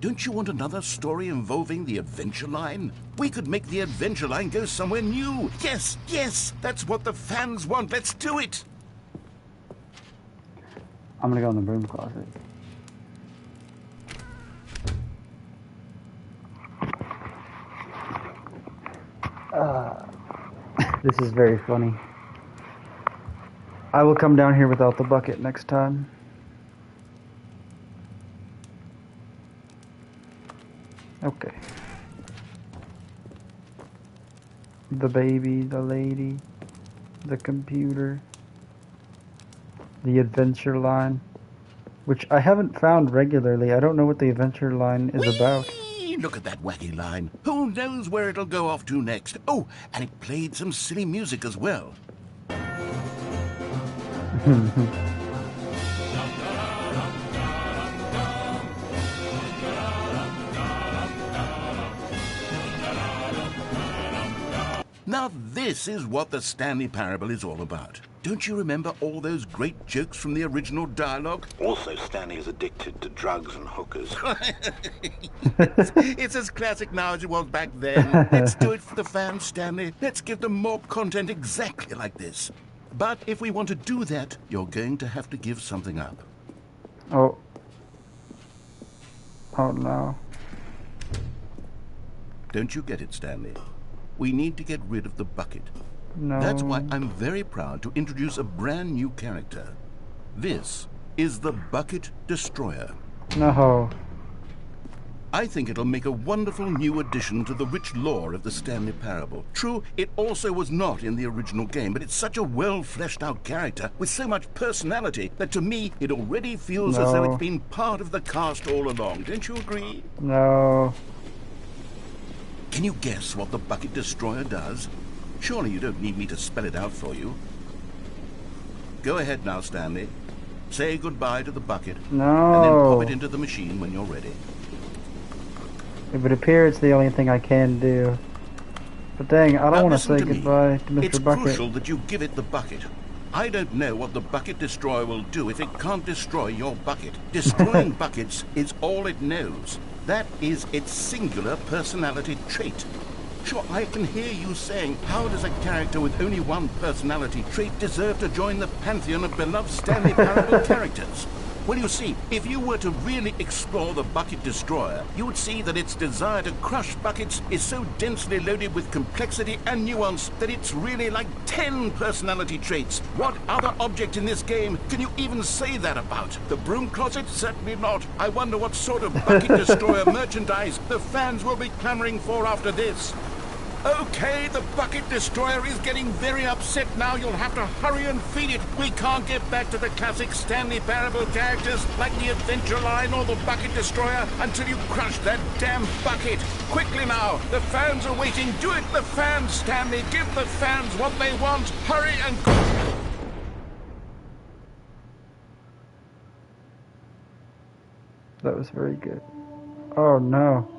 Don't you want another story involving the Adventure Line? We could make the Adventure Line go somewhere new. Yes, yes, that's what the fans want. Let's do it. I'm gonna go in the broom closet. This is very funny. I will come down here without the bucket next time. Okay. The baby, the lady, the computer, the adventure line, which I haven't found regularly. I don't know what the adventure line is about. Whee! Look at that wacky line. Who knows where it'll go off to next? Oh, and it played some silly music as well. Now this is what the Stanley Parable is all about. Don't you remember all those great jokes from the original dialogue? Also, Stanley is addicted to drugs and hookers. It's as classic now as it was back then. Let's do it for the fans, Stanley. Let's give them more content exactly like this. But if we want to do that, you're going to have to give something up. Oh. Oh no. Don't you get it, Stanley? We need to get rid of the bucket. No. That's why I'm very proud to introduce a brand new character. This is the Bucket Destroyer. No. I think it'll make a wonderful new addition to the rich lore of the Stanley Parable. True, it also was not in the original game, but it's such a well-fleshed-out character with so much personality that to me it already feels as though No. it's been part of the cast all along. Don't you agree? No. Can you guess what the Bucket Destroyer does? Surely you don't need me to spell it out for you. Go ahead now, Stanley. Say goodbye to the bucket. No. And then pop it into the machine when you're ready. It would appear it's the only thing I can do. But dang, I Now don't want to listen say me. goodbye to Mr. It's Bucket. crucial that you give it the bucket. I don't know what the Bucket Destroyer will do if it can't destroy your bucket. Destroying buckets is all it knows. That is its singular personality trait. Sure, I can hear you saying, how does a character with only one personality trait deserve to join the pantheon of beloved Stanley Parable characters? Well, you see, if you were to really explore the Bucket Destroyer, you would see that its desire to crush buckets is so densely loaded with complexity and nuance that it's really like 10 personality traits. What other object in this game can you even say that about? The broom closet? Certainly not. I wonder what sort of Bucket Destroyer merchandise the fans will be clamoring for after this. Okay, the Bucket Destroyer is getting very upset now. You'll have to hurry and feed it. We can't get back to the classic Stanley Parable characters like the Adventure Line or the Bucket Destroyer until you crush that damn bucket. Quickly now, the fans are waiting. Do it, the fans, Stanley. Give the fans what they want. Hurry and... That was very good. Oh no.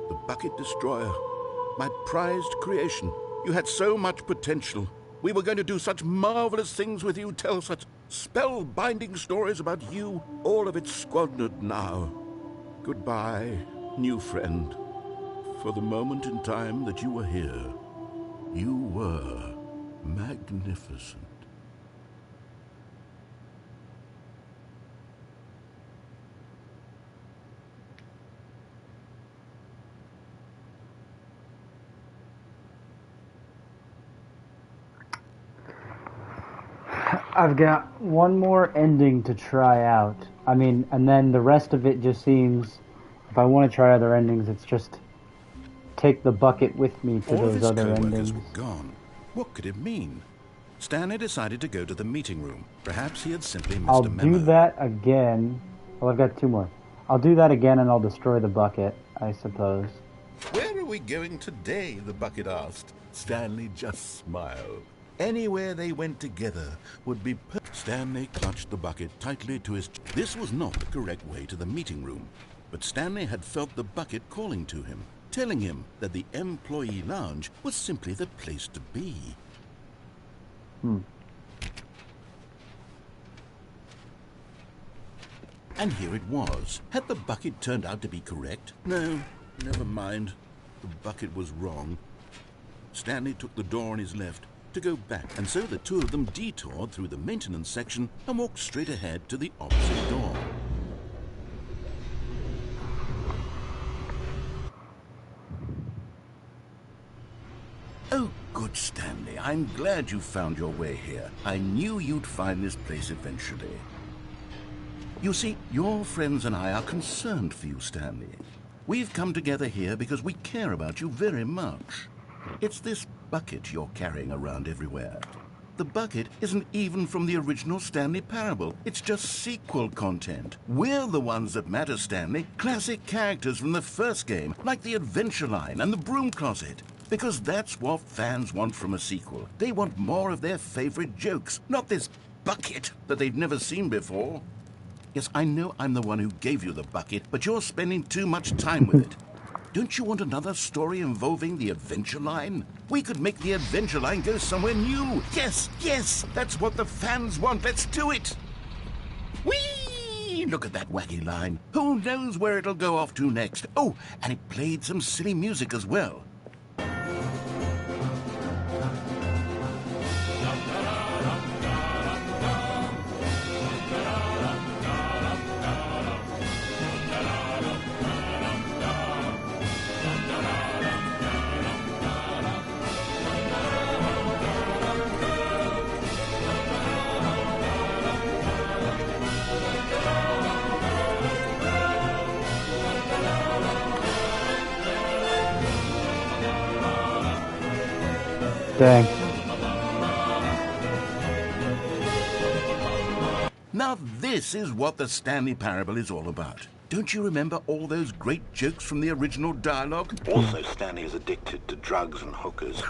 The Bucket Destroyer, my prized creation. You had so much potential. We were going to do such marvelous things with you, tell such spellbinding stories about you. All of it squandered now. Goodbye, new friend. For the moment in time that you were here, you were magnificent. I've got one more ending to try out. I mean, and then the rest of it just seems, if I want to try other endings, it's just take the bucket with me to All of those his other co-workers endings. were gone. What could it mean? Stanley decided to go to the meeting room. Perhaps he had simply missed I'll a memo. do that again. Well, I've got two more. I'll do that again and I'll destroy the bucket, I suppose. Where are we going today? The bucket asked. Stanley just smiled. Anywhere they went together would be Stanley clutched the bucket tightly to his... This was not the correct way to the meeting room, but Stanley had felt the bucket calling to him, telling him that the employee lounge was simply the place to be. And here it was. Had the bucket turned out to be correct? No, never mind. The bucket was wrong. Stanley took the door on his left to go back, and so the two of them detoured through the maintenance section and walked straight ahead to the opposite door. Oh, good Stanley. I'm glad you found your way here. I knew you'd find this place eventually. You see, your friends and I are concerned for you, Stanley. We've come together here because we care about you very much. It's this bucket you're carrying around everywhere. The bucket isn't even from the original Stanley Parable. It's just sequel content. We're the ones that matter, Stanley. Classic characters from the first game, like the Adventure Line and the Broom Closet. Because that's what fans want from a sequel. They want more of their favorite jokes, not this bucket that they've never seen before. Yes, I know I'm the one who gave you the bucket, but you're spending too much time with it. Don't you want another story involving the Adventure Line? We could make the Adventure Line go somewhere new. Yes, yes, that's what the fans want. Let's do it. Whee! Look at that wacky line. Who knows where it'll go off to next? Oh, and it played some silly music as well. Dang. Now this is what the Stanley Parable is all about. Don't you remember all those great jokes from the original dialogue? Also, Stanley is addicted to drugs and hookers.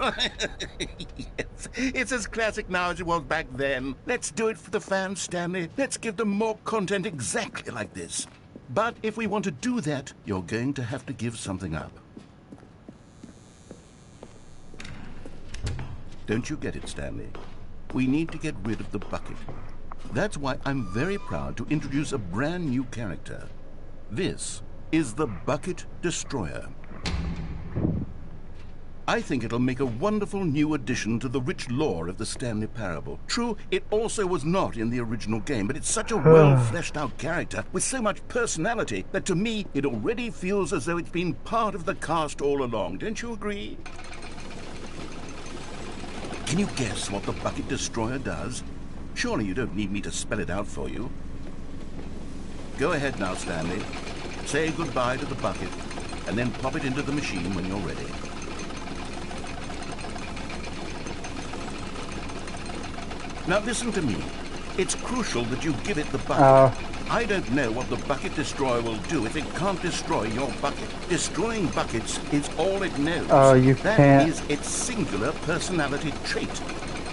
Yes, it's as classic now as it was back then. Let's do it for the fans, Stanley. Let's give them more content exactly like this. But if we want to do that, you're going to have to give something up. Don't you get it, Stanley? We need to get rid of the bucket. That's why I'm very proud to introduce a brand new character. This is the Bucket Destroyer. I think it'll make a wonderful new addition to the rich lore of the Stanley Parable. True, it also was not in the original game, but it's such a well-fleshed-out character with so much personality that to me it already feels as though it's been part of the cast all along. Don't you agree? Can you guess what the Bucket Destroyer does? Surely you don't need me to spell it out for you. Go ahead now, Stanley. Say goodbye to the bucket, and then pop it into the machine when you're ready. Now listen to me. It's crucial that you give it the bucket. I don't know what the Bucket Destroyer will do if it can't destroy your bucket. Destroying buckets is all it knows. Oh, you that can't. is its singular personality trait.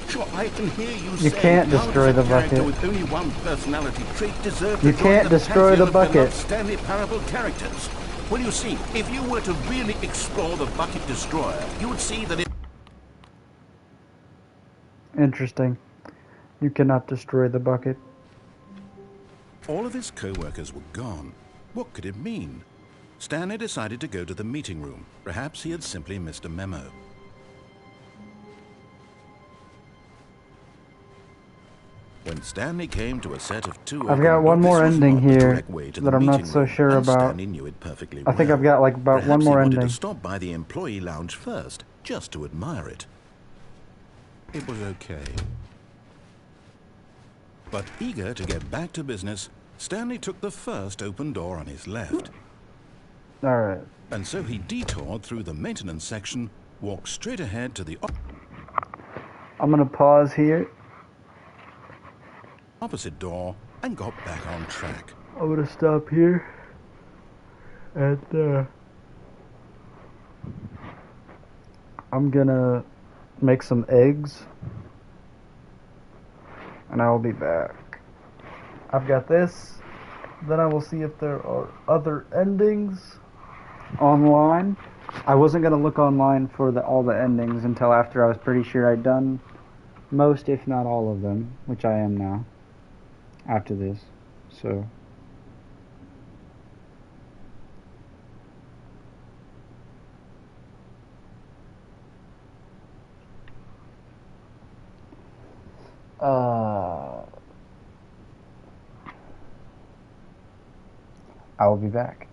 Sure, I can hear you You say, can't how destroy does a the character bucket. with only one personality trait deserve to You join can't the destroy the pantheon of bucket. beloved Stanley Parable characters? Well, you see, if you were to really explore the Bucket Destroyer, you would see that it... Interesting. You cannot destroy the bucket. All of his co-workers were gone. What could it mean? Stanley decided to go to the meeting room. Perhaps he had simply missed a memo. When Stanley came to a set of two... I've got one more ending here that I'm not so sure about. Stanley knew it perfectly I think well. I've got like about one Perhaps more he wanted ending. to stop by the employee lounge first, just to admire it. It was okay. But eager to get back to business, Stanley took the first open door on his left. Alright. And so he detoured through the maintenance section, walked straight ahead to the I'm gonna pause here. opposite door, and got back on track. I'm gonna stop here. And, I'm gonna make some eggs. And I will be back. I've got this. Then I will see if there are other endings online. I wasn't gonna look online for all the endings until after I was pretty sure I'd done most, if not all of them, which I am now. After this, so. I will be back.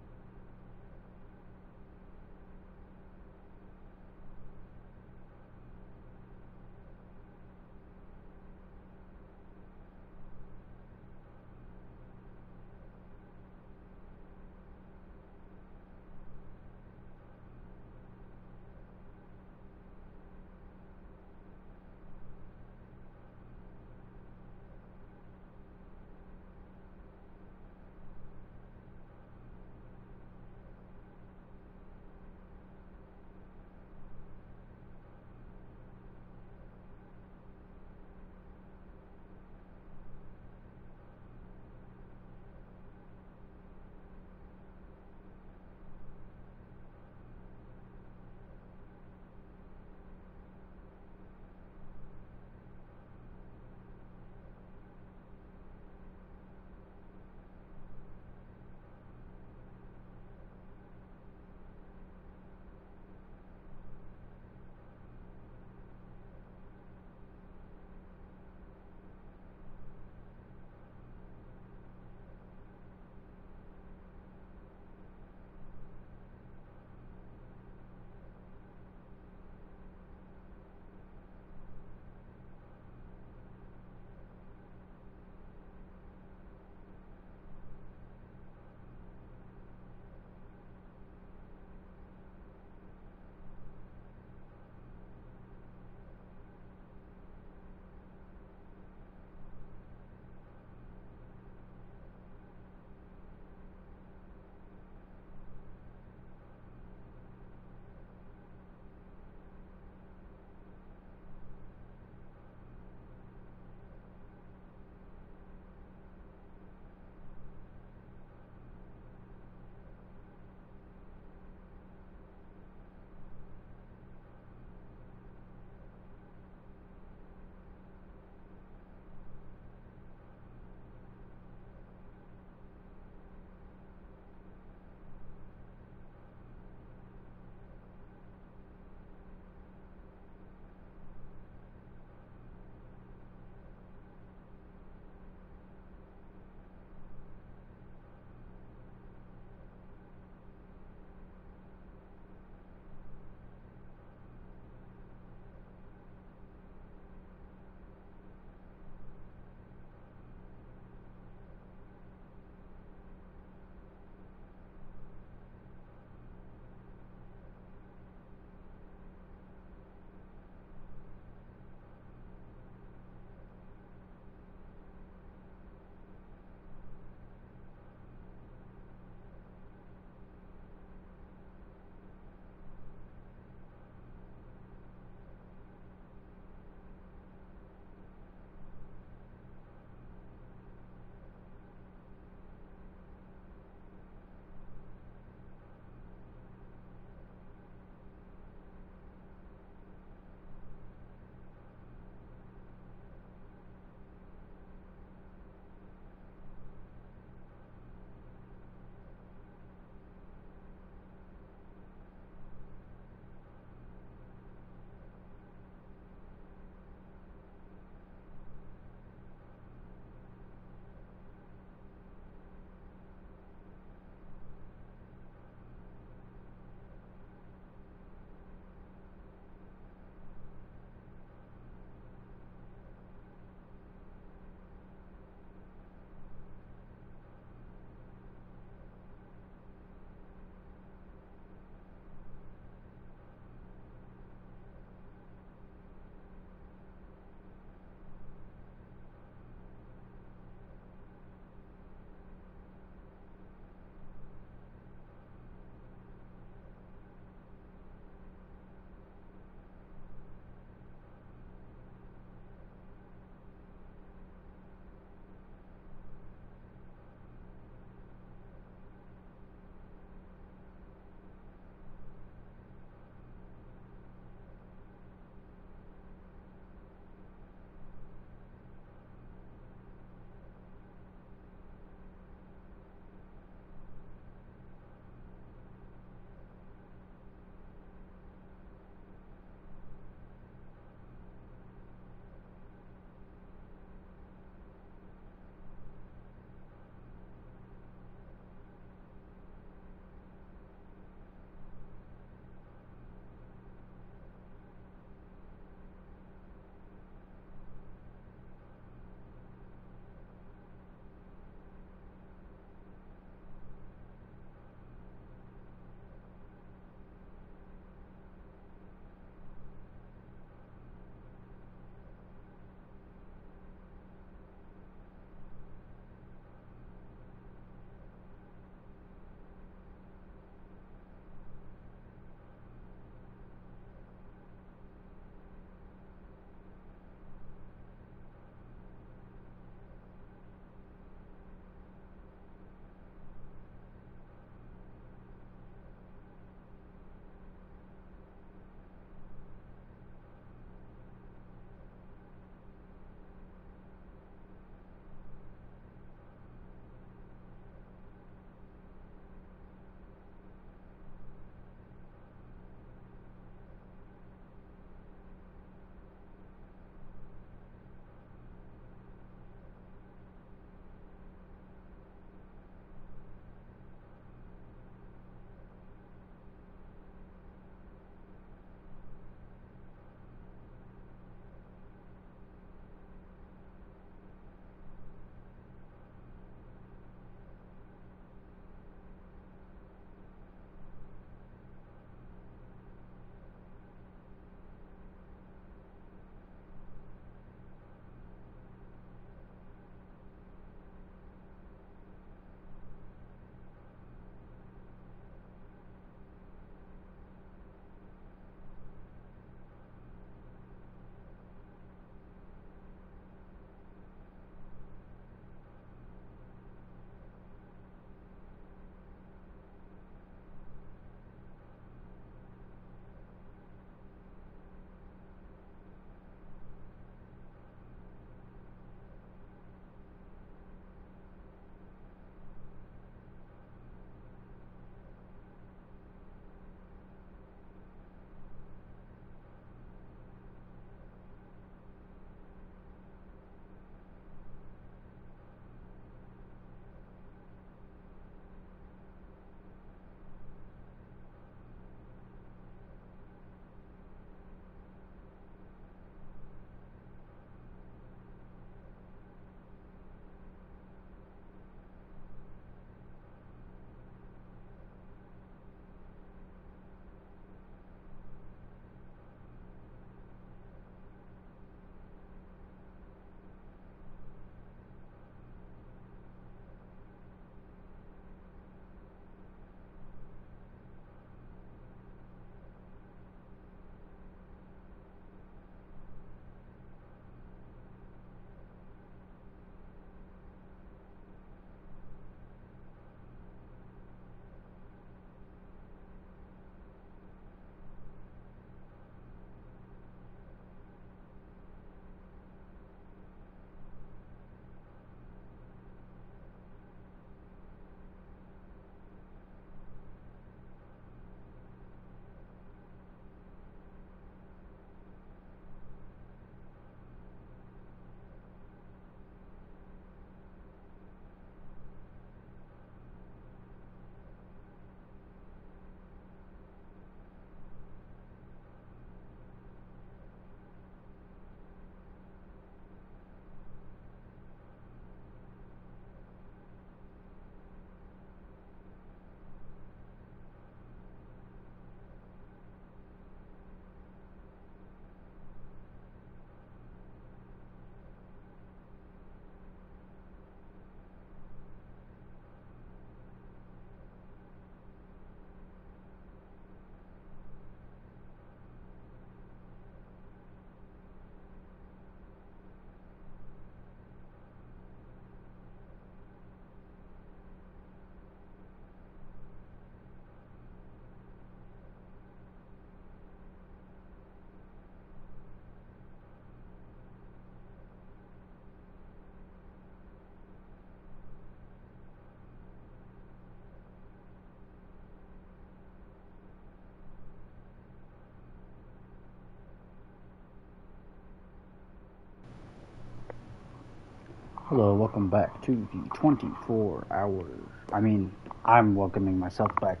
Hello, welcome back to the 24 hours. I mean, I'm welcoming myself back.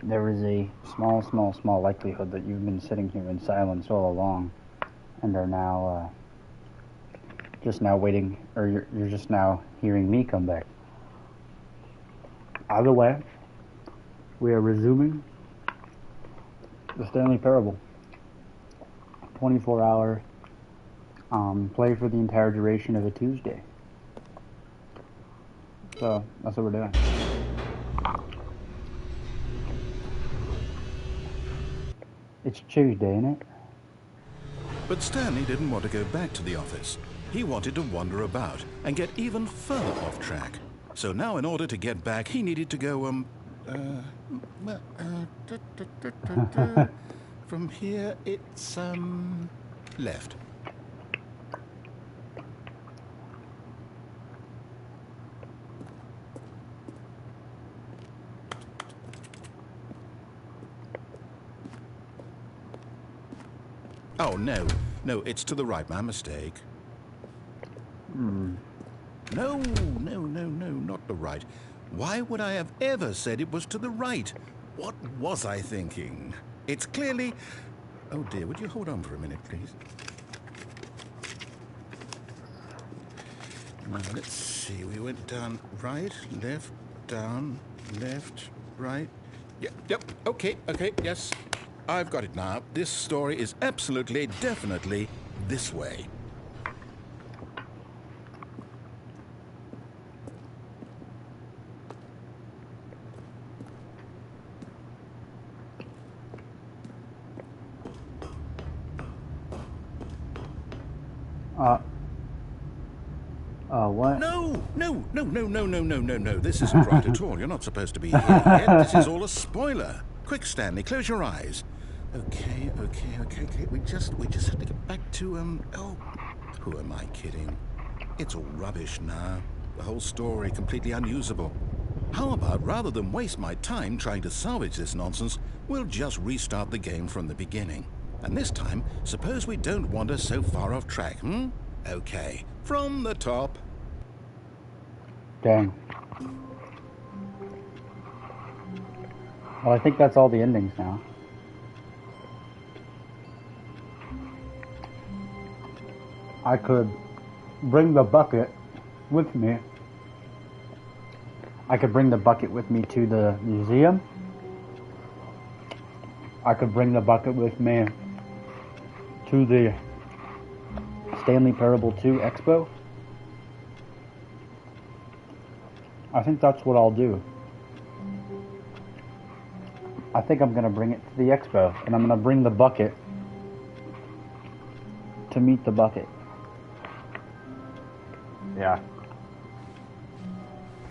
There is a small likelihood that you've been sitting here in silence all along and are now, just now waiting, or you're just now hearing me come back. Either way, we are resuming the Stanley Parable. 24-hour play for the entire duration of a Tuesday. So, that's what we're doing. It's Tuesday, isn't it? But Stanley didn't want to go back to the office. He wanted to wander about and get even further off track. So now in order to get back, he needed to go, from here, it's, left. Oh, no, it's to the right, my mistake. No, not the right. Why would I have ever said it was to the right? What was I thinking? It's clearly... Oh dear, would you hold on for a minute, please? Now, let's see, we went down right, left, down, left, right. Yep, okay, yes. I've got it now. This story is absolutely, definitely this way. What? No. This isn't right at all. You're not supposed to be here yet. This is all a spoiler. Quick, Stanley, close your eyes. Okay. We just have to get back to, oh, who am I kidding? It's all rubbish now. The whole story completely unusable. How about, rather than waste my time trying to salvage this nonsense, we'll just restart the game from the beginning. And this time, suppose we don't wander so far off track, Okay, from the top. Dang. Well, I think that's all the endings now. I could bring the bucket with me. I could bring the bucket with me to the museum. I could bring the bucket with me to the Stanley Parable 2 Expo. I think that's what I'll do. I think I'm going to bring it to the expo, and I'm going to bring the bucket to meet the bucket. Yeah.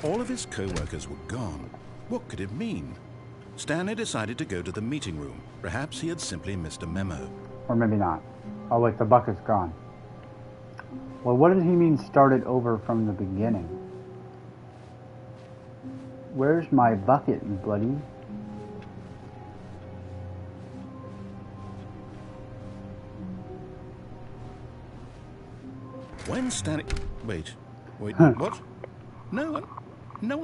All of his co-workers were gone. What could it mean? Stanley decided to go to the meeting room. Perhaps he had simply missed a memo. Or maybe not. Oh wait, the bucket's gone. Well, what does he mean started over from the beginning? Where's my bucket, you bloody? When Stanley... Wait, what? No,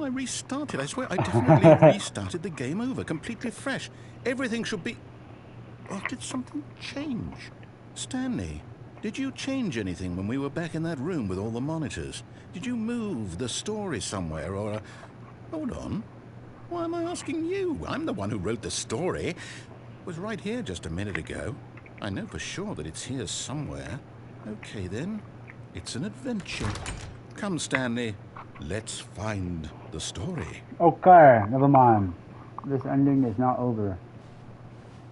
I restarted. I swear, I definitely restarted the game over, completely fresh. Everything should be... Or did something change? Stanley, did you change anything when we were back in that room with all the monitors? Did you move the story somewhere, or... Hold on. Why am I asking you? I'm the one who wrote the story. It was right here just a minute ago. I know for sure that it's here somewhere. Okay, then. It's an adventure. Come, Stanley. Let's find the story. Okay, never mind. This ending is not over.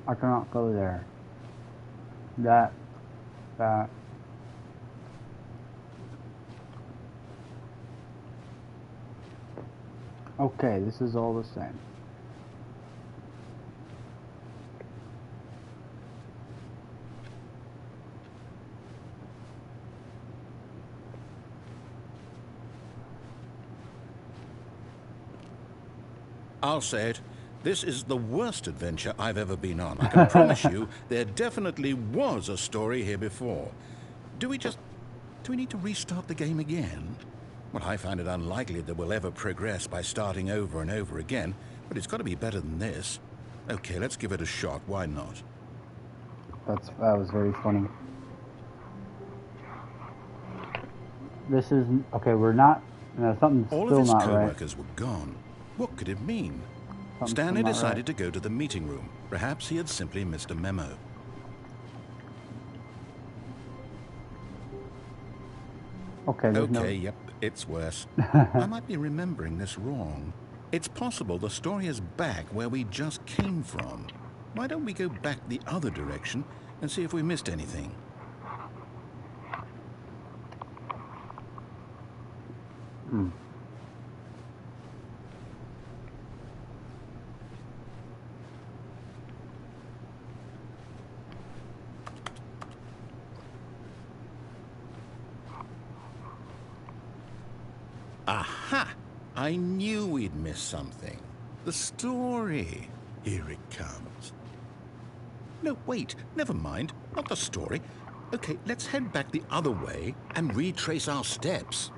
I cannot go there. That. Okay, this is all the same. I'll say it. This is the worst adventure I've ever been on. I can promise you there definitely was a story here before. Do we need to restart the game again? Well, I find it unlikely that we'll ever progress by starting over and over again, but it's got to be better than this. Okay, let's give it a shot. Why not? That was very funny. This is okay. We're not. Something's All still of his not co-workers right. were gone. What could it mean? Something's Stanley still not decided right. to go to the meeting room. Perhaps he had simply missed a memo. Okay. Okay, yep, it's worse. I might be remembering this wrong. It's possible the story is back where we just came from. Why don't we go back the other direction and see if we missed anything? Aha! I knew we'd missed something. The story. Here it comes. No, wait, never mind. Not the story. Okay, let's head back the other way and retrace our steps.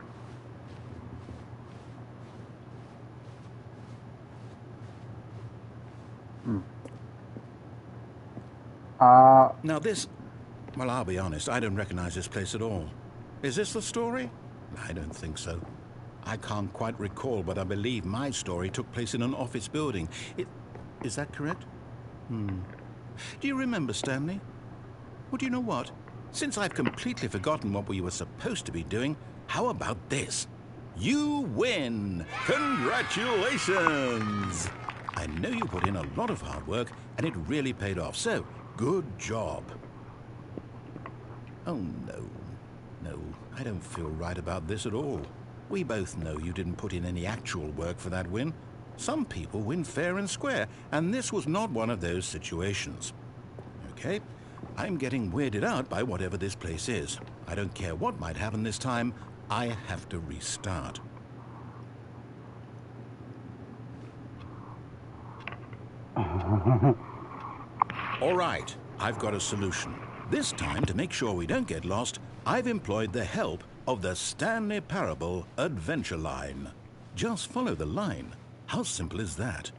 Now this... Well, I'll be honest, I don't recognize this place at all. Is this the story? I don't think so. I can't quite recall, but I believe my story took place in an office building. Is that correct? Do you remember, Stanley? Well, do you know what? Since I've completely forgotten what we were supposed to be doing, how about this? You win! Congratulations! I know you put in a lot of hard work, and it really paid off, so good job. Oh, no. No, I don't feel right about this at all. We both know you didn't put in any actual work for that win. Some people win fair and square, and this was not one of those situations. Okay, I'm getting weirded out by whatever this place is. I don't care what might happen this time. I have to restart. All right, I've got a solution. This time, to make sure we don't get lost, I've employed the help of the Stanley Parable Adventure Line. Just follow the line. How simple is that?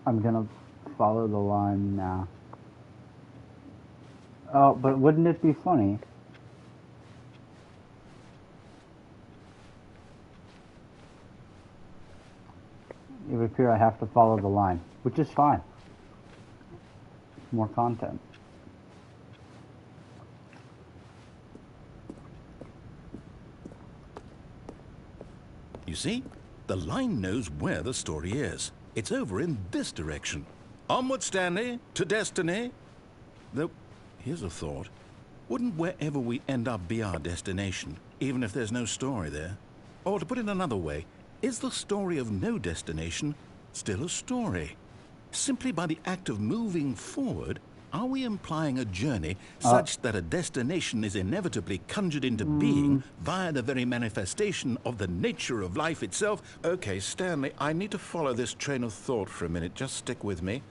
I'm gonna follow the line now. Oh, but wouldn't it be funny? It would appear I have to follow the line, which is fine. More content. You see? The line knows where the story is. It's over in this direction. Onward, Stanley, to destiny. Though, here's a thought. Wouldn't wherever we end up be our destination, even if there's no story there? Or to put it another way, is the story of no destination still a story? Simply by the act of moving forward, are we implying a journey such that a destination is inevitably conjured into being via the very manifestation of the nature of life itself? Okay, Stanley, I need to follow this train of thought for a minute. Just stick with me.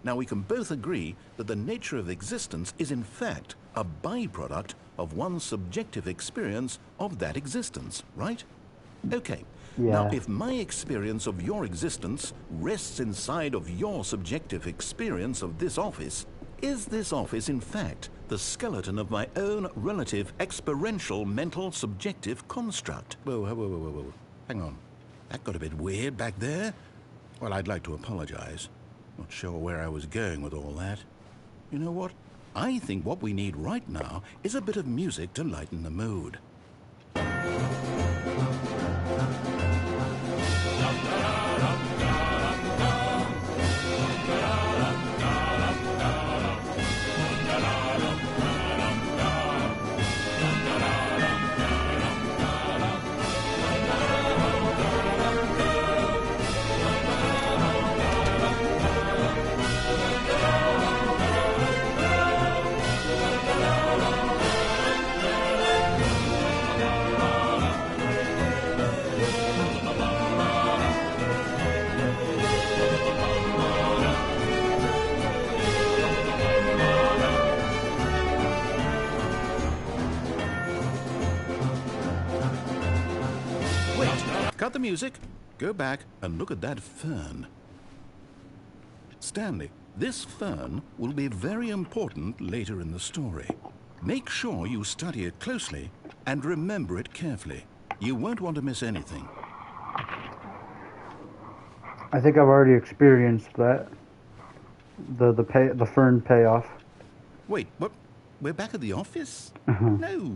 Now, we can both agree that the nature of existence is in fact a byproduct of one's subjective experience of that existence, right? Okay. Yeah. Now, if my experience of your existence rests inside of your subjective experience of this office, is this office, in fact, the skeleton of my own relative experiential mental subjective construct? Whoa. Hang on. That got a bit weird back there. Well, I'd like to apologize. Not sure where I was going with all that. You know what? I think what we need right now is a bit of music to lighten the mood. cut the music, go back and look at that fern. Stanley, this fern will be very important later in the story. Make sure you study it closely and remember it carefully. You won't want to miss anything. I think I've already experienced that. The fern payoff. Wait, what? We're back at the office? No.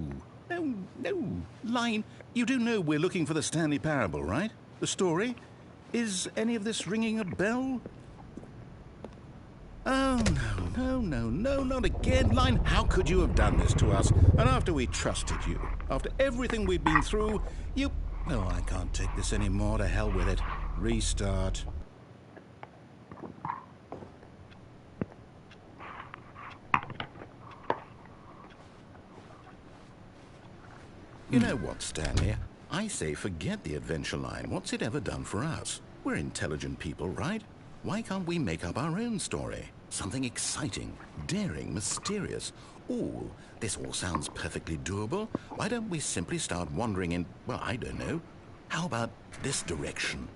Line, you do know we're looking for the Stanley Parable, right? The story? Is any of this ringing a bell? Oh, no, not again. Line, how could you have done this to us? And after we trusted you, after everything we've been through, you... Oh, I can't take this anymore. To hell with it. Restart. You know what, Stanley? I say forget the adventure line. What's it ever done for us? We're intelligent people, right? Why can't we make up our own story? Something exciting, daring, mysterious. Ooh, this all sounds perfectly doable. Why don't we simply start wandering in, well, I don't know. How about this direction?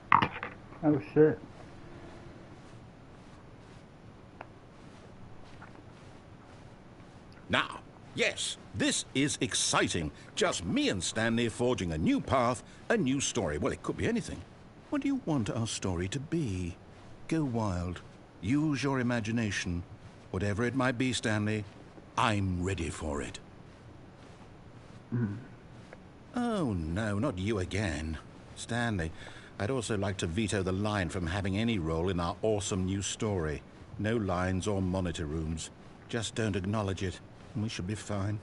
Oh, shit. Now, yes, this is exciting. Just me and Stanley forging a new path, a new story. Well, it could be anything. What do you want our story to be? Go wild. Use your imagination. Whatever it might be, Stanley, I'm ready for it. Oh, no, not you again. Stanley, I'd also like to veto the line from having any role in our awesome new story. No lines or monitor rooms. Just don't acknowledge it, and we should be fine.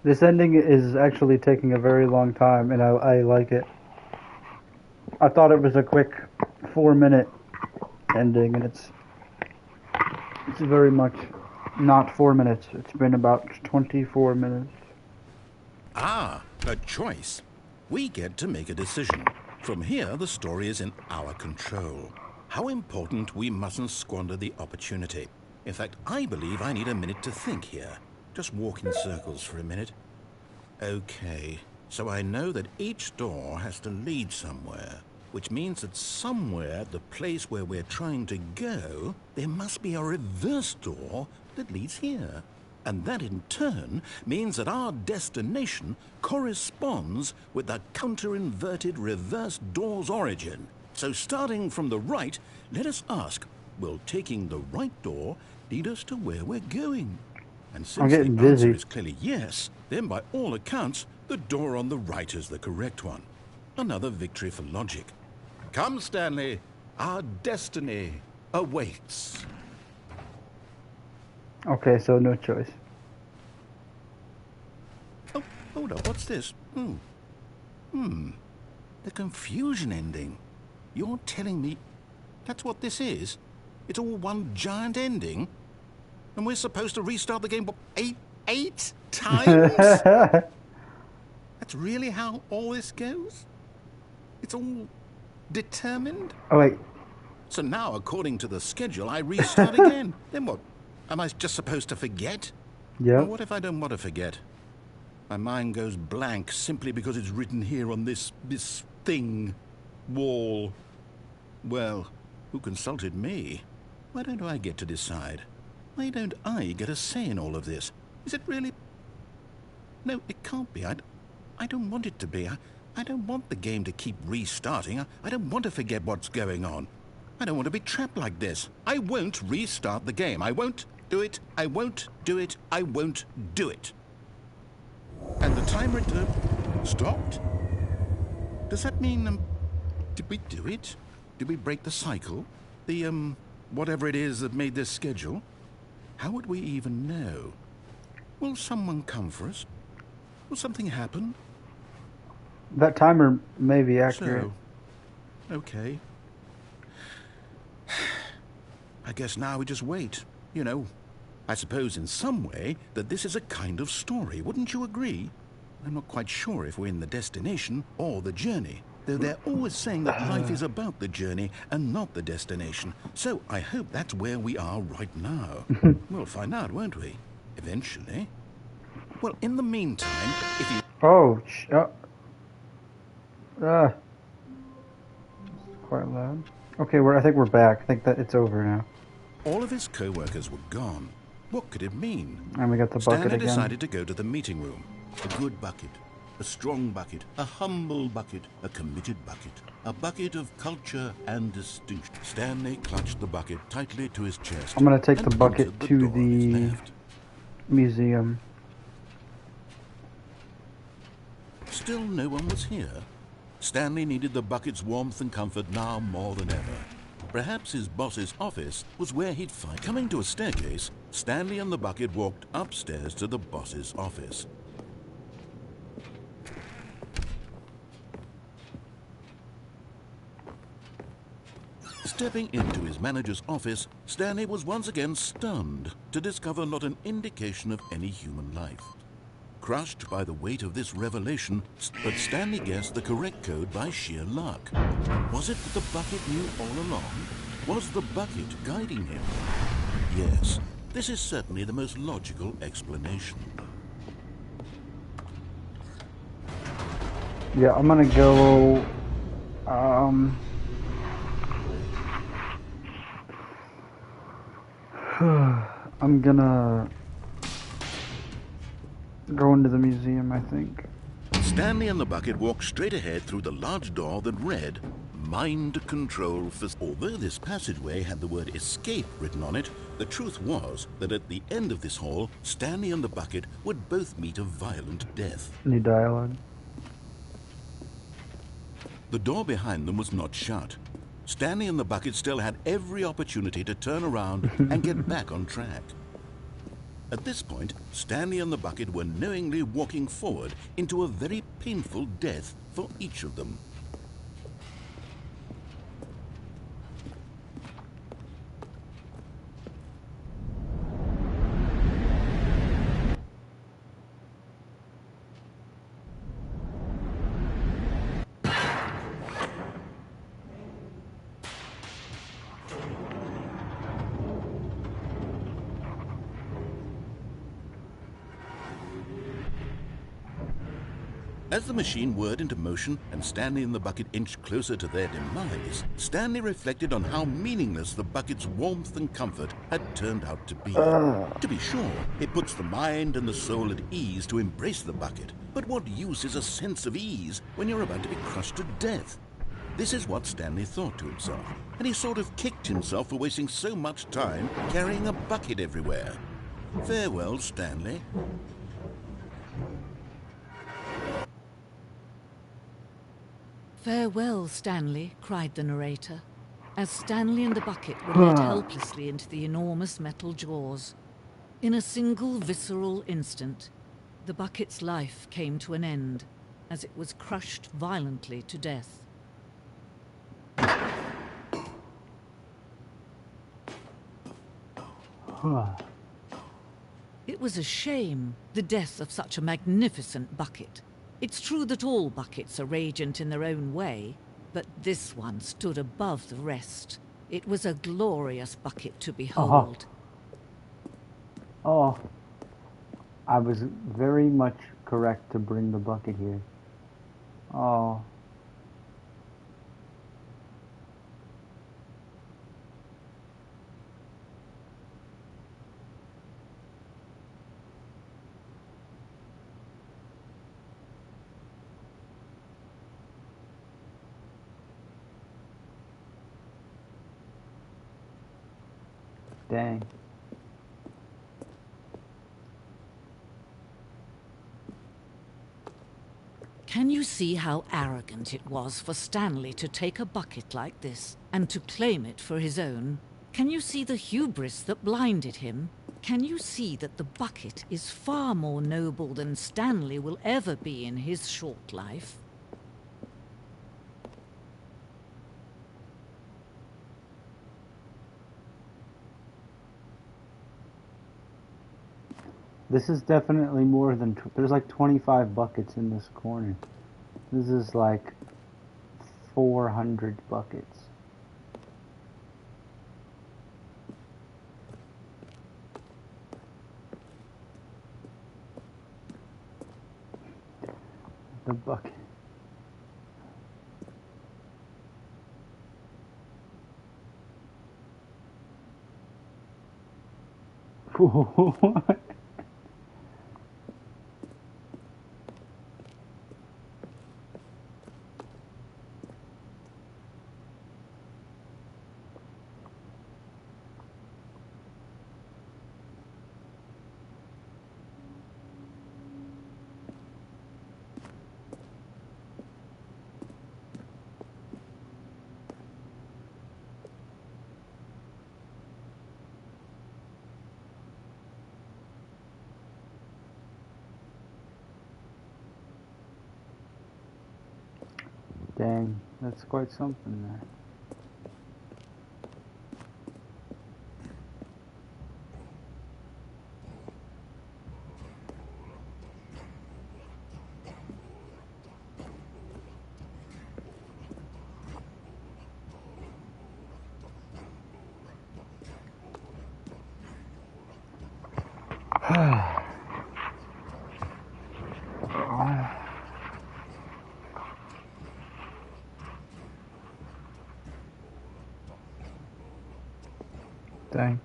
This ending is actually taking a very long time, and I like it. I thought it was a quick 4-minute ending, and it's very much not 4 minutes. It's been about 24 minutes. Ah, a choice. We get to make a decision. From here, the story is in our control. How important we mustn't squander the opportunity. In fact, I believe I need a minute to think here. Just walk in circles for a minute. Okay, so I know that each door has to lead somewhere, which means that somewhere at the place where we're trying to go, there must be a reverse door that leads here. And that in turn means that our destination corresponds with the counter-inverted reverse door's origin. So starting from the right, let us ask, will taking the right door lead us to where we're going? And since the answer is clearly yes, then by all accounts, the door on the right is the correct one. Another victory for logic. Come, Stanley, our destiny awaits. Okay, so no choice. Oh, hold up, what's this? The confusion ending. You're telling me that's what this is? It's all one giant ending? And we're supposed to restart the game, what, eight times? That's really how all this goes? It's all determined? Oh, wait. So now, according to the schedule, I restart again. Then what? Am I just supposed to forget? Yeah. Well, what if I don't want to forget? My mind goes blank simply because it's written here on this thing, wall. Well, who consulted me? Why don't I get to decide? Why don't I get a say in all of this? Is it really... No, it can't be. I don't want it to be. I don't want the game to keep restarting. I don't want to forget what's going on. I don't want to be trapped like this. I won't restart the game. I won't do it. I won't do it. I won't do it. And the timer stopped? Does that mean, did we do it? Did we break the cycle? The, whatever it is that made this schedule? How would we even know? Will someone come for us? Will something happen? That timer may be accurate. So, okay. I guess now we just wait. You know, I suppose in some way that this is a kind of story. Wouldn't you agree? I'm not quite sure if we're in the destination or the journey, though they're always saying that life is about the journey and not the destination. So I hope that's where we are right now. We'll find out, won't we? Eventually. Well, in the meantime, if you... Oh, quite loud. Okay, I think we're back. I think that it's over now. All of his co-workers were gone. What could it mean? And we got the bucket Stanley again. decided to go to the meeting room. A good bucket, a strong bucket, a humble bucket, a committed bucket, a bucket of culture and distinction. Stanley clutched the bucket tightly to his chest. I'm gonna take the and bucket entered to door on his the left. museum. Still no one was here. Stanley needed the bucket's warmth and comfort now more than ever. Perhaps his boss's office was where he'd find... Coming to a staircase, Stanley and the bucket walked upstairs to the boss's office. Stepping into his manager's office, Stanley was once again stunned to discover not an indication of any human life. Crushed by the weight of this revelation, but Stanley guessed the correct code by sheer luck. Was it that the bucket knew all along? Was the bucket guiding him? Yes, this is certainly the most logical explanation. Yeah, I'm gonna go. I'm gonna go into the museum, I think. Stanley and the bucket walked straight ahead through the large door that read, Mind Control Facility. Although this passageway had the word escape written on it, the truth was that at the end of this hall, Stanley and the bucket would both meet a violent death. New dialogue. The door behind them was not shut. Stanley and the bucket still had every opportunity to turn around and get back on track. At this point, Stanley and the bucket were knowingly walking forward into a very painful death for each of them. As the machine whirred into motion and Stanley and the bucket inched closer to their demise, Stanley reflected on how meaningless the bucket's warmth and comfort had turned out to be. To be sure, it puts the mind and the soul at ease to embrace the bucket, but what use is a sense of ease when you're about to be crushed to death? This is what Stanley thought to himself, and he sort of kicked himself for wasting so much time carrying a bucket everywhere. Farewell, Stanley. Farewell, Stanley, cried the narrator, as Stanley and the bucket were led helplessly into the enormous metal jaws. In a single visceral instant, the bucket's life came to an end, as it was crushed violently to death. It was a shame, the death of such a magnificent bucket. It's true that all buckets are radiant in their own way, but this one stood above the rest. It was a glorious bucket to behold. Oh, I was very much correct to bring the bucket here. Oh. Dang. Can you see how arrogant it was for Stanley to take a bucket like this and to claim it for his own? Can you see the hubris that blinded him? Can you see that the bucket is far more noble than Stanley will ever be in his short life? This is definitely more than... There's like 25 buckets in this corner. This is like 400 buckets. bucket. What? Dang, that's quite something there. Dang.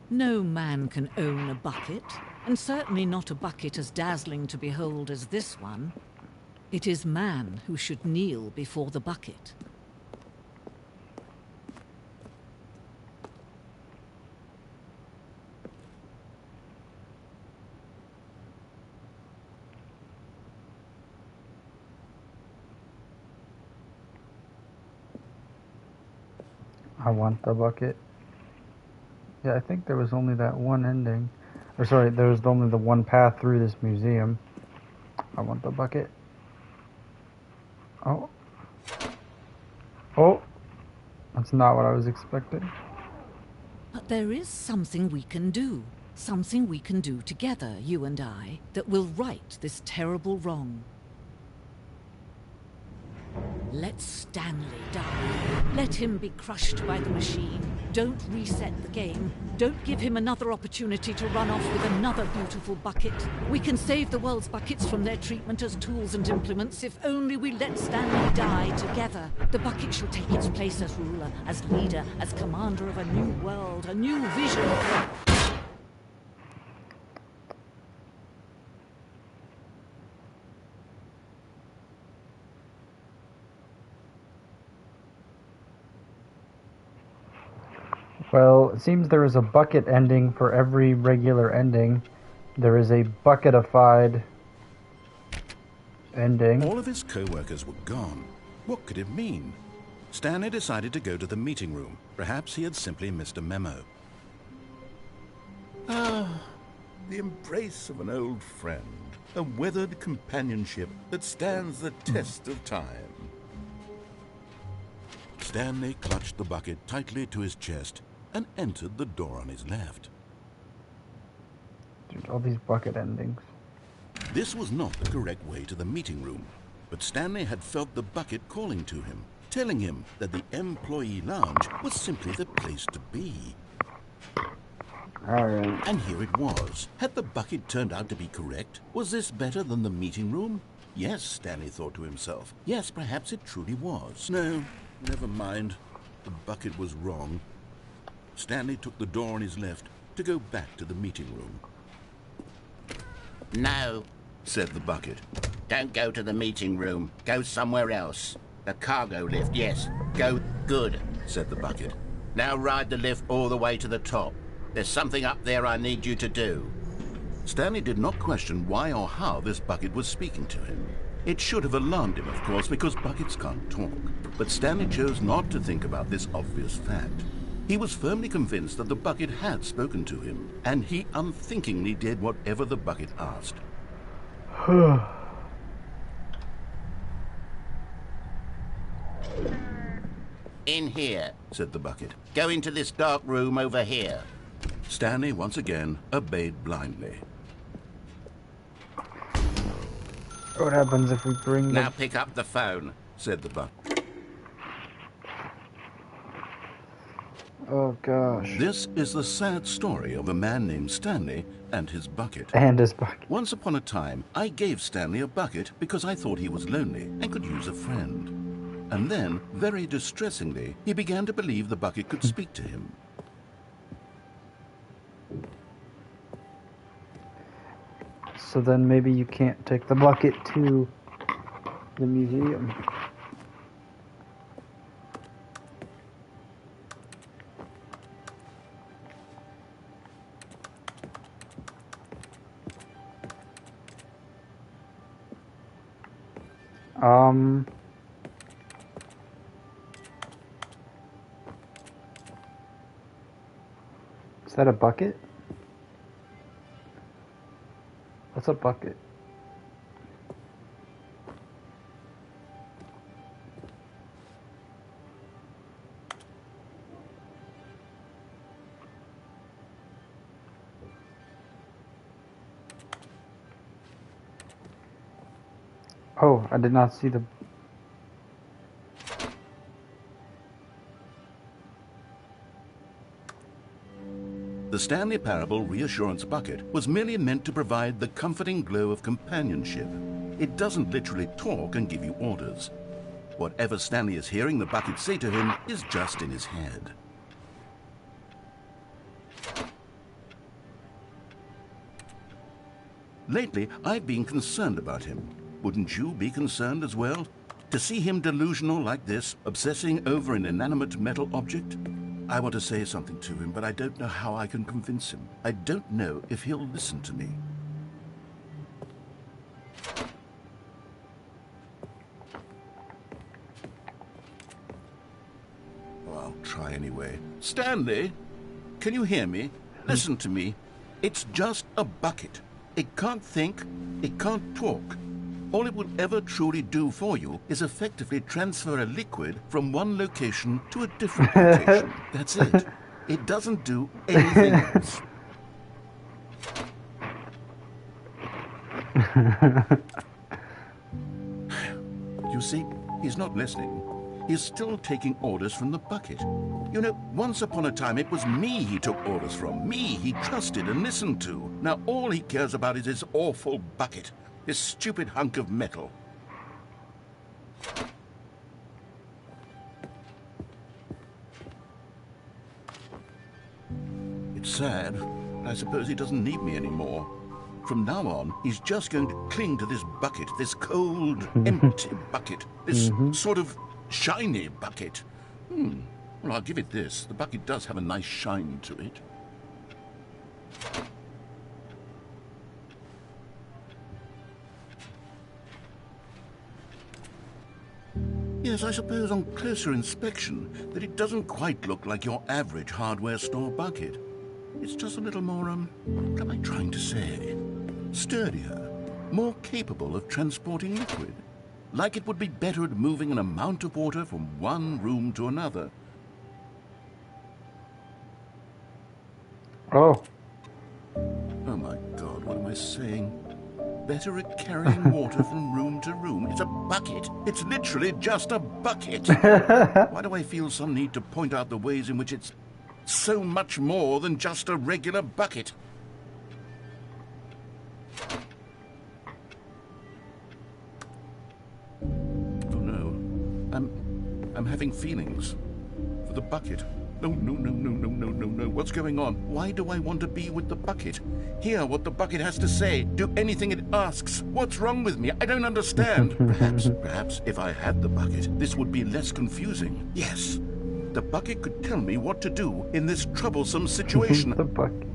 No man can own a bucket, and certainly not a bucket as dazzling to behold as this one. It is man who should kneel before the bucket. I want the bucket. Yeah, I think there was only that one ending. Or sorry, there was only the one path through this museum. I want the bucket. Oh. Oh! That's not what I was expecting. But there is something we can do. Something we can do together, you and I, that will right this terrible wrong. Let Stanley die. Let him be crushed by the machine. Don't reset the game. Don't give him another opportunity to run off with another beautiful bucket. We can save the world's buckets from their treatment as tools and implements if only we let Stanley die together. The bucket shall take its place as ruler, as leader, as commander of a new world, a new vision. Well, it seems there is a bucket ending for every regular ending. There is a bucketified ending. All of his co-workers were gone. What could it mean? Stanley decided to go to the meeting room. Perhaps he had simply missed a memo. Ah, the embrace of an old friend. A weathered companionship that stands the test of time. Stanley clutched the bucket tightly to his chest and entered the door on his left. Dude, all these bucket endings. This was not the correct way to the meeting room, but Stanley had felt the bucket calling to him, telling him that the employee lounge was simply the place to be. Alright. And here it was. Had the bucket turned out to be correct? Was this better than the meeting room? Yes, Stanley thought to himself. Yes, perhaps it truly was. No, never mind. The bucket was wrong. Stanley took the door on his left to go back to the meeting room. No, said the bucket. don't go to the meeting room. Go somewhere else. The cargo lift, yes. Go good, said the bucket. Now ride the lift all the way to the top. There's something up there I need you to do. Stanley did not question why or how this bucket was speaking to him. It should have alarmed him, of course, because buckets can't talk. But Stanley chose not to think about this obvious fact. He was firmly convinced that the bucket had spoken to him, and he unthinkingly did whatever the bucket asked. In here, said the bucket. Go into this dark room over here. Stanley once again obeyed blindly. What happens if we bring Now the... pick up the phone, said the bucket. Oh gosh. This is the sad story of a man named Stanley and his bucket. And his bucket. Once upon a time, I gave Stanley a bucket because I thought he was lonely and could use a friend. And then, very distressingly, he began to believe the bucket could speak to him. So then maybe you can't take the bucket to the museum. Is that a bucket? What's a bucket? Oh, I did not see the... The Stanley Parable Reassurance Bucket was merely meant to provide the comforting glow of companionship. It doesn't literally talk and give you orders. Whatever Stanley is hearing the bucket say to him is just in his head. Lately, I've been concerned about him. Wouldn't you be concerned as well? To see him delusional like this, obsessing over an inanimate metal object? I want to say something to him, but I don't know how I can convince him. I don't know if he'll listen to me. Oh, I'll try anyway. Stanley, can you hear me? Listen to me. It's just a bucket. It can't think, it can't talk. All it will ever truly do for you is effectively transfer a liquid from one location to a different location. That's it. It doesn't do anything else. You see, he's not listening. He's still taking orders from the bucket. You know, once upon a time it was me he took orders from. Me he trusted and listened to. Now all he cares about is his awful bucket. This stupid hunk of metal. It's sad, but I suppose he doesn't need me anymore. From now on, he's just going to cling to this bucket, this cold, empty bucket, this sort of shiny bucket. Well, I'll give it this. The bucket does have a nice shine to it. Yes, I suppose on closer inspection that it doesn't quite look like your average hardware store bucket. It's just a little more, what am I trying to say? Sturdier, more capable of transporting liquid. Like it would be better at moving an amount of water from one room to another. Oh. Oh my God, what am I saying? Better at carrying water from room to room. It's a bucket. It's literally just a bucket. Why do I feel some need to point out the ways in which it's so much more than just a regular bucket? Oh no. I'm having feelings for the bucket. No, no, no, no, no, no, no, no. What's going on? Why do I want to be with the bucket? Hear what the bucket has to say. Do anything it asks. What's wrong with me? I don't understand. Perhaps if I had the bucket, this would be less confusing. Yes. The bucket could tell me what to do in this troublesome situation. The bucket.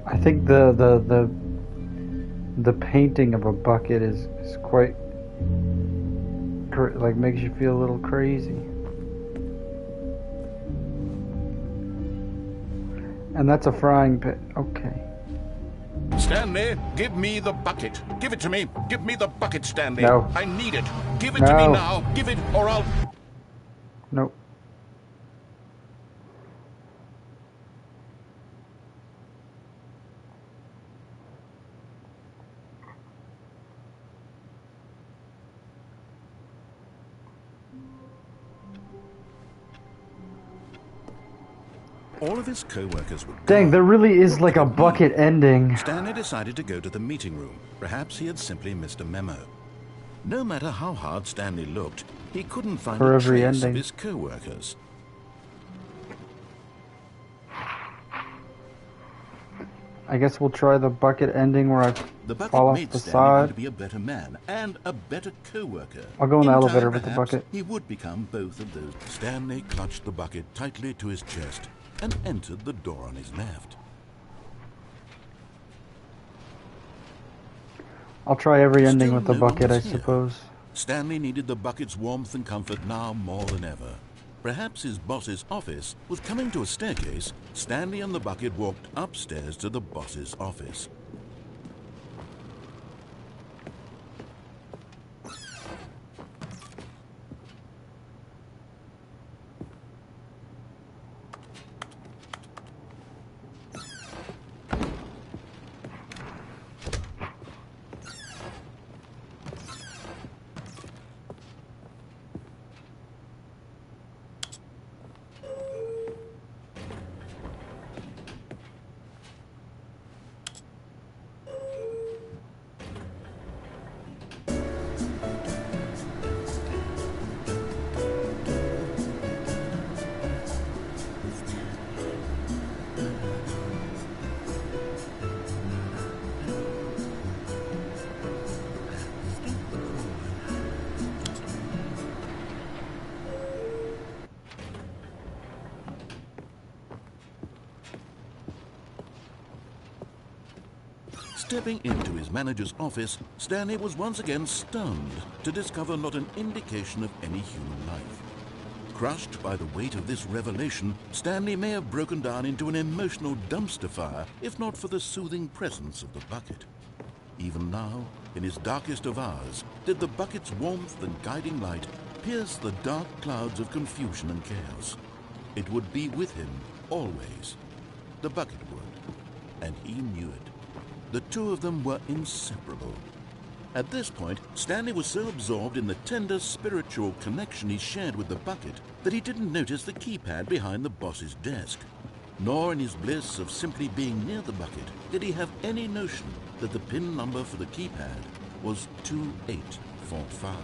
I think the painting of a bucket is quite like makes you feel a little crazy. And that's a frying pan. Okay. Stanley, give me the bucket. Give it to me. Give me the bucket, Stanley. No. I need it. Give it to me now. Give it or I'll... Nope. all of his co-workers were Dang, gone, there really is what like could a it mean? bucket ending. Stanley decided to go to the meeting room. Perhaps he had simply missed a memo. No matter how hard Stanley looked, he couldn't find For a every trace of ending. his co-workers. I guess we'll try the bucket ending where I The bucket fall off made the Stanley want to side. be a better man and a better co-worker. I'll go in the elevator time, with the perhaps, bucket. He would become both of those. Stanley clutched the bucket tightly to his chest and entered the door on his left. I'll try every ending Still with the no one bucket, I was here. suppose. Stanley needed the bucket's warmth and comfort now more than ever. Perhaps his boss's office was coming to a staircase. Stanley and the bucket walked upstairs to the boss's office. Stepping into his manager's office, Stanley was once again stunned to discover not an indication of any human life. Crushed by the weight of this revelation, Stanley may have broken down into an emotional dumpster fire if not for the soothing presence of the bucket. Even now, in his darkest of hours, did the bucket's warmth and guiding light pierce the dark clouds of confusion and chaos. It would be with him always. The bucket would, and he knew it. The two of them were inseparable. At this point, Stanley was so absorbed in the tender spiritual connection he shared with the bucket that he didn't notice the keypad behind the boss's desk. Nor in his bliss of simply being near the bucket did he have any notion that the PIN number for the keypad was 2845.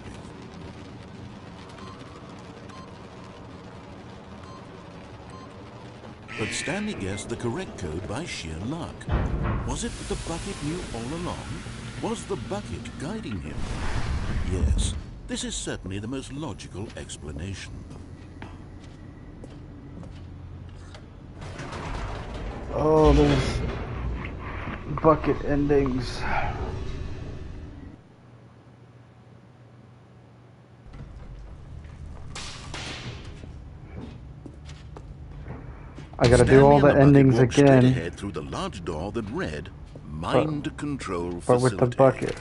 But Stanley guessed the correct code by sheer luck. Was it that the bucket knew all along? Was the bucket guiding him? Yes, this is certainly the most logical explanation. Oh, those bucket endings. I gotta do all the endings walked straight again, ahead through the large door that read Mind Control Facility. but with the bucket.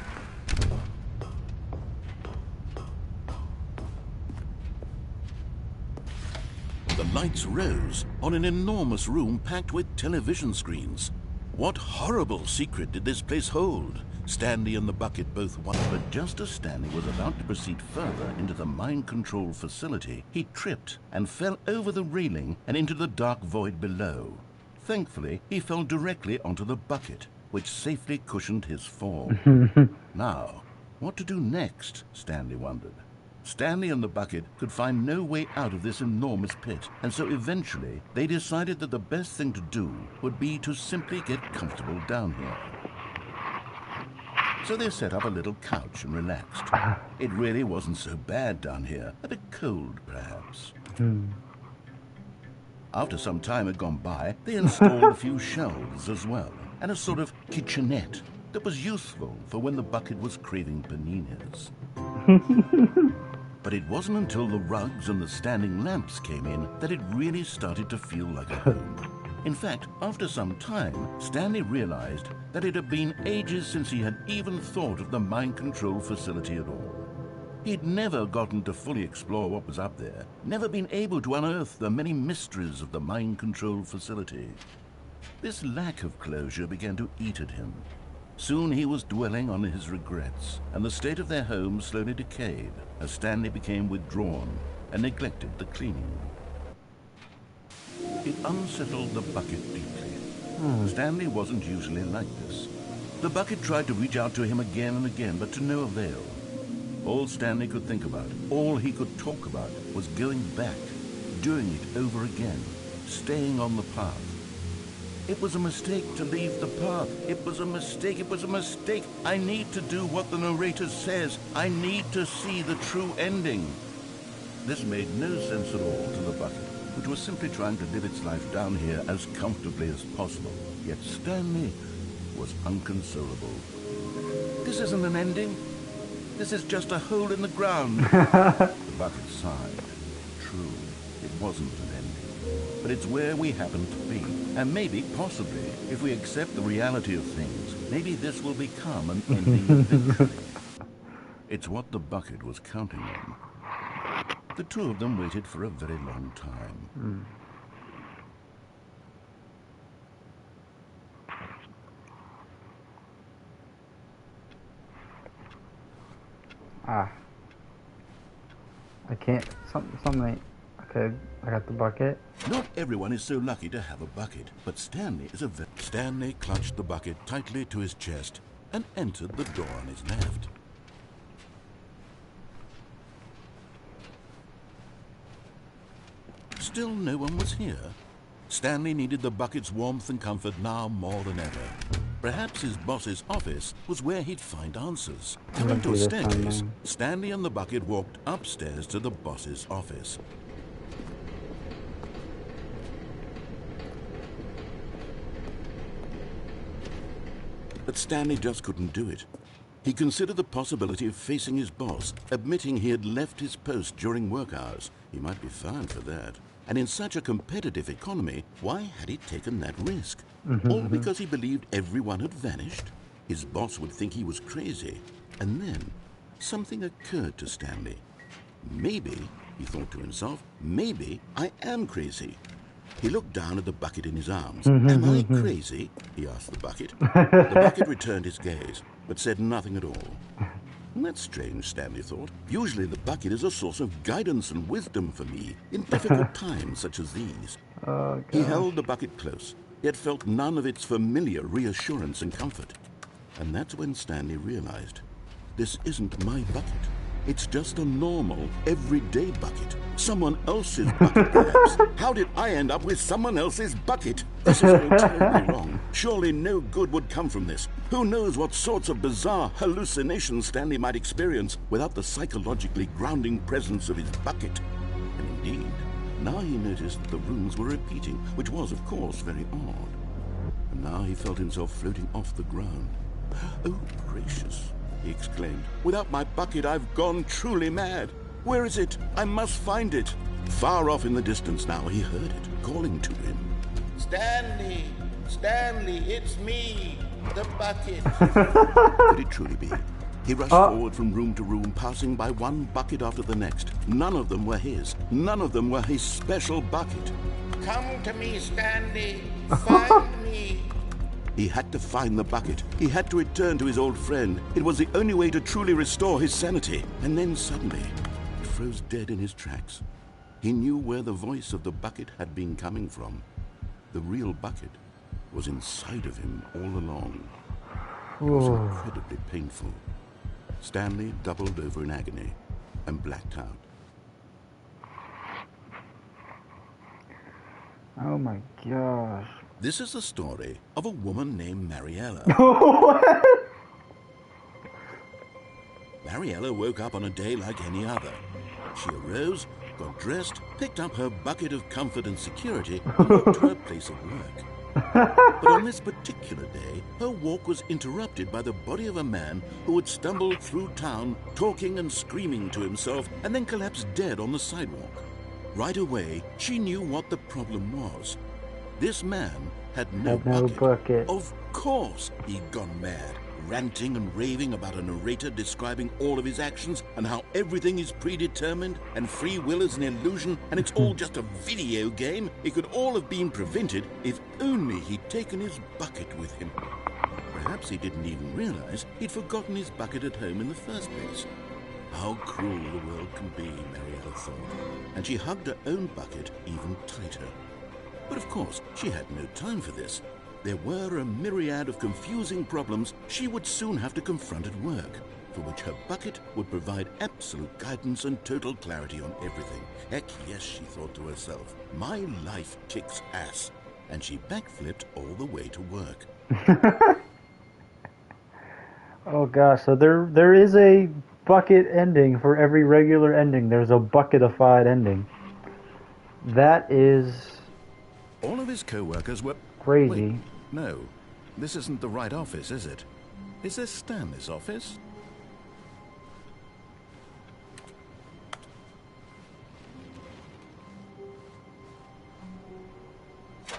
The lights rose on an enormous room packed with television screens. What horrible secret did this place hold? Stanley and the bucket both wondered, but just as Stanley was about to proceed further into the mind control facility, he tripped and fell over the railing and into the dark void below. Thankfully, he fell directly onto the bucket, which safely cushioned his fall. Now, what to do next? Stanley wondered. Stanley and the bucket could find no way out of this enormous pit, and so eventually they decided that the best thing to do would be to simply get comfortable down here. So they set up a little couch and relaxed. It really wasn't so bad down here. A bit cold, perhaps. After some time had gone by, they installed a few shelves as well, and a sort of kitchenette that was useful for when the bucket was craving paninis. But it wasn't until the rugs and the standing lamps came in that it really started to feel like a home. In fact, after some time, Stanley realized that it had been ages since he had even thought of the mind control facility at all. He'd never gotten to fully explore what was up there, never been able to unearth the many mysteries of the mind control facility. This lack of closure began to eat at him. Soon he was dwelling on his regrets, and the state of their home slowly decayed as Stanley became withdrawn and neglected the cleaning. It unsettled the bucket deeply. Stanley wasn't usually like this. The bucket tried to reach out to him again and again, but to no avail. All Stanley could think about, all he could talk about, was going back, doing it over again, staying on the path. It was a mistake to leave the path. It was a mistake. It was a mistake. I need to do what the narrator says. I need to see the true ending. This made no sense at all to the bucket, which was simply trying to live its life down here as comfortably as possible. Yet Stanley was unconsolable. This isn't an ending. This is just a hole in the ground. The bucket sighed. True, it wasn't an ending. But it's where we happen to be. And maybe, possibly, if we accept the reality of things, maybe this will become an ending eventually. It's what the bucket was counting on. The two of them waited for a very long time. I can't. Something. Okay, I got the bucket. Not everyone is so lucky to have a bucket, but Stanley is a Stanley clutched the bucket tightly to his chest and entered the door on his left. Still no one was here. Stanley needed the bucket's warmth and comfort now more than ever. Perhaps his boss's office was where he'd find answers. Coming to a staircase, Stanley and the bucket walked upstairs to the boss's office. But Stanley just couldn't do it. He considered the possibility of facing his boss, admitting he had left his post during work hours. He might be fined for that. And in such a competitive economy, why had he taken that risk? All because he believed everyone had vanished? His boss would think he was crazy. And then, something occurred to Stanley. Maybe, he thought to himself, maybe I am crazy. He looked down at the bucket in his arms. Am I crazy? He asked the bucket. The bucket returned his gaze, but said nothing at all. That's strange, Stanley thought. Usually the bucket is a source of guidance and wisdom for me in difficult times such as these. He held the bucket close, yet felt none of its familiar reassurance and comfort. And that's when Stanley realized, this isn't my bucket. It's just a normal, everyday bucket. Someone else's bucket, perhaps. How did I end up with someone else's bucket? This is all terribly wrong. Surely no good would come from this. Who knows what sorts of bizarre hallucinations Stanley might experience without the psychologically grounding presence of his bucket. And indeed, now he noticed that the runes were repeating, which was, of course, very odd. And now he felt himself floating off the ground. Oh, gracious, he exclaimed. Without my bucket, I've gone truly mad. Where is it? I must find it. Far off in the distance now, he heard it, calling to him. Stanley! Stanley, it's me! The bucket! Could it truly be? He rushed forward from room to room, passing by one bucket after the next. None of them were his. None of them were his special bucket. Come to me, Stanley! Find me! He had to find the bucket. He had to return to his old friend. It was the only way to truly restore his sanity. And then suddenly, he froze dead in his tracks. He knew where the voice of the bucket had been coming from. The real bucket was inside of him all along. It was incredibly painful. Stanley doubled over in agony and blacked out. Oh my gosh. This is the story of a woman named Mariella. What? Mariella woke up on a day like any other. She arose, got dressed, picked up her bucket of comfort and security, and walked to her place of work. But on this particular day, her walk was interrupted by the body of a man who had stumbled through town, talking and screaming to himself, and then collapsed dead on the sidewalk. Right away, she knew what the problem was. This man had no bucket. Of course he'd gone mad, ranting and raving about a narrator describing all of his actions and how everything is predetermined and free will is an illusion and it's all just a video game. It could all have been prevented if only he'd taken his bucket with him. Perhaps he didn't even realize he'd forgotten his bucket at home in the first place. How cruel the world can be, Mariella thought, and she hugged her own bucket even tighter. But of course, she had no time for this. There were a myriad of confusing problems she would soon have to confront at work, for which her bucket would provide absolute guidance and total clarity on everything. Heck yes, she thought to herself, my life kicks ass. And she backflipped all the way to work. Oh gosh, so there is a bucket ending for every regular ending. There's a bucketified ending. That is All of his co-workers were... crazy. Wait, no. This isn't the right office, is it? Is this Stanley's office?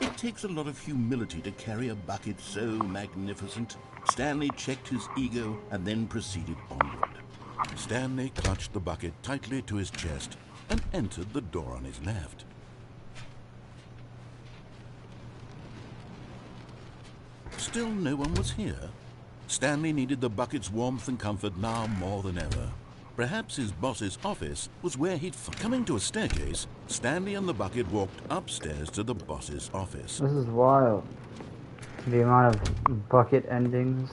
It takes a lot of humility to carry a bucket so magnificent. Stanley checked his ego and then proceeded onward. Stanley clutched the bucket tightly to his chest and entered the door on his left. Still no one was here. Stanley needed the bucket's warmth and comfort now more than ever. Perhaps his boss's office was where he'd... Coming to a staircase, Stanley and the bucket walked upstairs to the boss's office. This is wild. The amount of bucket endings.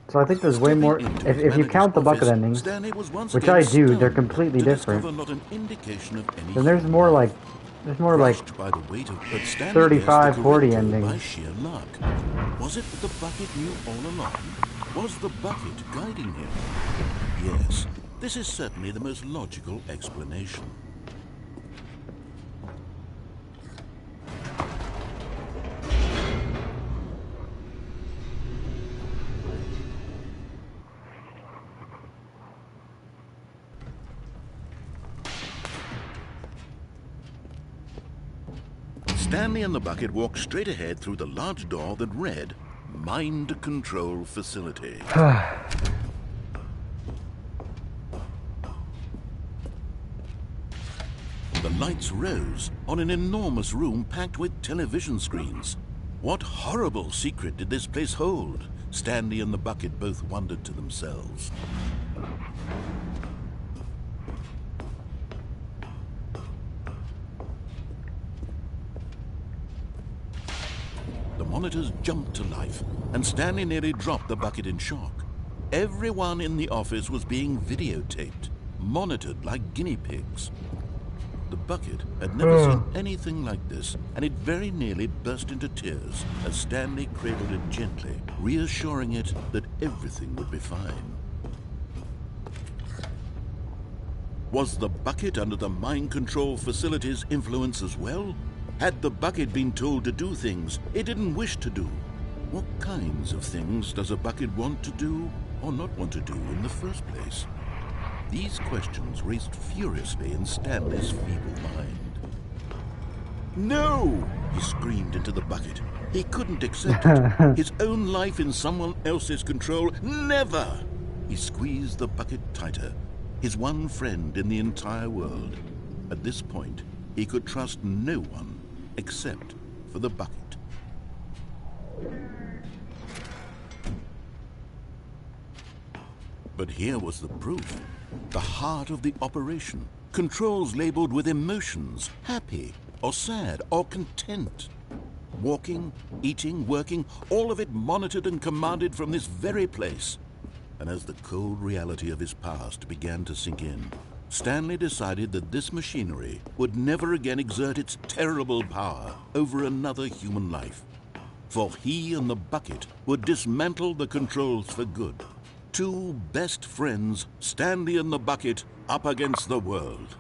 So I think there's way more... If you count the bucket endings, which I do, they're completely different. Then there's more like... There's more like 35, 40 endings. By sheer luck. Was it that the bucket knew all along? Was the bucket guiding him? Yes, this is certainly the most logical explanation. Stanley and the bucket walked straight ahead through the large door that read, Mind Control Facility. The lights rose on an enormous room packed with television screens. What horrible secret did this place hold? Stanley and the bucket both wondered to themselves. The monitors jumped to life, and Stanley nearly dropped the bucket in shock. Everyone in the office was being videotaped, monitored like guinea pigs. The bucket had never seen anything like this, and it very nearly burst into tears as Stanley cradled it gently, reassuring it that everything would be fine. Was the bucket under the mind control facility's influence as well? Had the bucket been told to do things it didn't wish to do? What kinds of things does a bucket want to do or not want to do in the first place? These questions raced furiously in Stanley's feeble mind. No! He screamed into the bucket. He couldn't accept it. His own life in someone else's control. Never! He squeezed the bucket tighter. His one friend in the entire world. At this point, he could trust no one except for the bucket. But here was the proof. The heart of the operation. Controls labeled with emotions, happy or sad or content. Walking, eating, working, all of it monitored and commanded from this very place. And as the cold reality of his past began to sink in, Stanley decided that this machinery would never again exert its terrible power over another human life. For he and the bucket would dismantle the controls for good. Two best friends, Stanley and the bucket, up against the world.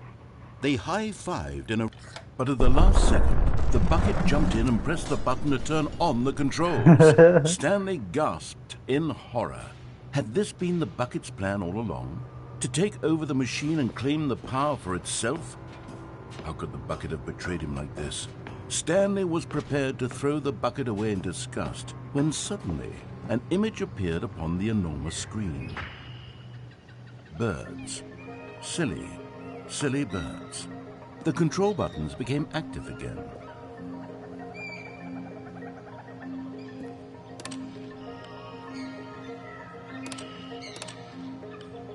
They high-fived in a... But at the last second, the bucket jumped in and pressed the button to turn on the controls. Stanley gasped in horror. Had this been the bucket's plan all along? To take over the machine and claim the power for itself? How could the bucket have betrayed him like this? Stanley was prepared to throw the bucket away in disgust when suddenly an image appeared upon the enormous screen. Birds. Silly, silly birds. The control buttons became active again.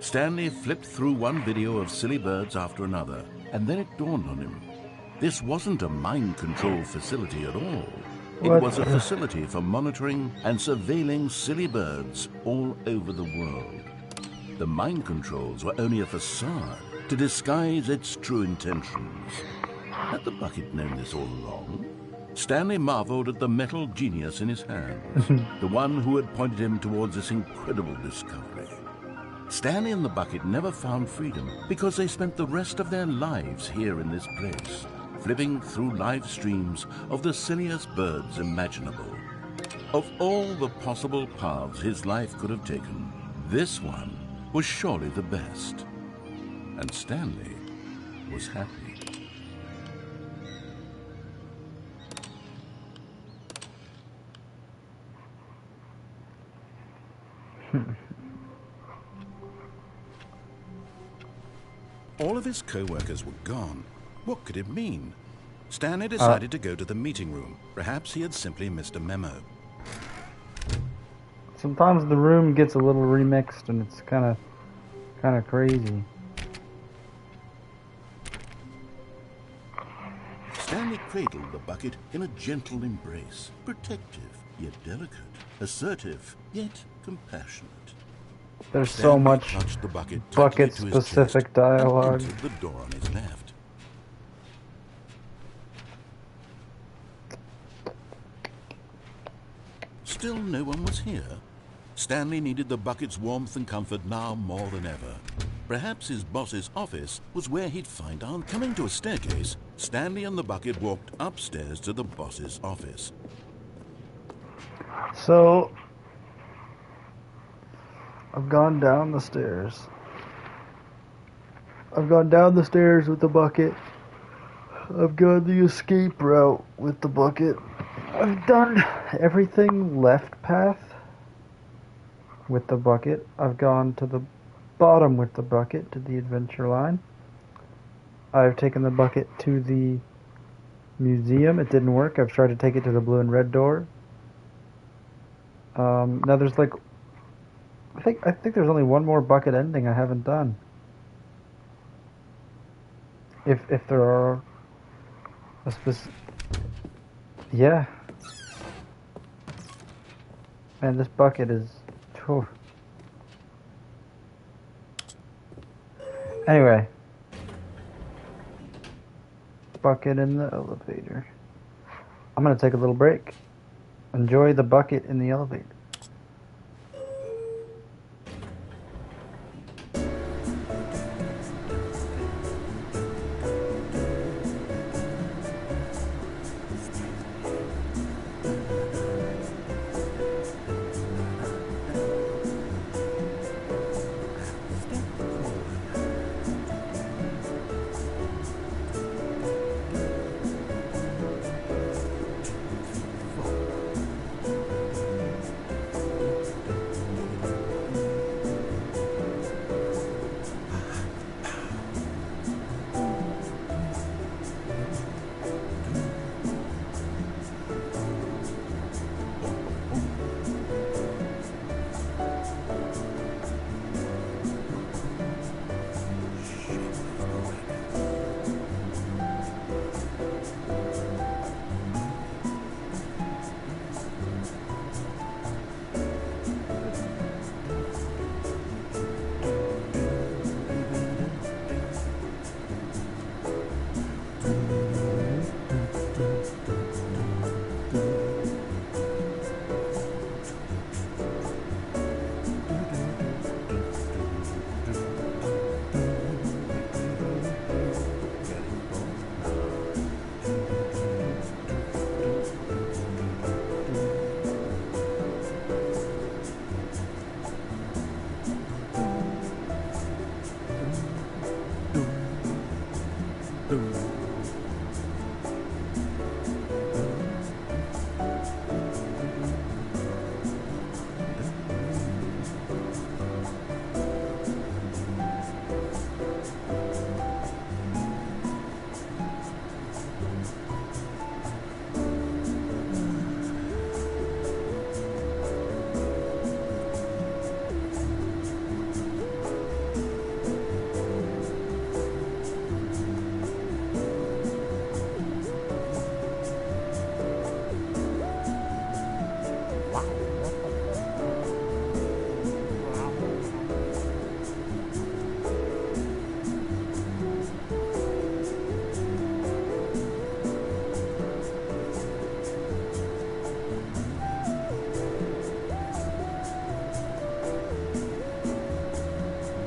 Stanley flipped through one video of silly birds after another, and then it dawned on him. This wasn't a mind control facility at all. It What? was a facility for monitoring and surveilling silly birds all over the world. The mind controls were only a facade to disguise its true intentions. Had the bucket known this all along? Stanley marveled at the metal genius in his hands, the one who had pointed him towards this incredible discovery. Stanley and the bucket never found freedom because they spent the rest of their lives here in this place, flipping through live streams of the silliest birds imaginable. Of all the possible paths his life could have taken, this one was surely the best. And Stanley was happy. All of his co-workers were gone. What could it mean? Stanley decided to go to the meeting room. Perhaps he had simply missed a memo. Sometimes the room gets a little remixed and it's kind of crazy. Stanley cradled the bucket in a gentle embrace, protective yet delicate, assertive yet compassionate. There's Stanley so much clutched the bucket tightly to his bucket-specific chest dialogue. and entered the door on his left. Still no one was here. Stanley needed the bucket's warmth and comfort now more than ever. Perhaps his boss's office was where he'd find Aunt. Coming to a staircase, Stanley and the bucket walked upstairs to the boss's office. So, I've gone down the stairs. I've gone down the stairs with the bucket. I've gone the escape route with the bucket. I've done everything left path with the bucket. I've gone to the bottom with the bucket to the adventure line. I've taken the bucket to the museum. It didn't work. I've tried to take it to the blue and red door. Now there's like, I think there's only one more bucket ending I haven't done. If there are a specific, yeah. Man, this bucket is. Whew. Anyway, bucket in the elevator. I'm gonna take a little break. Enjoy the bucket in the elevator.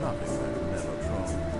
Nothing like Mellotron.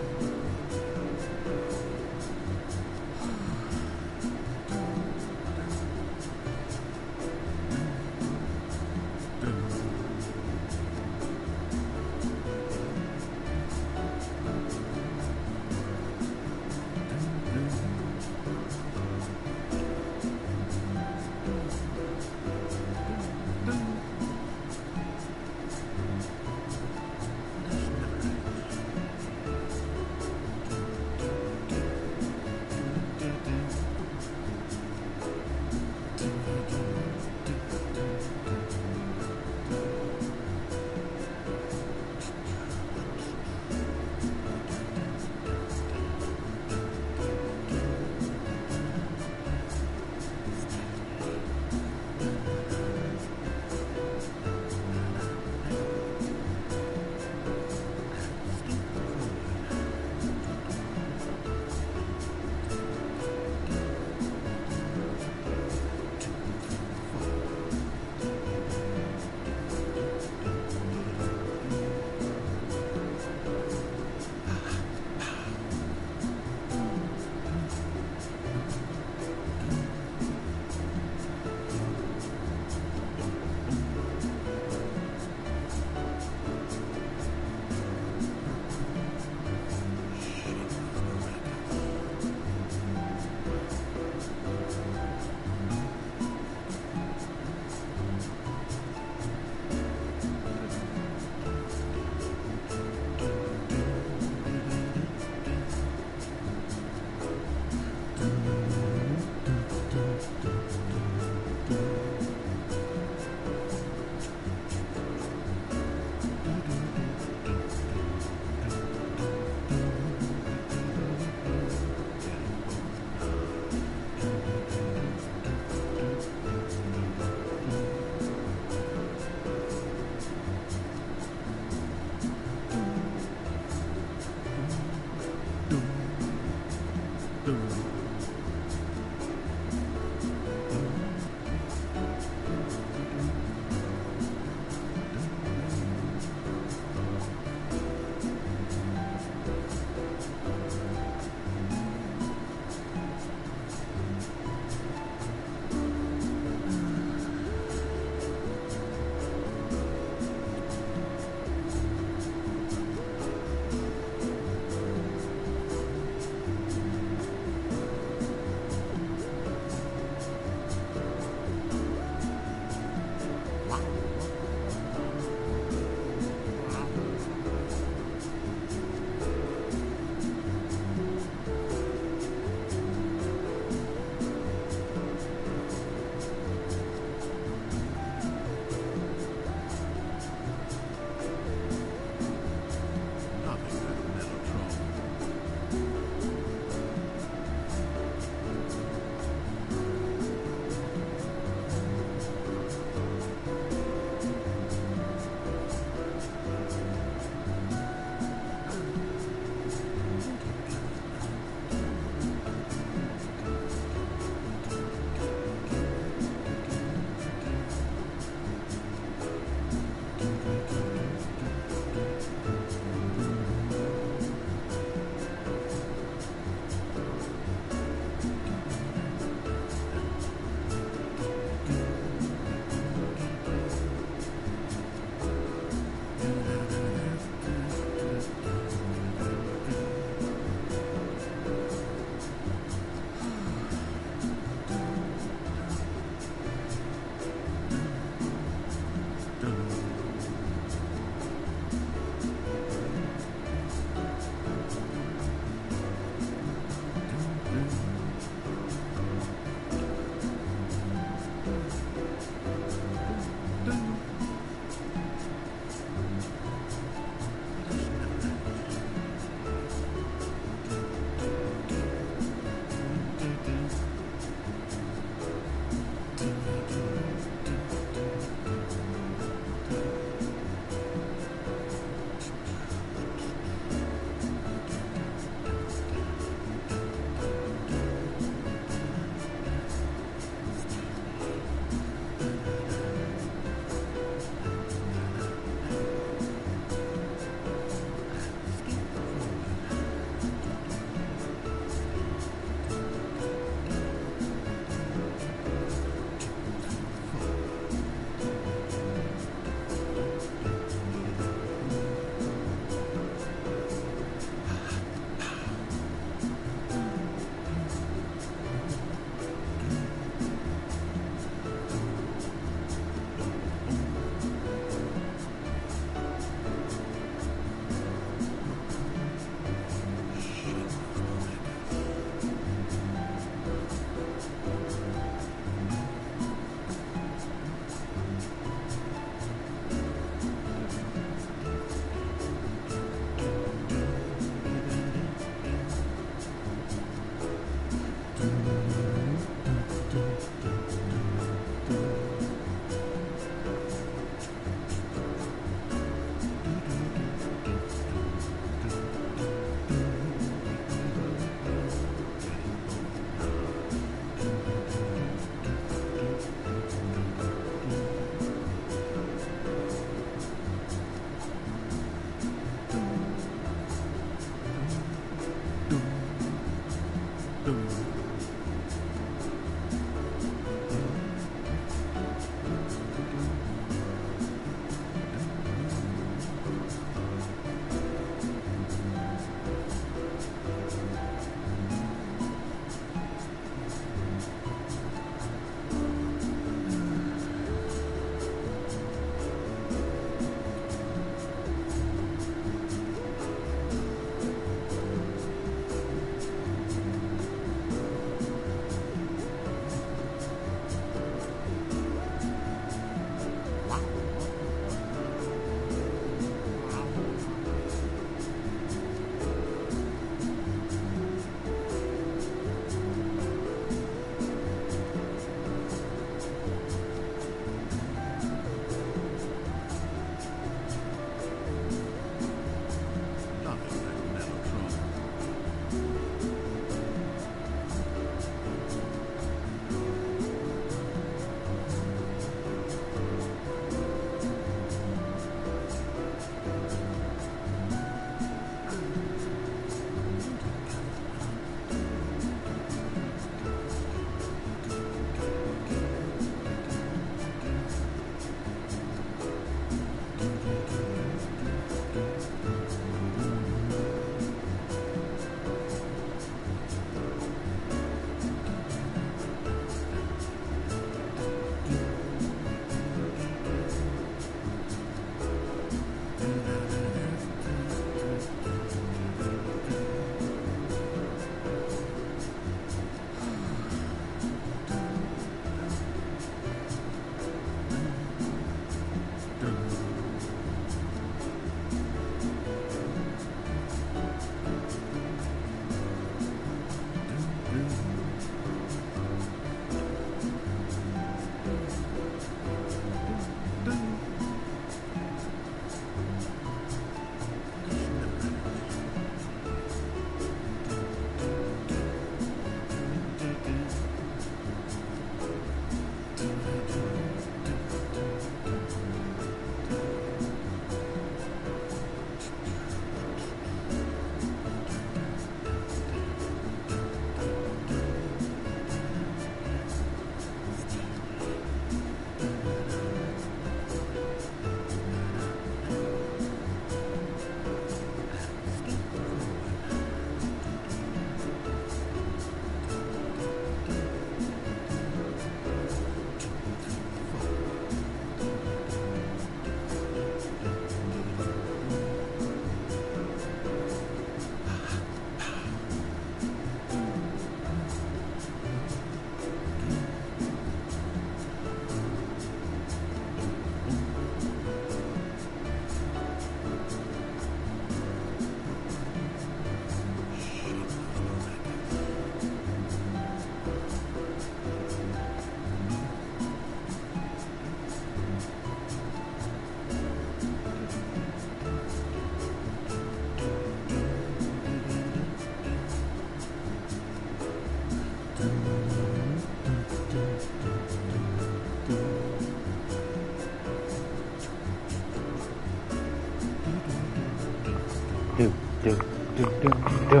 do do do do do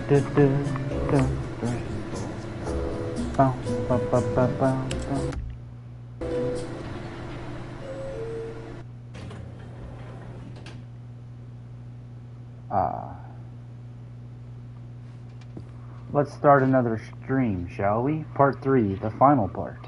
do do do. Bow, bow, bow, bow, bow, bow. Let's start another stream, shall we? Part 3, the final part.